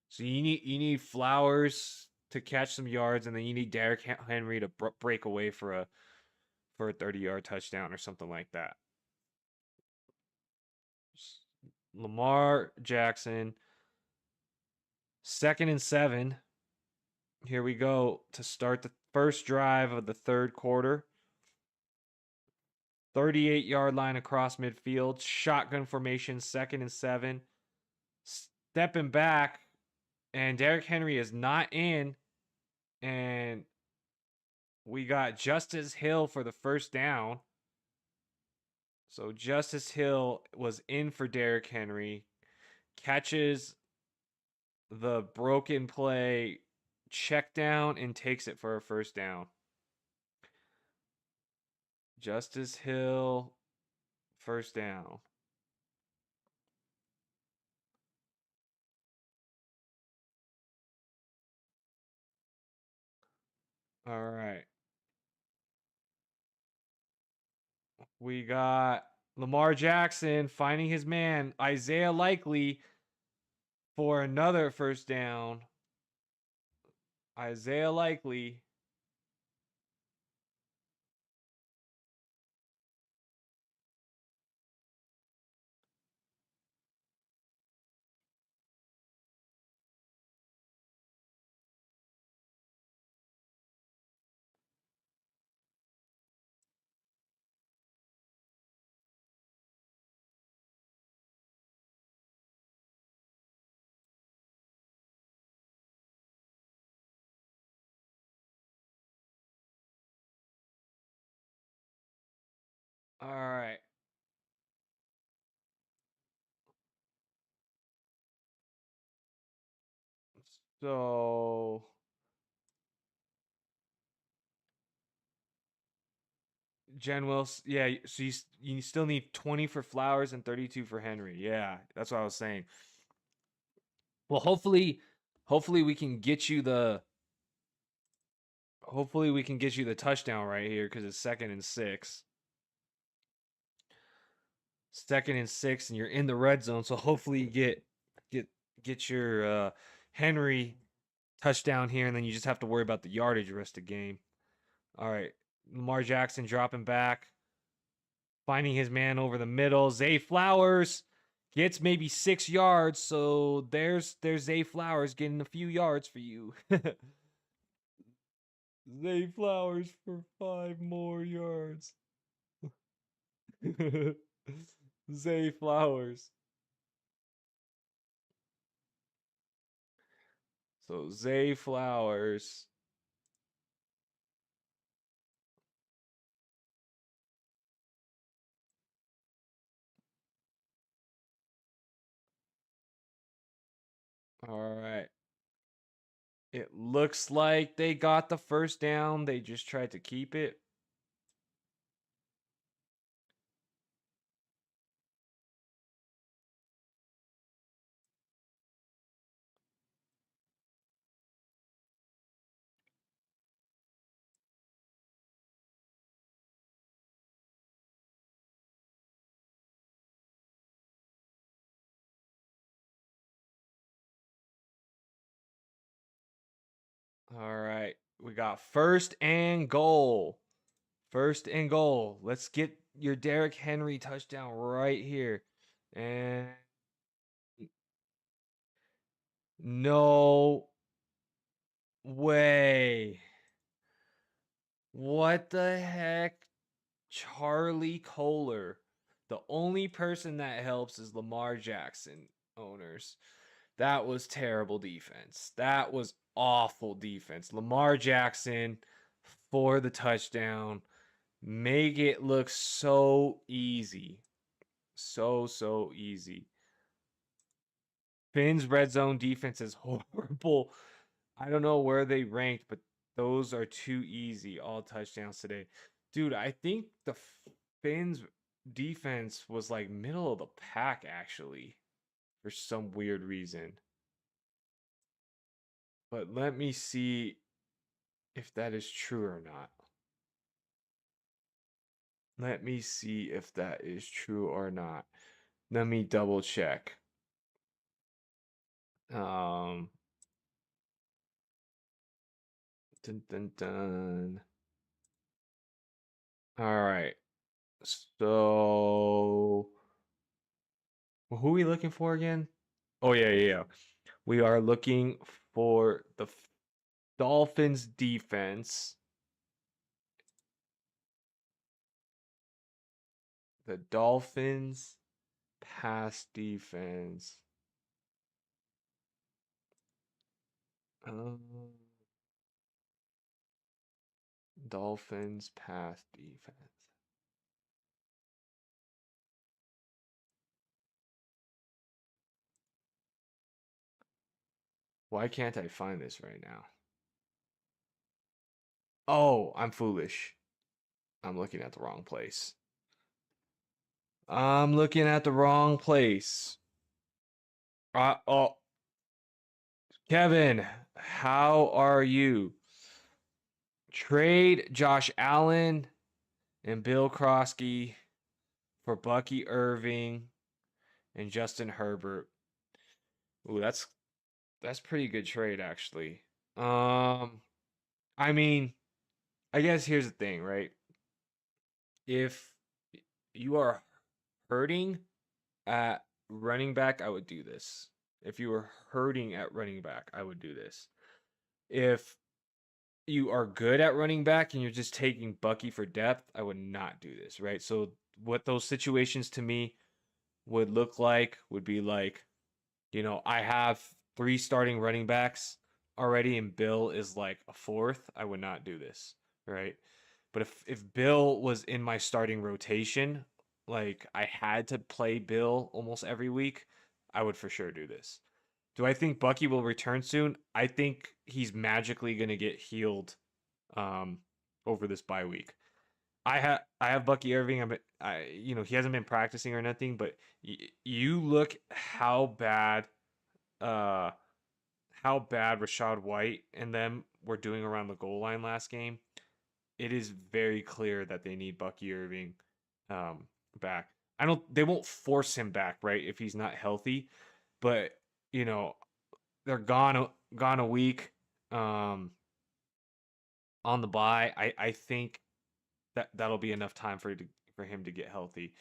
A: So you need Flowers to catch some yards, and then you need Derrick Henry to break away for a 30-yard touchdown or something like that. Lamar Jackson, 2nd and 7. Here we go to start the first drive of the 3rd quarter. 38-yard line across midfield. Shotgun formation, 2nd and 7. Stepping back And Derrick Henry is not in. And we got Justice Hill for the first down. So Justice Hill was in for Derrick Henry. Catches the broken play, check down, and takes it for a first down. Justice Hill, first down. All right. We got Lamar Jackson finding his man, Isaiah Likely, for another first down. Isaiah Likely. All right. So Jen Wilson, yeah. So you still need 20 for Flowers and 32 for Henry. Yeah, that's what I was saying. Well, hopefully we can get you the touchdown right here because it's 2nd and 6. 2nd and 6, and you're in the red zone. So hopefully you get your Henry touchdown here, and then you just have to worry about the yardage the rest of the game. All right, Lamar Jackson dropping back, finding his man over the middle. Zay Flowers gets maybe 6 yards, so there's Zay Flowers getting a few yards for you. Zay Flowers for 5 more yards. Zay Flowers. So Zay Flowers. All right. It looks like they got the first down. They just tried to keep it. All right. We got first and goal. First and goal. Let's get your Derrick Henry touchdown right here. And no way. What the heck? Charlie Kohler. The only person that helps is Lamar Jackson owners. That was terrible defense. That was awful defense. Lamar Jackson for the touchdown. Make it look so easy. So easy. Finn's red zone defense is horrible. I don't know where they ranked, but those are too easy. All touchdowns today. Dude, I think the Finn's defense was like middle of the pack actually for some weird reason. But let me see if that is true or not. Let me see if that is true or not. Let me double check. Um dun, dun, dun. All right. So who are we looking for again? Oh yeah. We are looking for the Dolphins defense. The Dolphins pass defense. Dolphins pass defense. Why can't I find this right now? Oh, I'm foolish. I'm looking at the wrong place. I'm looking at the wrong place. Oh, Kevin, how are you? Trade Josh Allen and Bill Krosky for Bucky Irving and Justin Herbert. Ooh, that's pretty good trade actually. I mean, I guess here's the thing, right? If you are hurting at running back, I would do this. If you were hurting at running back, I would do this. If you are good at running back and you're just taking Bucky for depth, I would not do this, right? So what those situations to me would look like would be like, I have 3 starting running backs already and Bill is like a fourth, I would not do this, right? But if Bill was in my starting rotation, like I had to play Bill almost every week, I would for sure do this. Do I think Bucky will return soon? I think he's magically going to get healed um, over this bye week. I have Bucky Irving. He hasn't been practicing or nothing, but you look uh how bad Rashad White and them were doing around the goal line last game. It is very clear that they need Bucky Irving um, back. They won't force him back, right, if he's not healthy, but you know they're gone a week um, on the bye. I think that'll be enough time for him to get healthy.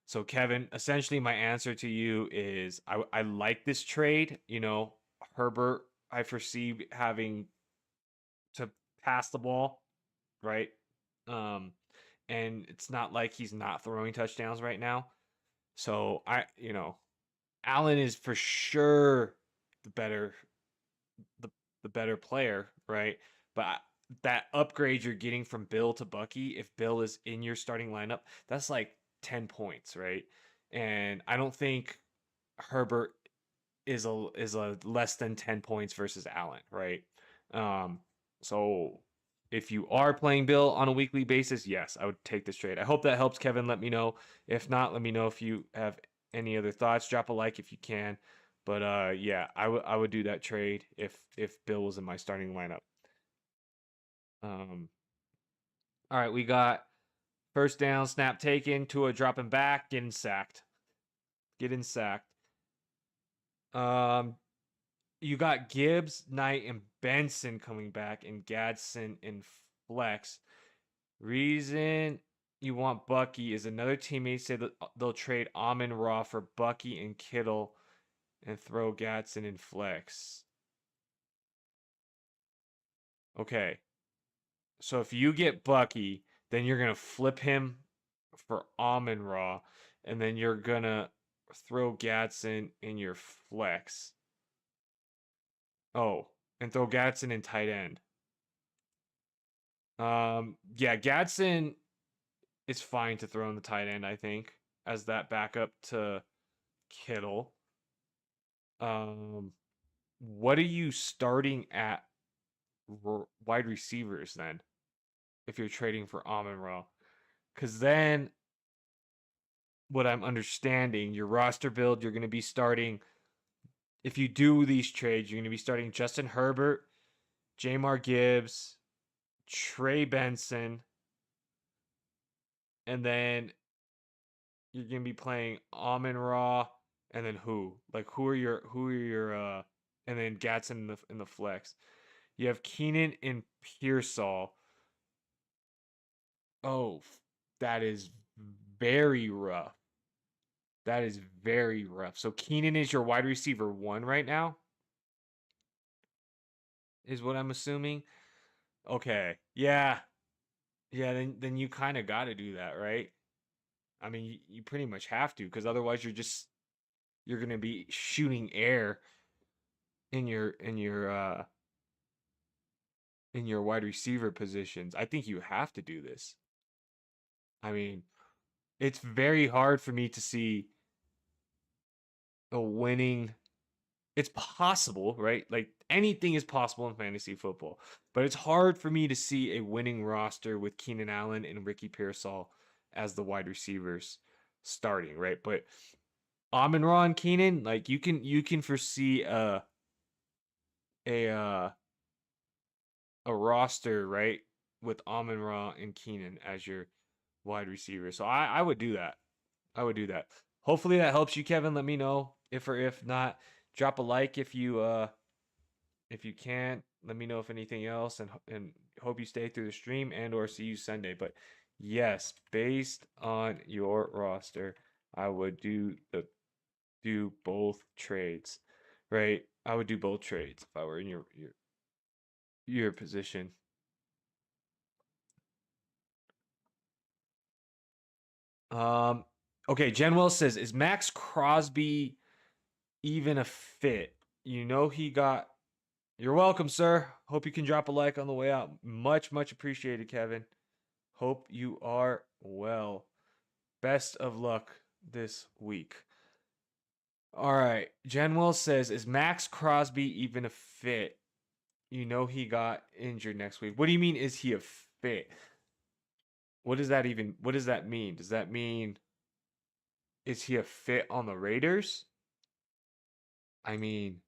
A: So Kevin, essentially my answer to you is I like this trade. Herbert I foresee having to pass the ball, right? Um, and it's not like he's not throwing touchdowns right now. So Allen is for sure the better the the better player, right? But that upgrade you're getting from Bill to Bucky, if Bill is in your starting lineup, that's like 10 points, right? And I don't think Herbert is a less than 10 points versus Allen, right? Um, so if you are playing Bill on a weekly basis, yes, I would take this trade. I hope that helps, Kevin. Let me know. If not, let me know if you have any other thoughts. Drop a like if you can. But yeah, I would do that trade if Bill was in my starting lineup. Um, all right, we got first down, snap taken, Tua dropping back, getting sacked. Getting sacked. Um, you got Gibbs, Knight, and Benson coming back, and Gadsden in flex. Reason you want Bucky is another teammate said that they'll trade Amon Ra for Bucky and Kittle and throw Gadsden in flex. Okay. So if you get Bucky, then you're gonna flip him for Amon Ra, and then you're gonna throw Gadsden in your flex. Oh, and throw Gadsden in tight end. Yeah, Gadsden is fine to throw in the tight end, I think, as that backup to Kittle. What are you starting at wide receivers then if you're trading for Amon Ra? Because then, what I'm understanding, your roster build, you're going to be starting, if you do these trades, you're going to be starting Justin Herbert, Jamar Gibbs, Trey Benson, and then you're going to be playing Amon Ra, and then who? Like who are your and then Gatson in the flex. You have Keenan and Pearsall. Oh, that is very rough. That is very rough. So Keenan is your wide receiver 1 right now, is what I'm assuming. Okay. Yeah. Yeah, then you kind of got to do that, right? I mean, you pretty much have to because otherwise you're going to be shooting air in your in your wide receiver positions. I think you have to do this. I mean, it's very hard for me to see a winning. It's possible, right? Like anything is possible in fantasy football, but it's hard for me to see a winning roster with Keenan Allen and Ricky Pearsall as the wide receivers starting, right? But Amon-Ra and Keenan, like you can foresee a uh, a roster, right, with Amon-Ra and Keenan as your wide receiver. So I would do that. I would do that. Hopefully that helps you, Kevin. Let me know if or if not. Drop a like if you can. Let me know if anything else, and hope you stay through the stream and or see you Sunday. But yes, based on your roster, I would do both trades, right? I would do both trades if I were in your position. Um, okay, Jen Wells says, is Max Crosby even a fit? You know he got. You're welcome, sir. Hope you can drop a like on the way out. Much appreciated, Kevin. Hope you are well. Best of luck this week. All right. Jen Wells says, is Max Crosby even a fit? You know he got injured next week. What do you mean, is he a fit? What does that mean? Does that mean, is he a fit on the Raiders? I mean,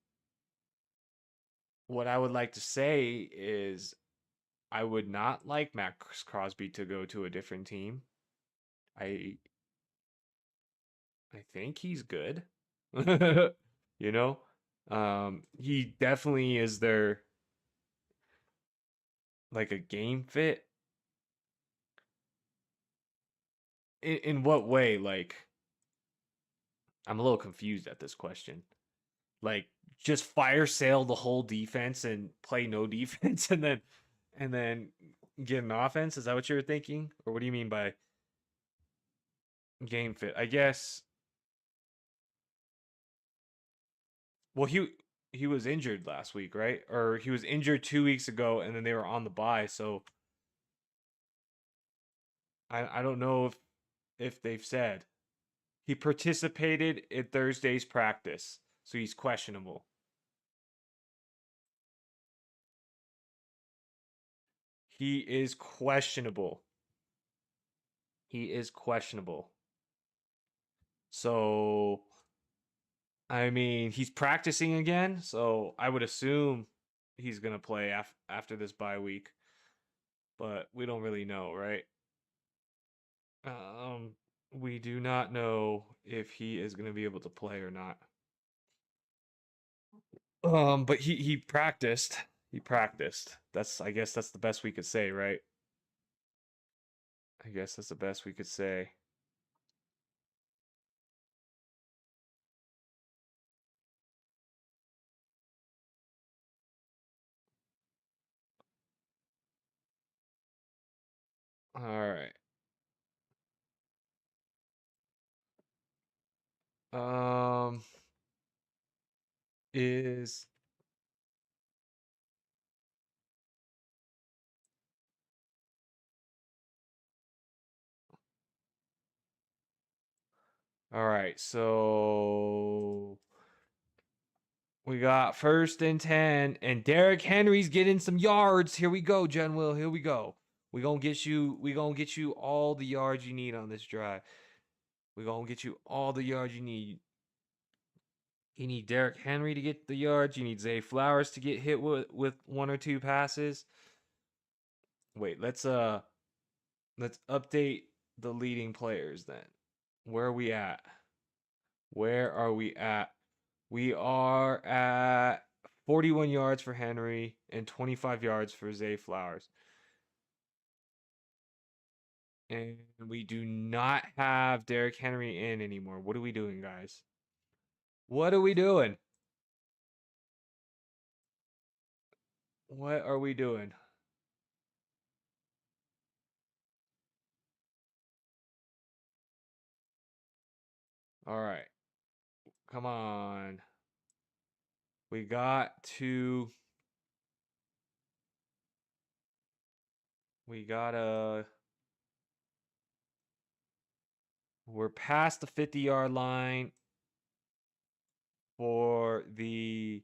A: what I would like to say is I would not like Max Crosby to go to a different team. I I think he's good. You know? He definitely is their like a game fit. In what way? Like I'm a little confused at this question. Like just fire sale the whole defense and play no defense and then get an offense? Is that what you're thinking? Or what do you mean by game fit? I guess well he was injured last week, right? Or he was injured 2 weeks ago and then they were on the bye, so I don't know if they've said. He participated in Thursday's practice, so he's questionable. He is questionable. He is questionable. So, I mean, he's practicing again, so I would assume he's going to play after this bye week, but we don't really know, right? Um, we do not know if he is going to be able to play or not. But he practiced. He practiced. I guess that's the best we could say, right? I guess that's the best we could say. All right. Um, is all right. So we got 1st and 10, and Derrick Henry's getting some yards. Here we go, Jen Will. Here we go. We gonna get you all the yards you need on this drive. We gonna get you all the yards you need. You need Derrick Henry to get the yards. You need Zay Flowers to get hit with one or two passes. Wait, let's update the leading players then. Where are we at? Where are we at? We are at 41 yards for Henry and 25 yards for Zay Flowers. And we do not have Derrick Henry in anymore. What are we doing, guys? What are we doing? What are we doing? All right. Come on. We got to We gotta. We're past the 50-yard line for the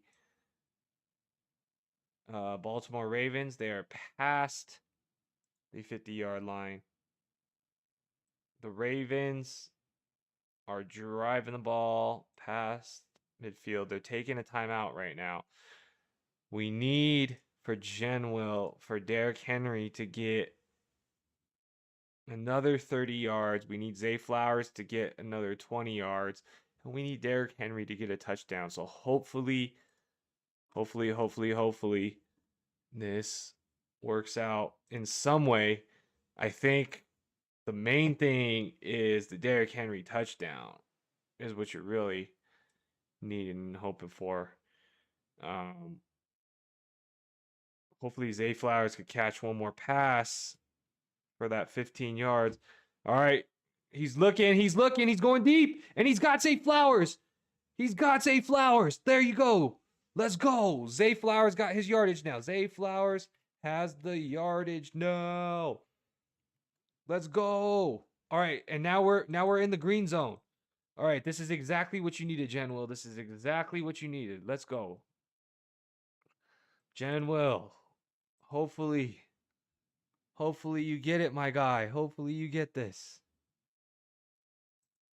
A: Baltimore Ravens. They are past the 50-yard line. The Ravens are driving the ball past midfield. They're taking a timeout right now. We need for for Derrick Henry to get another 30 yards. We need Zay Flowers to get another 20 yards. And we need Derrick Henry to get a touchdown. So hopefully, this works out in some way. I think the main thing is the Derrick Henry touchdown is what you're really needing and hoping for. Hopefully Zay Flowers could catch one more pass for that 15 yards. All right. He's looking, he's going deep, and he's got Zay Flowers. There you go. Let's go. Zay Flowers got his yardage now. Zay Flowers has the yardage. No. Let's go. All right, and now we're in the green zone. All right, this is exactly what you needed, Jen. This is exactly what you needed. Let's go. Jen, hopefully you get it, my guy. Hopefully you get this.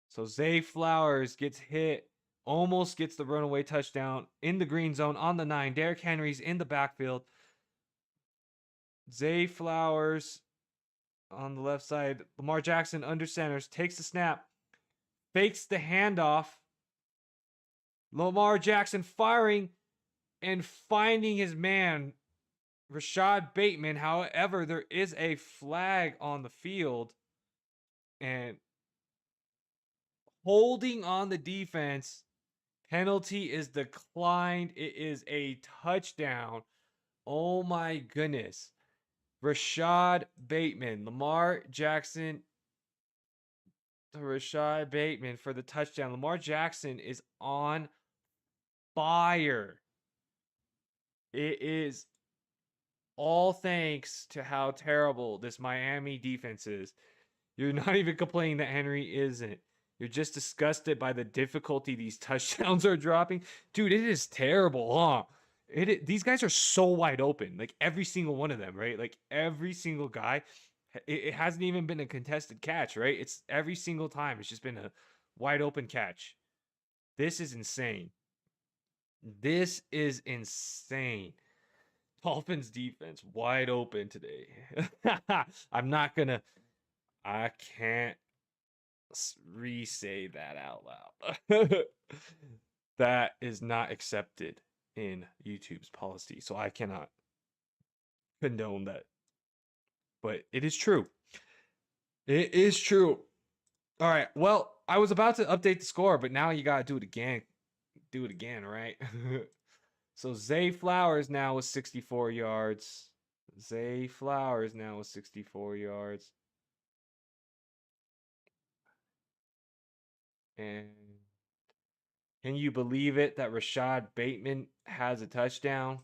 A: So Zay Flowers gets hit, almost gets the runaway touchdown in the green zone on the 9. Derrick Henry's in the backfield. Zay Flowers on the left side. Lamar Jackson under centers, takes the snap, fakes the handoff. Lamar Jackson firing and finding his man, Rashad Bateman. However, there is a flag on the field and holding on the defense. Penalty is declined. It is a touchdown. Oh my goodness. Rashad Bateman. Lamar Jackson to Rashad Bateman for the touchdown. Lamar Jackson is on fire. It is all thanks to how terrible this Miami defense is. You're not even complaining that Henry isn't. You're just disgusted by the difficulty these touchdowns are dropping. Dude, it is terrible, huh? These guys are so wide open. Like every single one of them, right? Like every single guy. It hasn't even been a contested catch, right? It's every single time. It's just been a wide open catch. This is insane. This is insane. Dolphins defense wide open today. I can't re-say that out loud. That is not accepted in YouTube's policy, so I cannot condone that. But it is true. It is true. All right. Well, I was about to update the score, but now you got to do it again. Do it again, right? So Zay Flowers now with 64 yards. Zay Flowers now with 64 yards. And can you believe it that Rashad Bateman has a touchdown?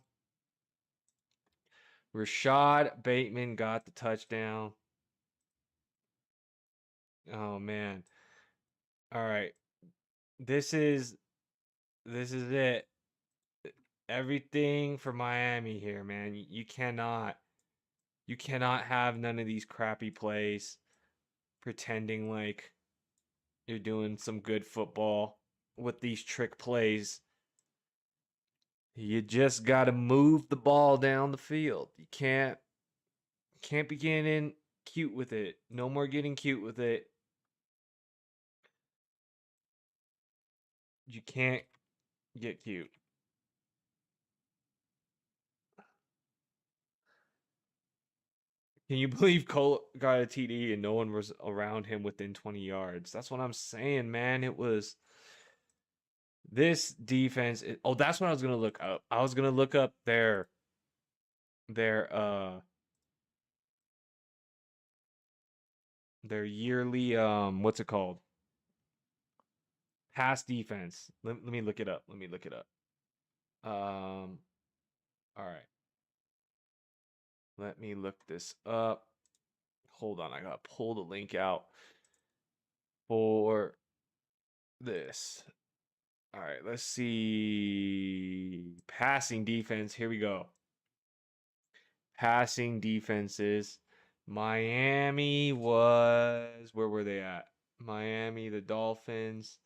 A: Rashad Bateman got the touchdown. Oh man. All right. This is it. Everything for Miami here, man. You cannot have none of these crappy plays pretending like you're doing some good football with these trick plays. You just got to move the ball down the field. You can't be getting cute with it. No more getting cute with it. You can't get cute. Can you believe Cole got a TD and no one was around him within 20 yards? That's what I'm saying, man. It was this defense. Oh, that's what I was going to look up. I was going to look up their yearly what's it called? Pass defense. Let me look it up. All right. Let me look this up. hold on, I gotta pull the link out for this. All right, let's see. Passing defense. Here we go. Passing defenses. Miami was, where were they at? Miami, the Dolphins.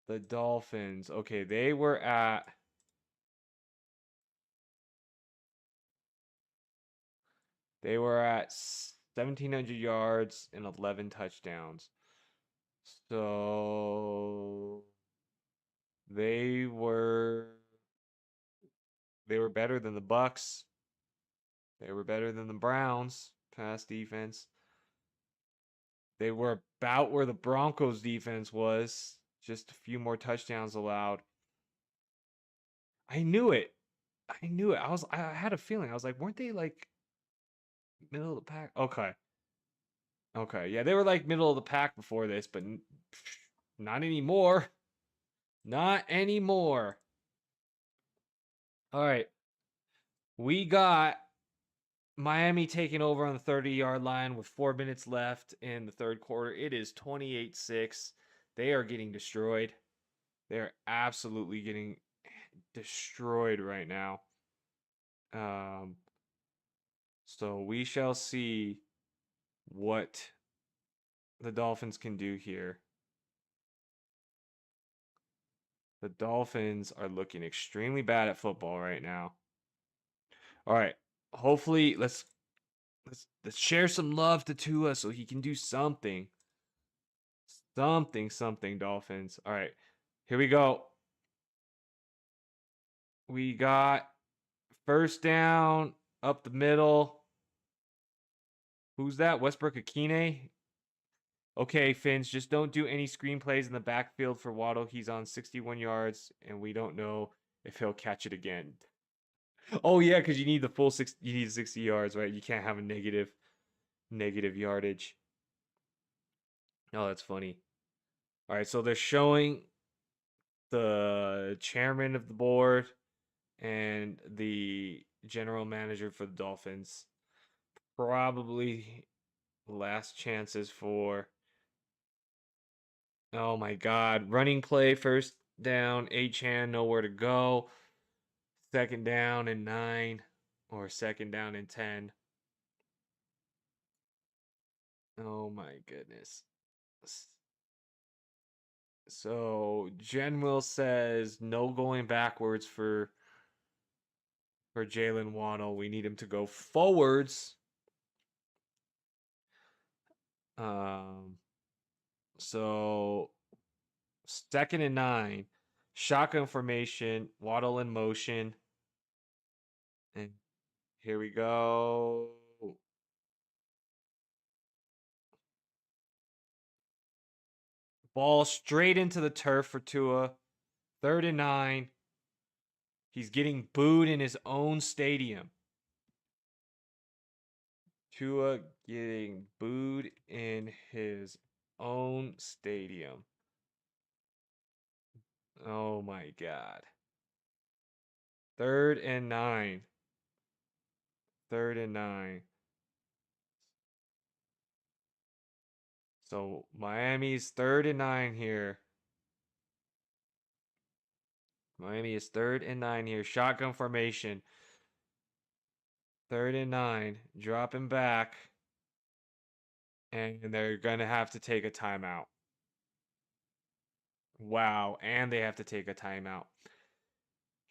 A: The Dolphins. Okay, they were at 1,700 yards and 11 touchdowns. So they were better than the Bucks. They were better than the Browns pass defense. They were about where the Broncos defense was, just a few more touchdowns allowed. I knew it. I had a feeling. I was like, weren't they like middle of the pack? Okay. Okay. Yeah, they were like middle of the pack before this, but not anymore. Not anymore. All right. We got Miami taking over on the 30-yard line with 4 minutes left in the third quarter. It is 28-6. They are getting destroyed. They're absolutely getting destroyed right now. So we shall see what the Dolphins can do here. The Dolphins are looking extremely bad at football right now. All right. Hopefully, let's share some love to Tua so he can do something. Something, Dolphins. All right. Here we go. We got first down up the middle. Who's that? Westbrook Achane? Okay, Finns, just don't do any screenplays in the backfield for Waddle. He's on 61 yards, and we don't know if he'll catch it again. Oh yeah, because you need the full 6. You need 60 yards, right? You can't have a negative yardage. Oh, that's funny. All right, so they're showing the chairman of the board and the general manager for the Dolphins. Probably last chances for. Oh my God. Running play, first down, Achane, nowhere to go. Second down and 9 or second down and 10. Oh my goodness. So General says no going backwards for Jaylen Waddle. We need him to go forwards. So second and 9. Shotgun formation, Waddle in motion. And here we go. Ball straight into the turf for Tua. Third and 9. He's getting booed in his own stadium. Tua getting booed in his own stadium. Oh my God. Third and 9. Third and 9. So Miami's third and 9 here. Miami is third and 9 here. Shotgun formation. Third and 9. Dropping back. And they're going to have to take a timeout. Wow. And they have to take a timeout.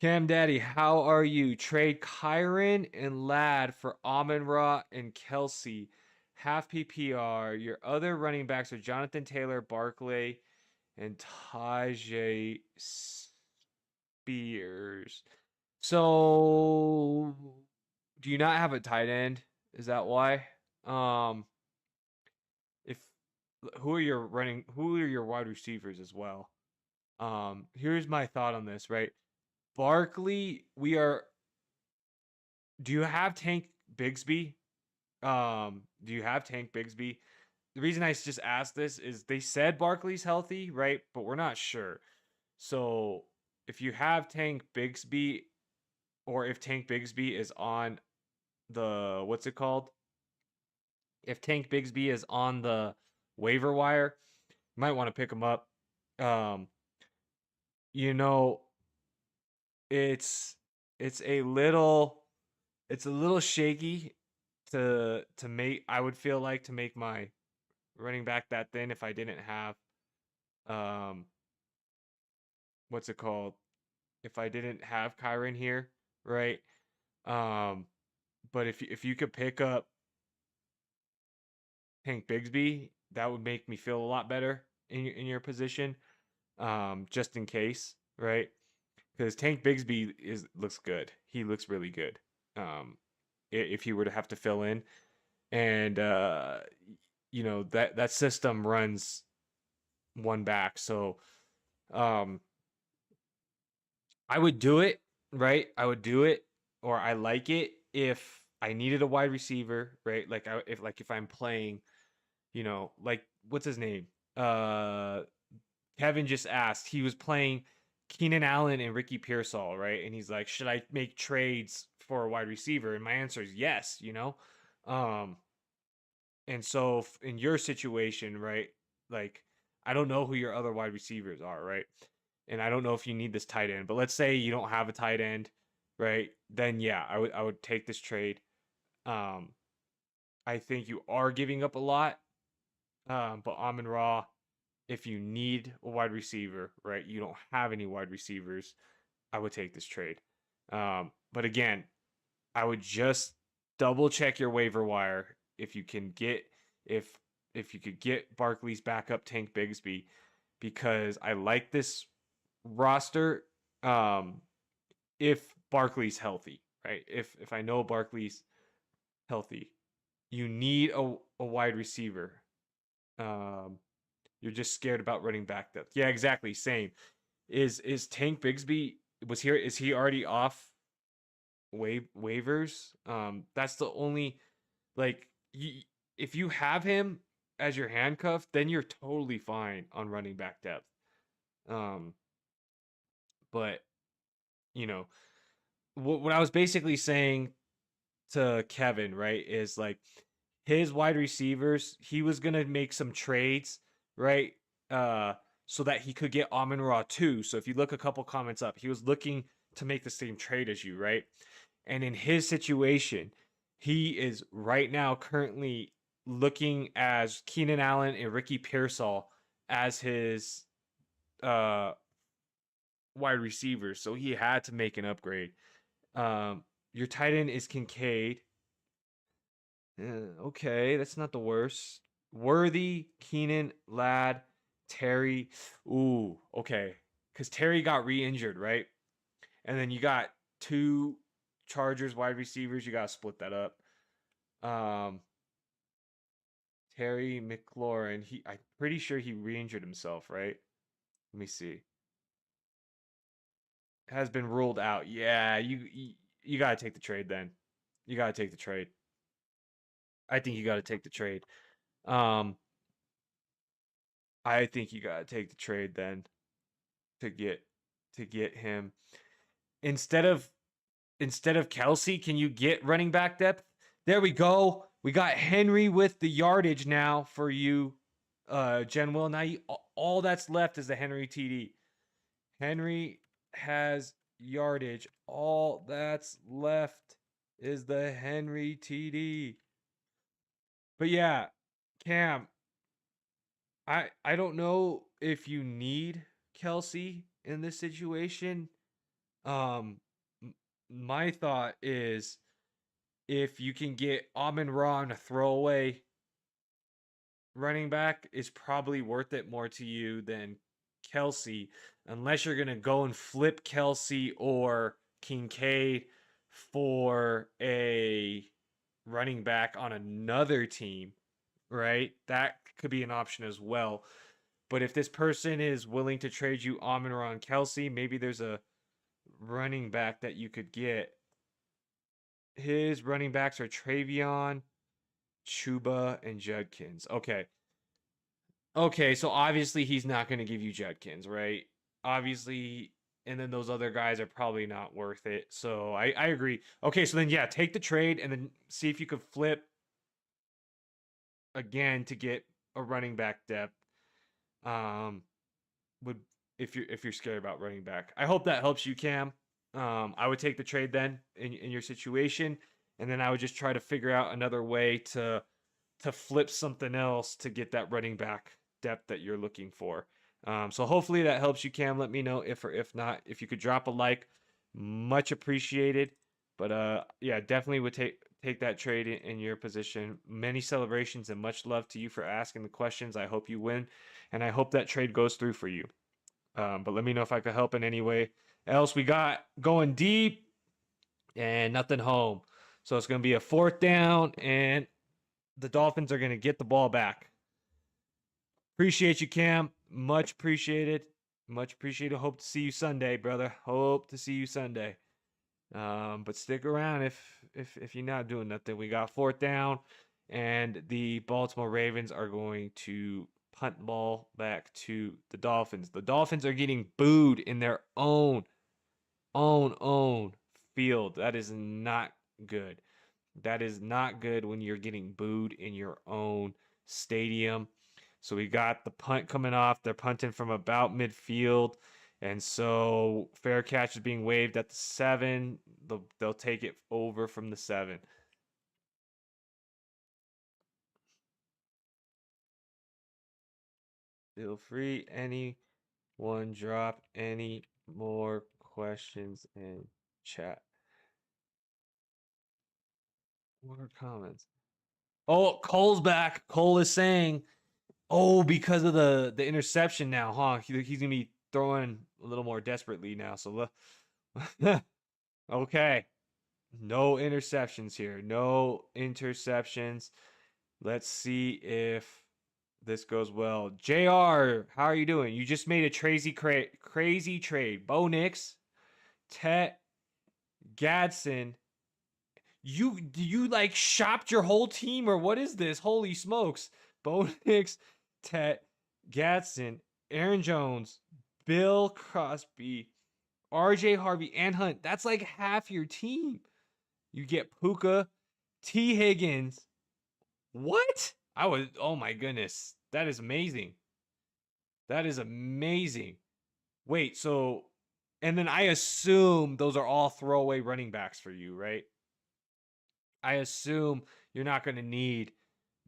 A: Cam Daddy, how are you? Trade Kyron and Ladd for Amon-Ra and Kelsey. Half PPR. Your other running backs are Jonathan Taylor, Barkley, and Tajay Spears. So, do you not have a tight end? Is that why? Who are your wide receivers as well? Here's my thought on this, right? Barkley, do you have Tank Bigsby? Do you have Tank Bigsby? The reason I just asked this is they said Barkley's healthy, right? But we're not sure. So if you have Tank Bigsby, or if Tank Bigsby is on the, what's it called? if Tank Bigsby is on the waiver wire, you might want to pick him up. Um, you know, it's it's a little it's a little shaky to make. I would feel like to make my running back that thin if I didn't have um what's it called? If I didn't have Kyron here, right? Um, but if you could pick up Tank Bigsby, that would make me feel a lot better in your position. Just in case, right? Because Tank Bigsby looks good. He looks really good. Um, if he were to have to fill in, and that system runs one back, so um, I would do it, right? I would do it, or I like it if I needed a wide receiver, right? Like if I'm playing, like what's his name? Uh, Kevin just asked. He was playing Keenan Allen and Ricky Pearsall, right? And he's like, should I make trades for a wide receiver? And my answer is yes. Um, and so in your situation, right? Like, I don't know who your other wide receivers are, right? And I don't know if you need this tight end, but let's say you don't have a tight end, right? Then yeah, I would take this trade. Um, I think you are giving up a lot. But Amon Ra, if you need a wide receiver, right? You don't have any wide receivers, I would take this trade. But again, I would just double check your waiver wire if you can get if if you could get Barkley's backup Tank Bigsby, because I like this roster. If Barkley's healthy, right? If I know Barkley's healthy, you need a wide receiver. Um, you're just scared about running back depth. Yeah, exactly. Same. Is Tank Bigsby was here? Is he already off waivers? That's the only like if you have him as your handcuff, then you're totally fine on running back depth. Um, but you know what I was basically saying to Kevin, right, is like his wide receivers, he was gonna make some trades, right? Uh, so that he could get Amon Ra too. So if you look a couple comments up, he was looking to make the same trade as you, right? And in his situation, he is right now currently looking as Keenan Allen and Ricky Pearsall as his uh wide receivers. So he had to make an upgrade. Your tight end is Kincaid. Okay, that's not the worst. Worthy, Keenan, Ladd, Terry. Ooh, okay. Because Terry got re injured, right? And then you got two Chargers wide receivers. You got to split that up. Um, Terry McLaurin. I'm pretty sure he re injured himself, right? Let me see. Has been ruled out. Yeah, you got to take the trade then. You got to take the trade. I think you got to take the trade. Um, I think you got to take the trade then to get him instead of Kelsey. Can you get running back depth? There we go. We got Henry with the yardage now for you, Jen Will. Now all that's left is the Henry TD. Henry has yardage. All that's left is the Henry TD. But yeah, Cam, I don't know if you need Kelsey in this situation. Um, my thought is if you can get Amon Ra on a throwaway running back, is probably worth it more to you than Kelsey, unless you're gonna go and flip Kelsey or Kincaid for a running back on another team, right? That could be an option as well. But if this person is willing to trade you Amon Ra and Kelsey, maybe there's a running back that you could get. His running backs are Travion, Chuba, and Judkins. Okay. Okay, so obviously he's not going to give you Judkins, right? Obviously, and then those other guys are probably not worth it. So I agree. Okay, so then yeah, take the trade and then see if you could flip again to get a running back depth. Would if you're scared about running back. I hope that helps you, Cam. I would take the trade then in your situation, and then I would just try to figure out another way to flip something else to get that running back depth that you're looking for. So hopefully that helps you, Cam. Let me know if or if not. If you could drop a like, much appreciated. But yeah, definitely would take that trade in your position. Many celebrations and much love to you for asking the questions. I hope you win, and I hope that trade goes through for you. But let me know if I could help in any way. Else, we got going deep and nothing home. So it's going to be a 4th down, and the Dolphins are going to get the ball back. Appreciate you, Cam. Much appreciated. Much appreciated. Hope to see you Sunday, brother. Hope to see you Sunday. But stick around if you're not doing nothing. We got 4th down, and the Baltimore Ravens are going to punt ball back to the Dolphins. The Dolphins are getting booed in their own field. That is not good. That is not good when you're getting booed in your own stadium. So we got the punt coming off. They're punting from about midfield. And so fair catch is being waved at the 7. They'll take it over from the 7. Feel free. Anyone drop any more questions in chat? More comments. Oh, Cole's back. Cole is saying, oh, because of the interception now, huh? He's gonna be throwing a little more desperately now. So okay. No interceptions here. No interceptions. Let's see if this goes well. JR, how are you doing? You just made a crazy trade. Bo Nix, Tet, Gadsden. You like shopped your whole team, or what is this? Holy smokes. Bo Nix, Tet, Gadsden, Aaron Jones, Bill Crosby, RJ Harvey, and Hunt. That's like half your team. You get Puka, T. Higgins. What? Oh my goodness. That is amazing. That is amazing. Wait, so, and then I assume those are all throwaway running backs for you, right? I assume you're not going to need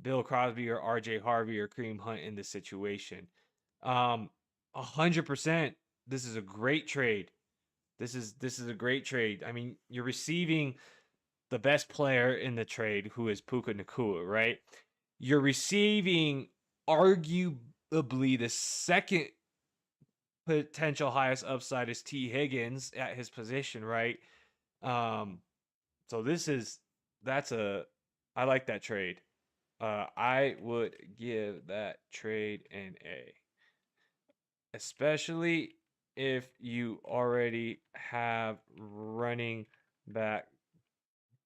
A: Bill Crosby or RJ Harvey or Kareem Hunt in this situation. 100%. This is a great trade. This is a great trade. I mean, you're receiving the best player in the trade, who is Puka Nacua, right? You're receiving arguably the second potential highest upside is T. Higgins at his position, right? So I like that trade. I would give that trade an A, especially if you already have running back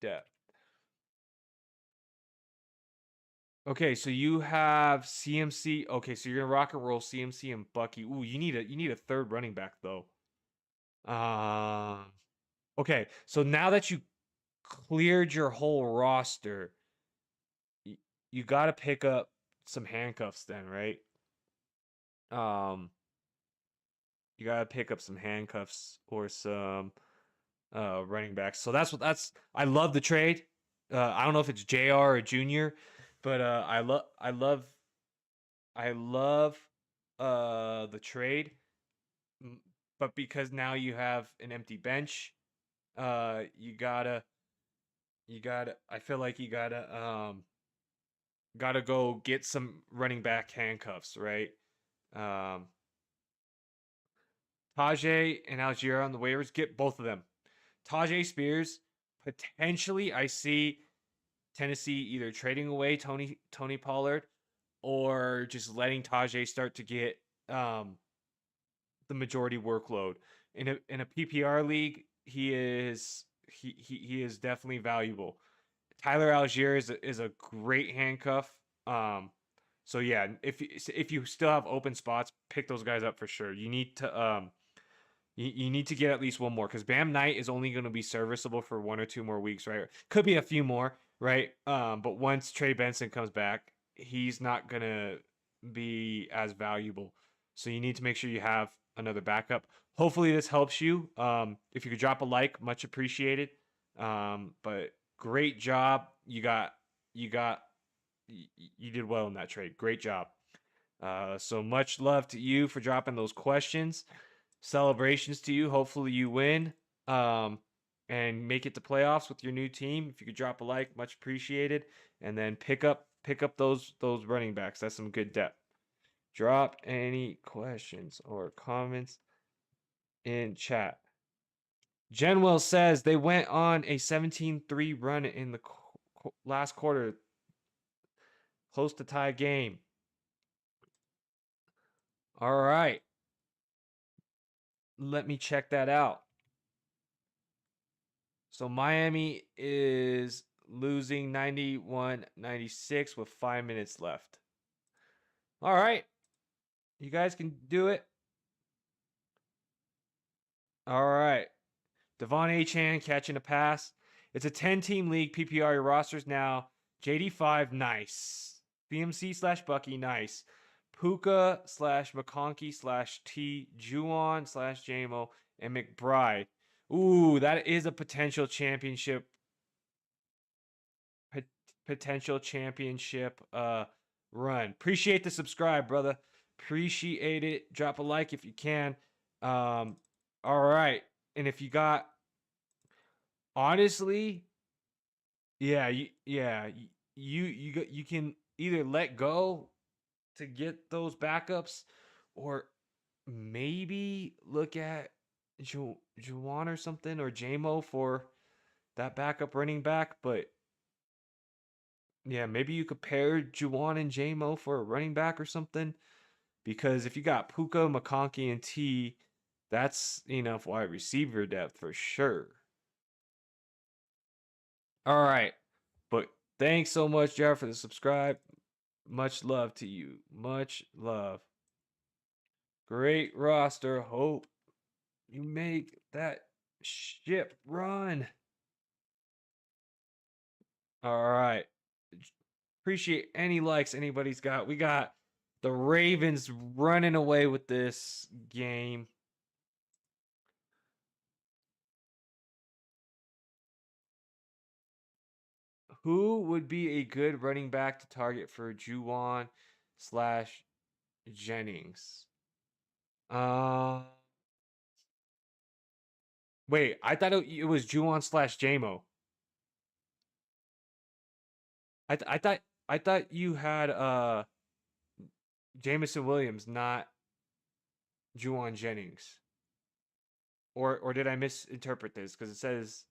A: depth. Okay, so you have CMC. Okay, so you're gonna rock and roll CMC and Bucky. Ooh, you need a 3rd running back though. Okay, so now that you cleared your whole roster, you got to pick up some handcuffs then, right? You got to pick up some handcuffs or some running backs. So I love the trade. I don't know if it's JR or Junior, but I love the trade. But because now you have an empty bench, you gotta I feel like you gotta go get some running back handcuffs, right? Tajay and Algier on the waivers, get both of them. Tajay Spears, potentially I see Tennessee either trading away Tony Pollard or just letting Tajay start to get the majority workload. In a PPR league, he is definitely valuable. Tyler Algier is a great handcuff. So yeah, if you still have open spots, pick those guys up for sure. You need to you need to get at least one more, because Bam Knight is only going to be serviceable for 1 or 2 more weeks, right? Could be a few more, right? But once Trey Benson comes back, he's not gonna be as valuable. So you need to make sure you have another backup. Hopefully this helps you. If you could drop a like, much appreciated. But great job. You got you did well in that trade. Great job. So much love to you for dropping those questions. Celebrations to you. Hopefully you win. And make it to playoffs with your new team. If you could drop a like, much appreciated. And then pick up those running backs. That's some good depth. Drop any questions or comments in chat. Genwell says they went on a 17-3 run in the last quarter. Close to tie game. All right. Let me check that out. So Miami is losing 91-96 with 5 minutes left. All right. You guys can do it. All right. Devon Achane catching a pass. It's a 10-team league. PPR, your roster's now JD5, nice. BMC / Bucky, nice. Puka / McConkey / T. Juwan / JMO, and McBride. Ooh, that is a potential championship. Potential championship run. Appreciate the subscribe, brother. Appreciate it. Drop a like if you can. All right. And if you got, honestly, yeah, you can either let go to get those backups, or maybe look at Juwan or something, or JMO for that backup running back. But yeah, maybe you could pair Juwan and JMO for a running back or something. Because if you got Puka, McConkey, and T, that's enough wide receiver depth for sure. All right. But thanks so much, Jared, for the subscribe. Much love to you. Much love. Great roster. Hope you make that ship run. All right. Appreciate any likes anybody's got. We got the Ravens running away with this game. Who would be a good running back to target for Juwan / Jennings? Wait, I thought it was Juwan / JMO. I thought you had Jameson Williams, not Juwan Jennings. Or did I misinterpret this? Because it says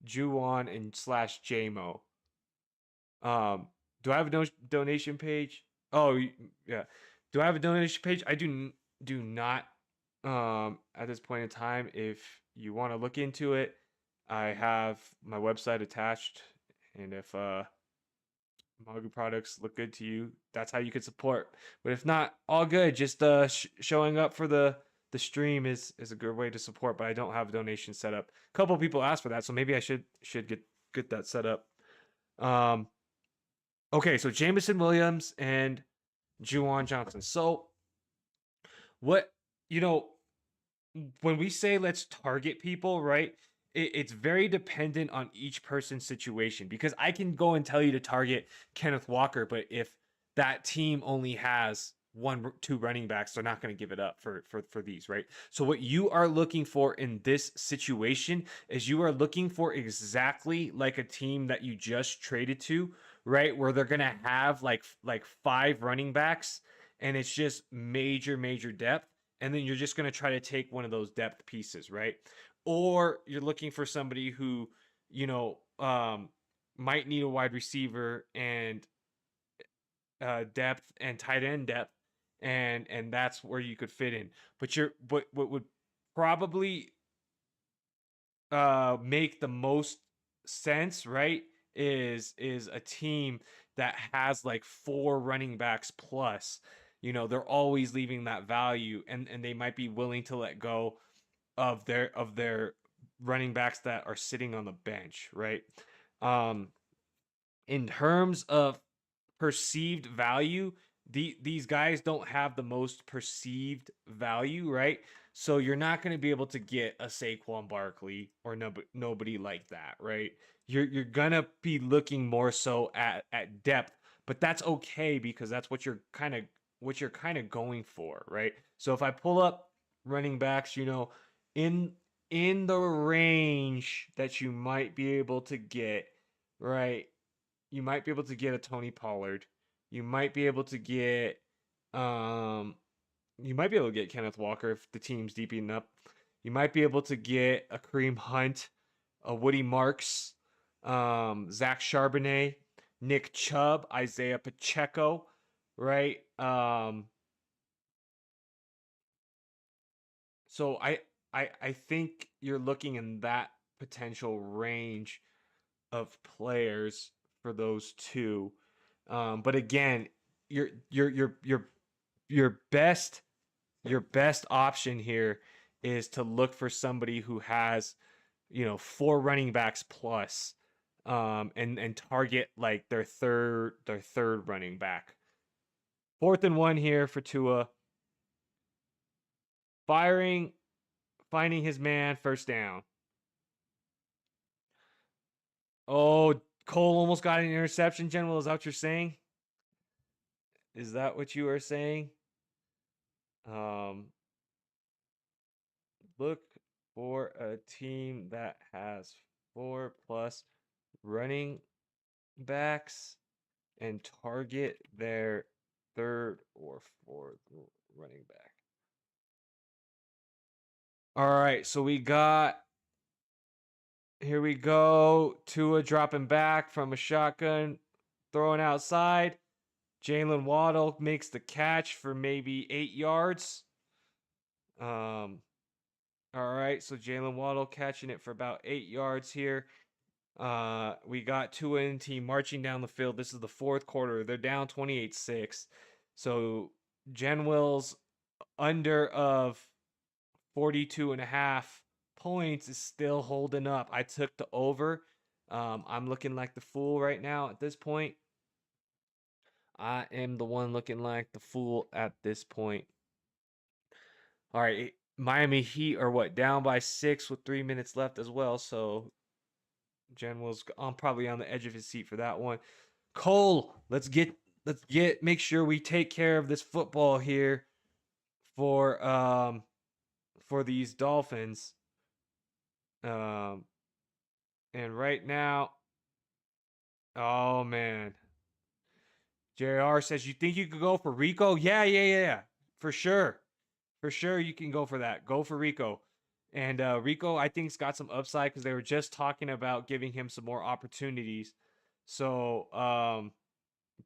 A: Juwan and / JMO. Do I have a donation page? Oh, yeah. Do I have a donation page? I do not. At this point in time, if you want to look into it, I have my website attached, and if MAGU products look good to you, that's how you can support. But if not, all good. Just showing up for the stream is a good way to support. But I don't have a donation set up. A couple people asked for that, so maybe I should get that set up. Okay, so Jameson Williams and Juwan Johnson. So what, when we say let's target people, right? It's very dependent on each person's situation, because I can go and tell you to target Kenneth Walker, but if that team only has 2 running backs, they're not going to give it up for these, right? So what you are looking for in this situation is you are looking for exactly like a team that you just traded to, right? Where they're going to have like 5 running backs, and it's just major depth. And then you're just going to try to take one of those depth pieces, right? Or you're looking for somebody who, might need a wide receiver and depth and tight end depth, and that's where you could fit in. But what would probably make the most sense, right, is a team that has like 4 running backs plus. They're always leaving that value, and they might be willing to let go of their running backs that are sitting on the bench, right? In terms of perceived value, these guys don't have the most perceived value, right? So you're not going to be able to get a Saquon Barkley or nobody like that, right? You're gonna be looking more so at depth, but that's okay because that's what you're kind of going for, right? So if I pull up running backs, in in the range that you might be able to get, right? You might be able to get a Tony Pollard. You might be able to get um you might be able to get Kenneth Walker if the team's deep enough. You might be able to get a Kareem Hunt, a Woody Marks, Zach Charbonnet, Nick Chubb, Isaiah Pacheco, right? So I think you're looking in that potential range of players for those two. But again, your your your your your best option here is to look for somebody who has, four running backs plus, and target like their third running back. 4th and 1 here for Tua. Firing, finding his man, first down. Oh, Cole almost got an interception, General. Is that what you're saying? Is that what you are saying? Um, Look for a team that has 4+ running backs and target their third or fourth running back. All right, so here we go. Tua dropping back from a shotgun, throwing outside. Jaylen Waddle makes the catch for maybe 8 yards. All right, so Jaylen Waddle catching it for about 8 yards here. We got Tua and team marching down the field. This is the fourth quarter. They're down 28-6. So Jen Wills under of 42.5 points is still holding up. I took the over. I'm looking like the fool right now at this point. I am the one looking like the fool at this point. All right, Miami Heat are what, down by 6 with 3 minutes left as well. So Jen was probably on the edge of his seat for that one. Cole, make sure we take care of this football here for these Dolphins. And right now, oh man. JR says, you think you could go for Rico? Yeah. For sure. For sure you can go for that. Go for Rico. And Rico, I think, has got some upside because they were just talking about giving him some more opportunities. So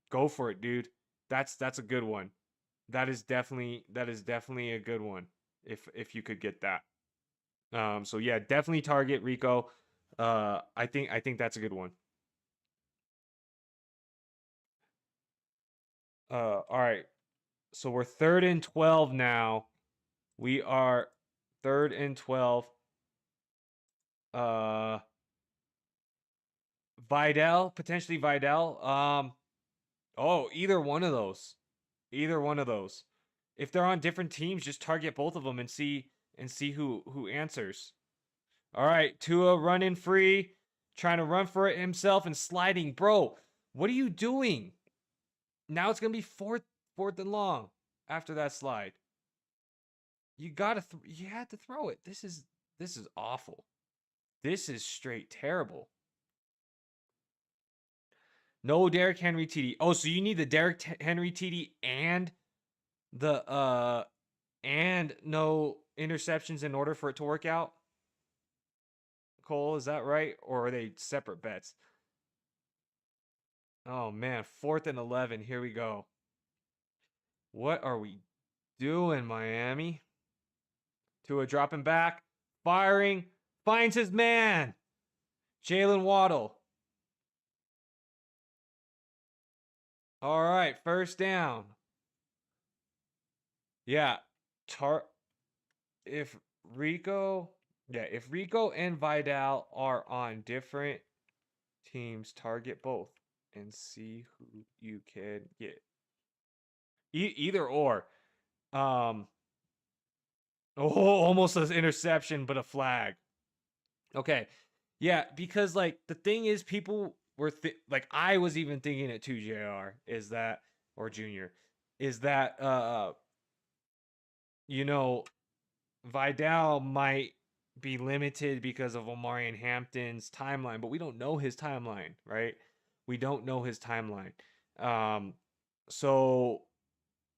A: go for it, dude. That's a good one. That is definitely a good one if you could get that. So yeah, definitely target Rico. I think that's a good one. All right. So we're 3rd and 12 now. We are 3rd and 12. Potentially Vidal. Either one of those. Either one of those. If they're on different teams, just target both of them and see who answers. All right, Tua running free, trying to run for it himself and sliding. Bro, what are you doing? Now it's gonna be fourth and long after that slide. You had to throw it. This is awful. This is straight terrible. No Derrick Henry TD. Oh, so you need the Derrick Henry TD and the and no interceptions in order for it to work out? Cole, is that right? Or are they separate bets? Oh man, 4th and 11. Here we go. What are we doing, Miami? Tua dropping back, firing, finds his man. Jaylen Waddle. All right, first down. Yeah, if Rico and Vidal are on different teams, target both. and see who you can get. Either or. Um. Oh, almost an interception, but a flag. Okay. Yeah, because like the thing is, people were like, I was even thinking it too. Jr. is that or Junior is that you know, Vidal might be limited because of Omarion Hampton's timeline, but we don't know his timeline, right? We don't know his timeline. Um, so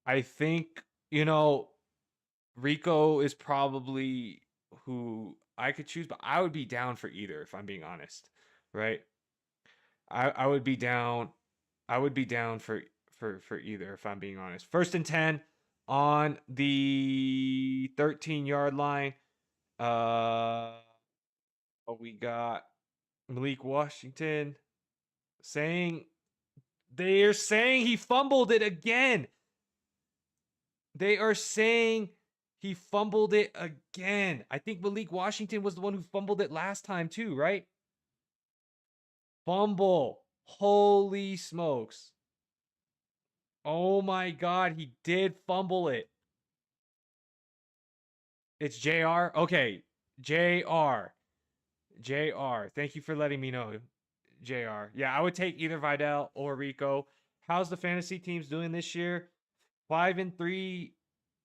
A: I think, Rico is probably who I could choose, but I would be down for either if I'm being honest, right? I would be down. I would be down for either if I'm being honest. 1st and 10 on the 13-yard line. Uh, we got Malik Washington saying they're saying he fumbled it again. They are saying he fumbled it again. I think Malik Washington was the one who fumbled it last time too, right? Fumble. Holy smokes. Oh my God, he did fumble it. It's JR. Okay, JR. JR. Thank you for letting me know, JR. Yeah, I would take either Vidal or Rico. How's the fantasy teams doing this year? 5-3.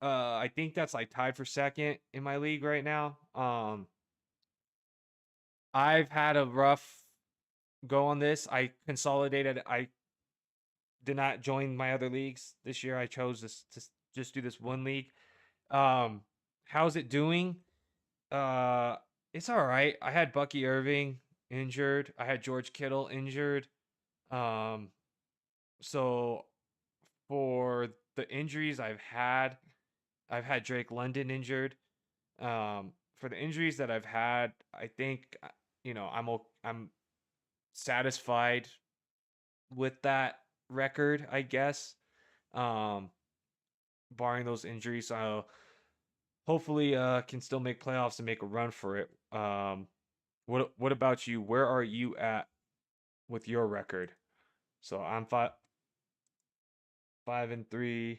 A: I think that's like tied for second in my league right now. I've had a rough go on this. I consolidated. I did not join my other leagues this year. I chose this to just do this one league. Um, how's it doing? Uh, it's all right. I had Bucky Irving injured. I had George Kittle injured. Um, so for the injuries I've had Drake London injured. For the injuries that I've had, I think I'm satisfied with that record, I guess. Um, barring those injuries, so hopefully can still make playoffs and make a run for it. What about you? Where are you at with your record? So I'm 5-3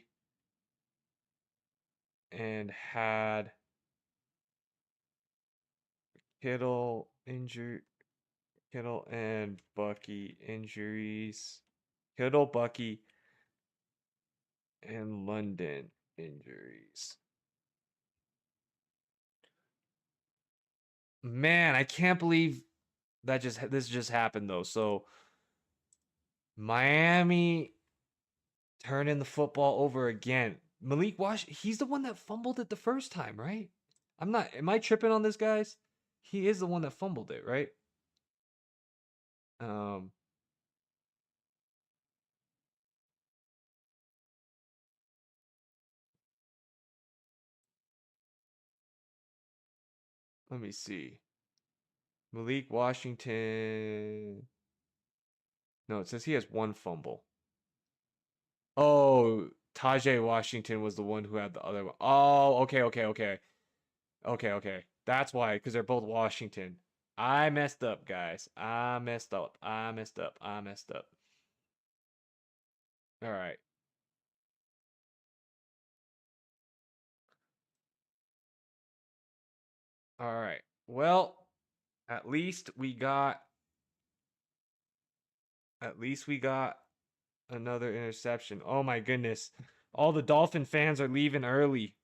A: and had Kittle injured, Kittle and Bucky injuries, Kittle, Bucky, and London injuries. Man, I can't believe this just happened though. So Miami turning the football over again. Malik Wash, he's the one that fumbled it the first time, right? Am I tripping on this, guys? He is the one that fumbled it, right? Um, let me see. Malik Washington. No, it says he has one fumble. Oh, Tajay Washington was the one who had the other one. Oh, okay, okay, okay. Okay, okay. That's why, because they're both Washington. I messed up, guys. I messed up. I messed up. I messed up. All right. All right. Well, at least we got at least we got another interception. Oh my goodness. All the Dolphin fans are leaving early.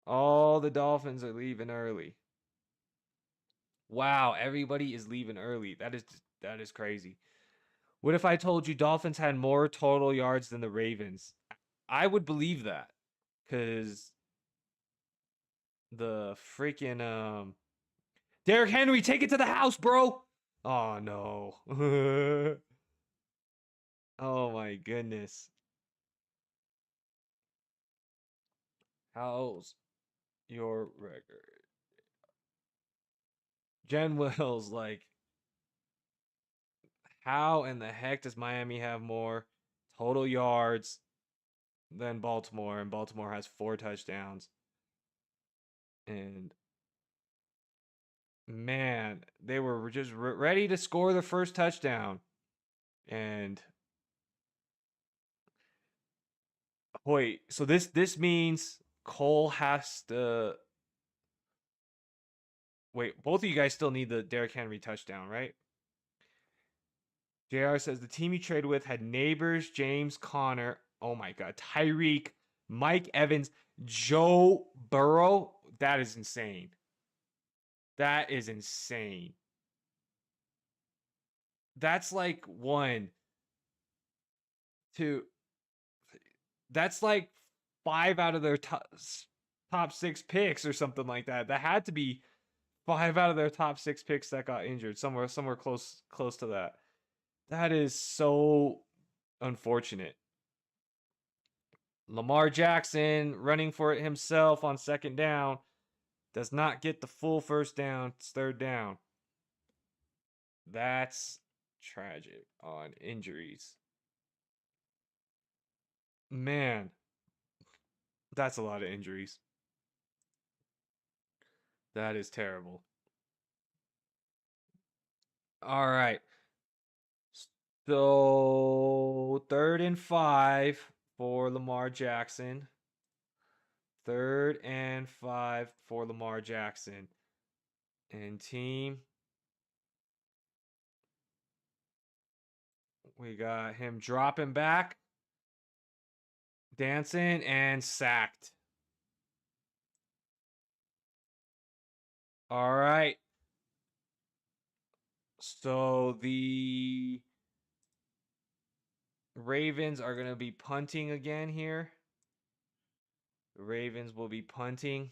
A: All the Dolphins are leaving early. Wow, everybody is leaving early. That is crazy. What if I told you Dolphins had more total yards than the Ravens? I would believe that cuz the freaking Derrick Henry, take it to the house, bro. Oh no. Oh my goodness. How's your record? Jen Wills, like, how in the heck does Miami have more total yards than Baltimore? And Baltimore has 4 touchdowns. And Man, they were just ready to score the first touchdown. And wait, so this means Cole has to wait, both of you guys still need the Derrick Henry touchdown, right? JR says the team he traded with had Neighbors, James Conner, oh my god, Tyreek, Mike Evans, Joe Burrow. That is insane. That is insane. That's like one, two. That's like 5 out of their top 6 picks or something like that. That had to be 5 out of their top 6 picks that got injured. Somewhere close to that. That is so unfortunate. Lamar Jackson running for it himself on second down does not get the full first down. It's third down. That's tragic on injuries. Man, that's a lot of injuries. That is terrible. All right. So 3rd and 5 for Lamar Jackson. 3rd and 5 for Lamar Jackson. And team, we got him dropping back, dancing, and sacked. All right. So the Ravens are going to be punting again here. The Ravens will be punting.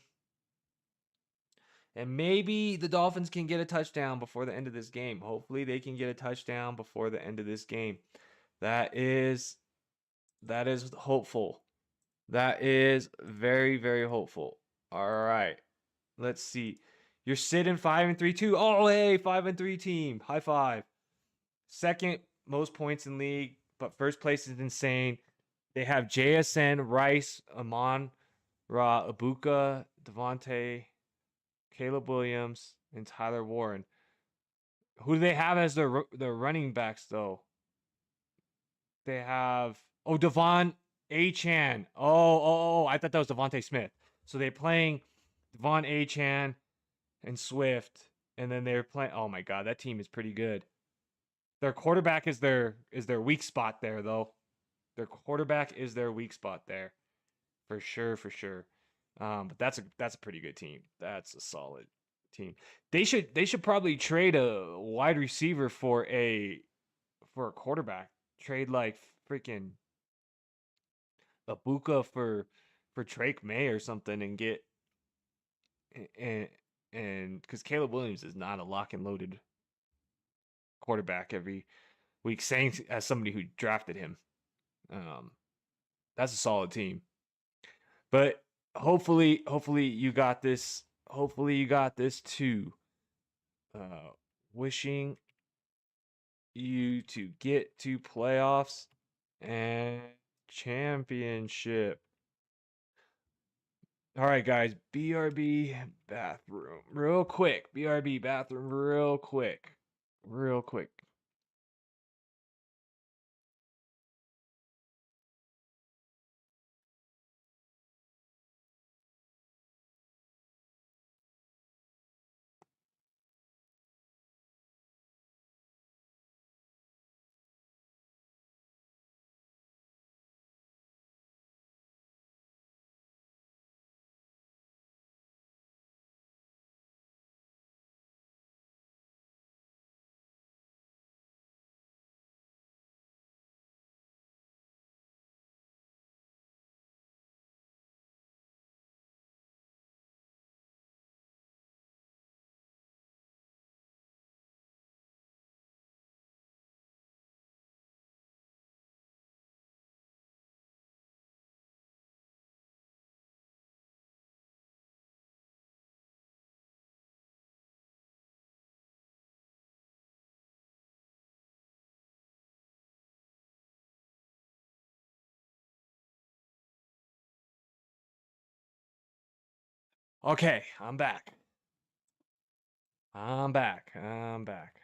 A: And maybe the Dolphins can get a touchdown before the end of this game. Hopefully they can get a touchdown before the end of this game. That is hopeful. That is very, very hopeful. All right. Let's see. You're sitting 5-3 too. Oh, hey, 5-3 team. High five. Second most points in league, but first place is insane. They have JSN, Rice, Amon, Ra, Ibuka, Devontae, Caleb Williams, and Tyler Warren. Who do they have as their running backs though? They have Devon Achane. I thought that was Devontae Smith. So they're playing Devon Achane and Swift, and then they're playing. Oh my god, that team is pretty good. Their quarterback is their weak spot there though. Their quarterback is their weak spot there, for sure, for sure. But that's a pretty good team. That's a solid team. They should probably trade a wide receiver for a quarterback. Trade like freaking Ibuka for Drake May or something and get and because Caleb Williams is not a lock and loaded quarterback every week. Saying as somebody who drafted him, um, that's a solid team. But hopefully you got this. Hopefully you got this too. Wishing you to get to playoffs and championship. All right, guys. BRB bathroom, real quick. BRB bathroom, real quick. Real quick. Okay, I'm back. I'm back. I'm back.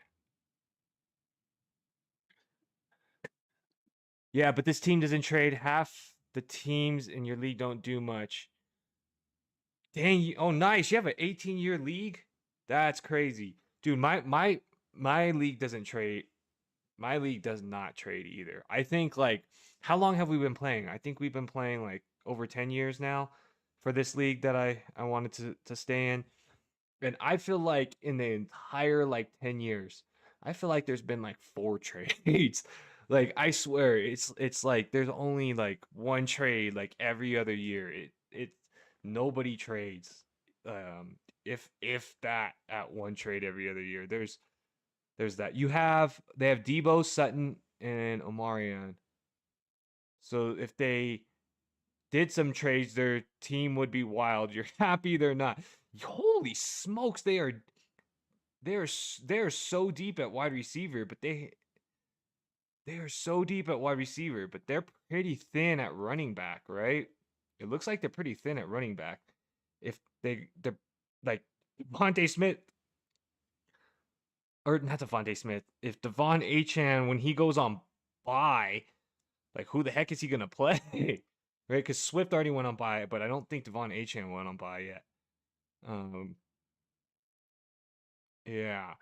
A: Yeah, but this team doesn't trade. Half the teams in your league don't do much. Dang you. Oh, nice. You have an 18-year league? That's crazy. Dude, my league doesn't trade. My league does not trade either. I think like how long have we been playing? I think we've been playing like over 10 years now for this league that I wanted to stay in. And I feel like in the entire like 10 years, I feel like there's been like four trades. Like I swear it's like there's only like one trade like every other year. It nobody trades if that at one trade every other year. There's that. They have Debo, Sutton, and Omarion. So if they did some trades, their team would be wild. You're happy they're not. Holy smokes, they're they're so deep at wide receiver, but they are so deep at wide receiver, but they're pretty thin at running back, right? It looks like they're pretty thin at running back. If they're like Devontae Smith or not Devontae Smith, if Devon Achane when he goes on bye, like who the heck is he gonna play? Right? Because Swift already went on bye, but I don't think Devon Achane went on bye yet. Um, yeah,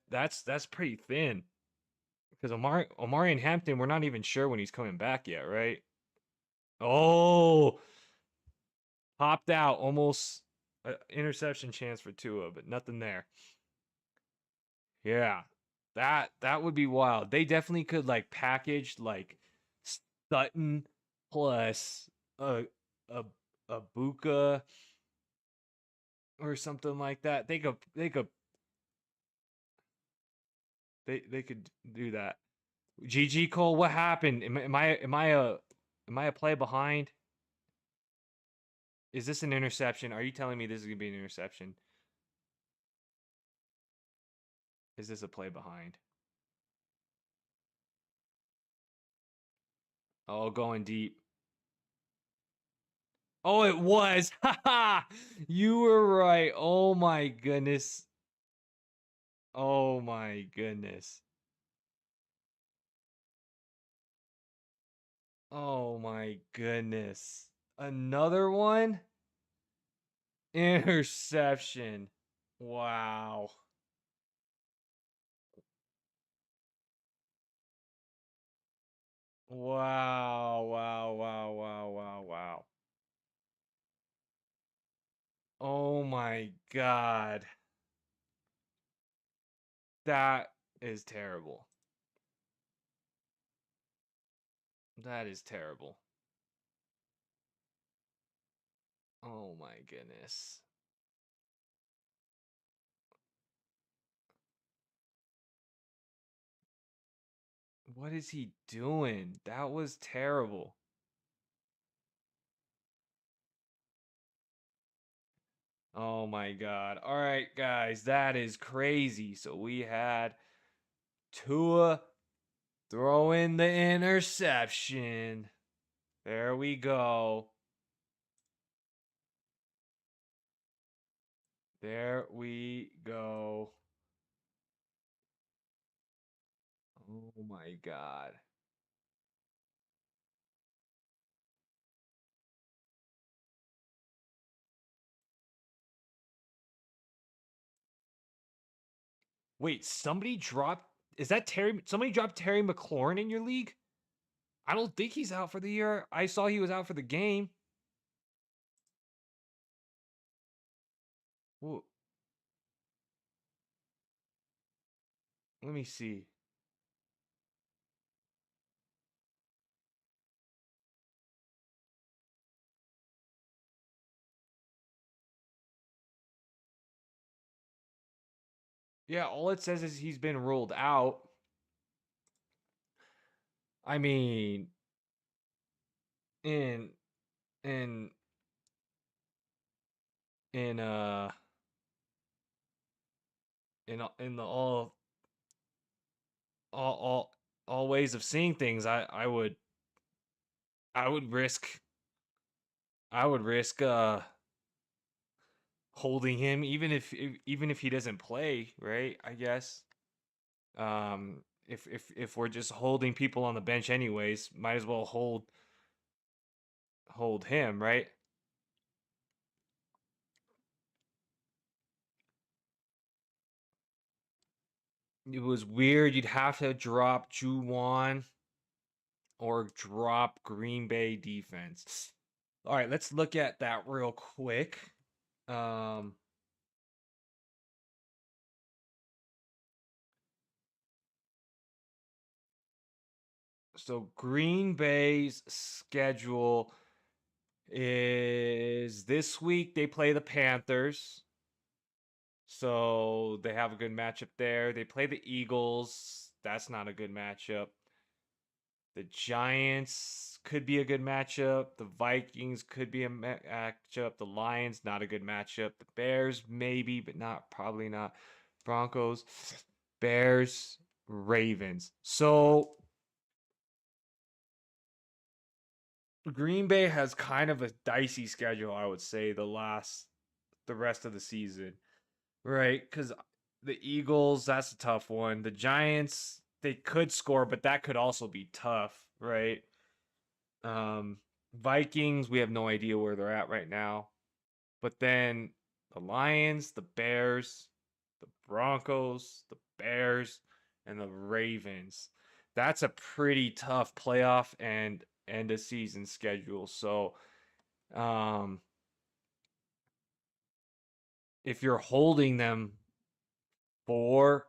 A: that's pretty thin. Because Omari and Hampton, we're not even sure when he's coming back yet, right? Oh, popped out, almost interception chance for Tua, but nothing there. Yeah, that would be wild. They definitely could like package like Sutton plus a a Buka or something like that. They could do that. GG Cole, what happened? Am I a play behind? Is this an interception? Are you telling me this is gonna be an interception? Is this a play behind? Oh, going deep. Oh, it was. Ha! You were right. Oh my goodness. Oh my goodness. Oh my goodness. Another one? Interception. Wow. Wow. Wow. Wow. Wow. Wow. Wow. Oh my God. That is terrible. That is terrible. Oh my goodness. What is he doing? That was terrible. Oh my God. All right, guys, that is crazy. So we had Tua throwing the interception. There we go. There we go. Oh my God. Wait, somebody dropped. Is that Terry? Somebody dropped Terry McLaurin in your league? I don't think he's out for the year. I saw he was out for the game. Whoa, let me see. Yeah, all it says is he's been ruled out. I mean, in in in in the all all ways of seeing things, I would risk I would risk holding him, even if he doesn't play, right? I guess. If we're just holding people on the bench anyways, might as well hold him, right? It was weird. You'd have to drop Juwan or drop Green Bay defense. All right, let's look at that real quick. Um, so Green Bay's schedule is this week they play the Panthers. So they have a good matchup there. They play the Eagles. That's not a good matchup. The Giants could be a good matchup. The Vikings could be a matchup. The Lions, not a good matchup. The Bears, maybe, but not probably not. Broncos, Bears, Ravens. So Green Bay has kind of a dicey schedule, I would say, the rest of the season. Right? Because the Eagles, that's a tough one. The Giants, they could score, but that could also be tough, right? Um, Vikings, we have no idea where they're at right now. But then the Lions, the Bears, the Broncos, the Bears, and the Ravens. That's a pretty tough playoff and end of season schedule. So, um, if you're holding them for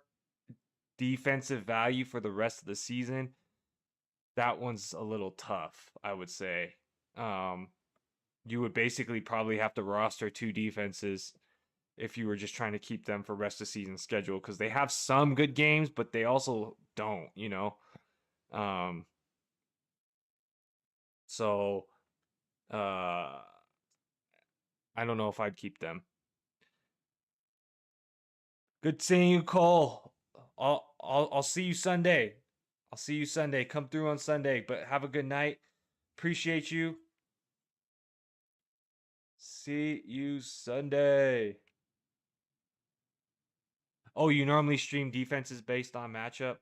A: defensive value for the rest of the season, that one's a little tough, I would say. Um, you would basically probably have to roster two defenses if you were just trying to keep them for rest of season schedule because they have some good games, but they also don't, you know. Um, so I don't know if I'd keep them. Good seeing you, Cole. I'll see you Sunday. I'll see you Sunday. Come through on Sunday, but have a good night. Appreciate you. See you Sunday. Oh, you normally stream defenses based on matchup?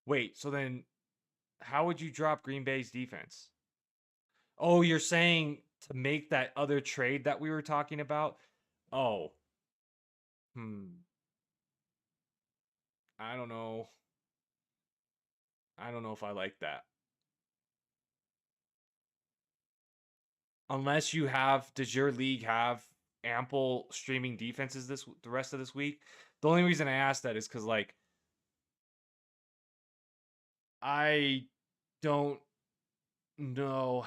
A: Wait, so then how would you drop Green Bay's defense? Oh, you're saying to make that other trade that we were talking about? Oh, hmm. I don't know. I don't know if I like that. Unless you have, does your league have ample streaming defenses the rest of this week? The only reason I asked that is because like I don't know,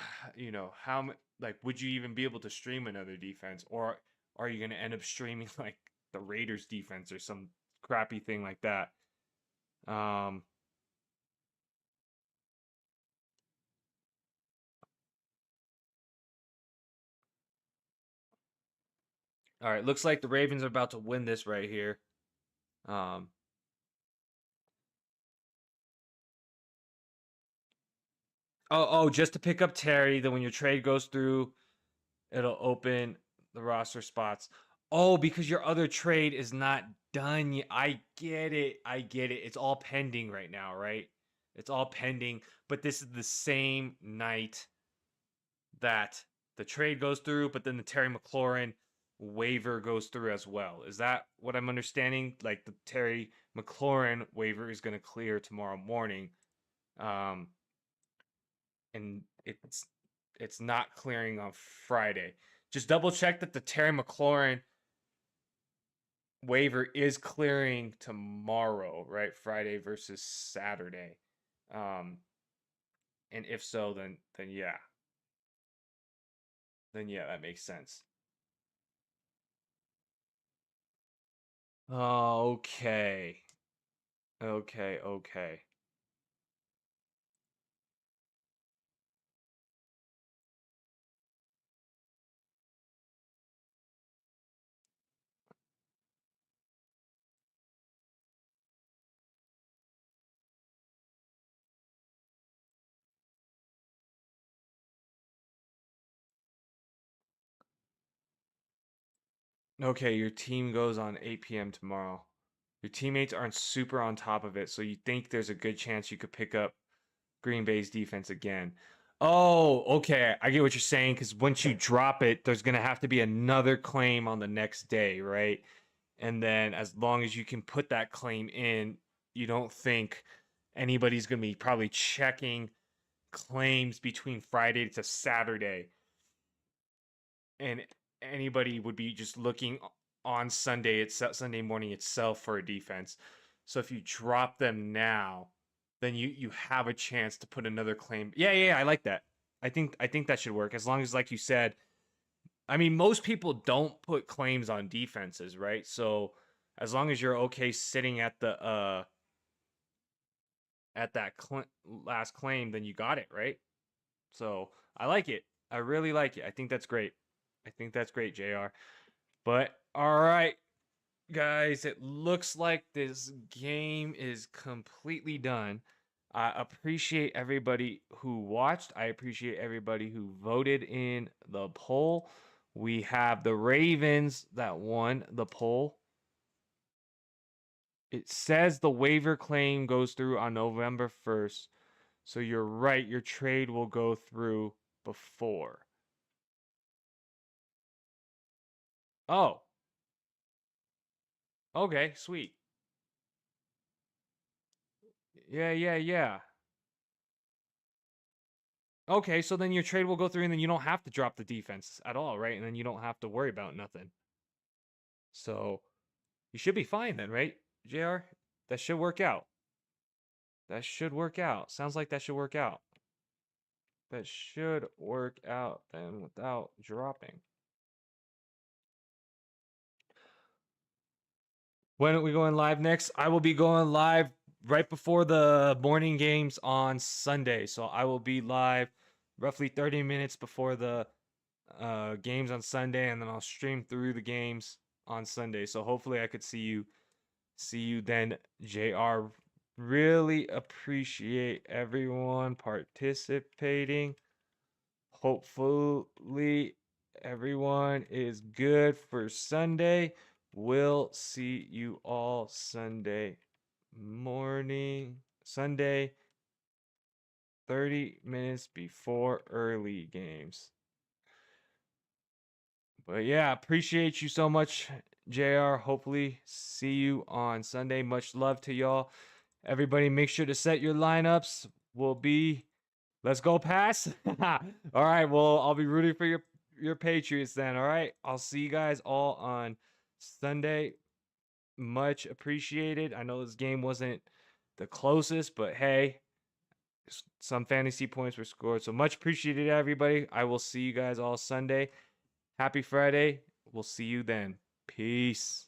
A: how like would you even be able to stream another defense, or are you going to end up streaming like the Raiders defense or some crappy thing like that? Um, all right, looks like the Ravens are about to win this right here. Um, just to pick up Terry, then when your trade goes through, it'll open the roster spots. Oh, because your other trade is not done yet. I get it. I get it. It's all pending right now, right? It's all pending, but this is the same night that the trade goes through, but then the Terry McLaurin waiver goes through as well. Is that what I'm understanding? Like the Terry McLaurin waiver is going to clear tomorrow morning. Um, and it's not clearing on Friday. Just double check that the Terry McLaurin waiver is clearing tomorrow, right? Friday versus Saturday. Um, and if so, then yeah, that makes sense. Okay, okay. Okay, your team goes on 8 p.m. tomorrow. Your teammates aren't super on top of it, so you think there's a good chance you could pick up Green Bay's defense again. Oh, okay. I get what you're saying because once you drop it, there's going to have to be another claim on the next day, right? And then as long as you can put that claim in, you don't think anybody's going to be probably checking claims between Friday to Saturday. And anybody would be just looking on Sunday morning itself for a defense. So if you drop them now, then you have a chance to put another claim. Yeah, I like that. I think that should work as long as, like you said, I mean, most people don't put claims on defenses, right? So as long as you're okay sitting at the at that last claim, then you got it, right? So I like it. I really like it. I think that's great. I think that's great, JR. But all right, guys, it looks like this game is completely done. I appreciate everybody who watched. I appreciate everybody who voted in the poll. We have the Ravens that won the poll. It says the waiver claim goes through on November 1st. So you're right, your trade will go through before. Oh, okay, sweet. Yeah. Okay, so then your trade will go through and then you don't have to drop the defense at all, right? And then you don't have to worry about nothing. So you should be fine then, right, JR? That should work out. That should work out. Sounds like that should work out. That should work out then without dropping. When are we going live next? I will be going live right before the morning games on Sunday. So I will be live roughly 30 minutes before the games on Sunday, and then I'll stream through the games on Sunday. So hopefully I could see you then, JR. Really appreciate everyone participating. Hopefully everyone is good for Sunday. We'll see you all Sunday morning. Sunday, 30 minutes before early games. But yeah, appreciate you so much, JR. Hopefully, see you on Sunday. Much love to y'all. Everybody, make sure to set your lineups. Let's go pass. All right, well, I'll be rooting for your Patriots then. All right, I'll see you guys all on Sunday. Much appreciated. I know this game wasn't the closest, but hey, some fantasy points were scored. So much appreciated, everybody. I will see you guys all Sunday. Happy Friday. We'll see you then. Peace.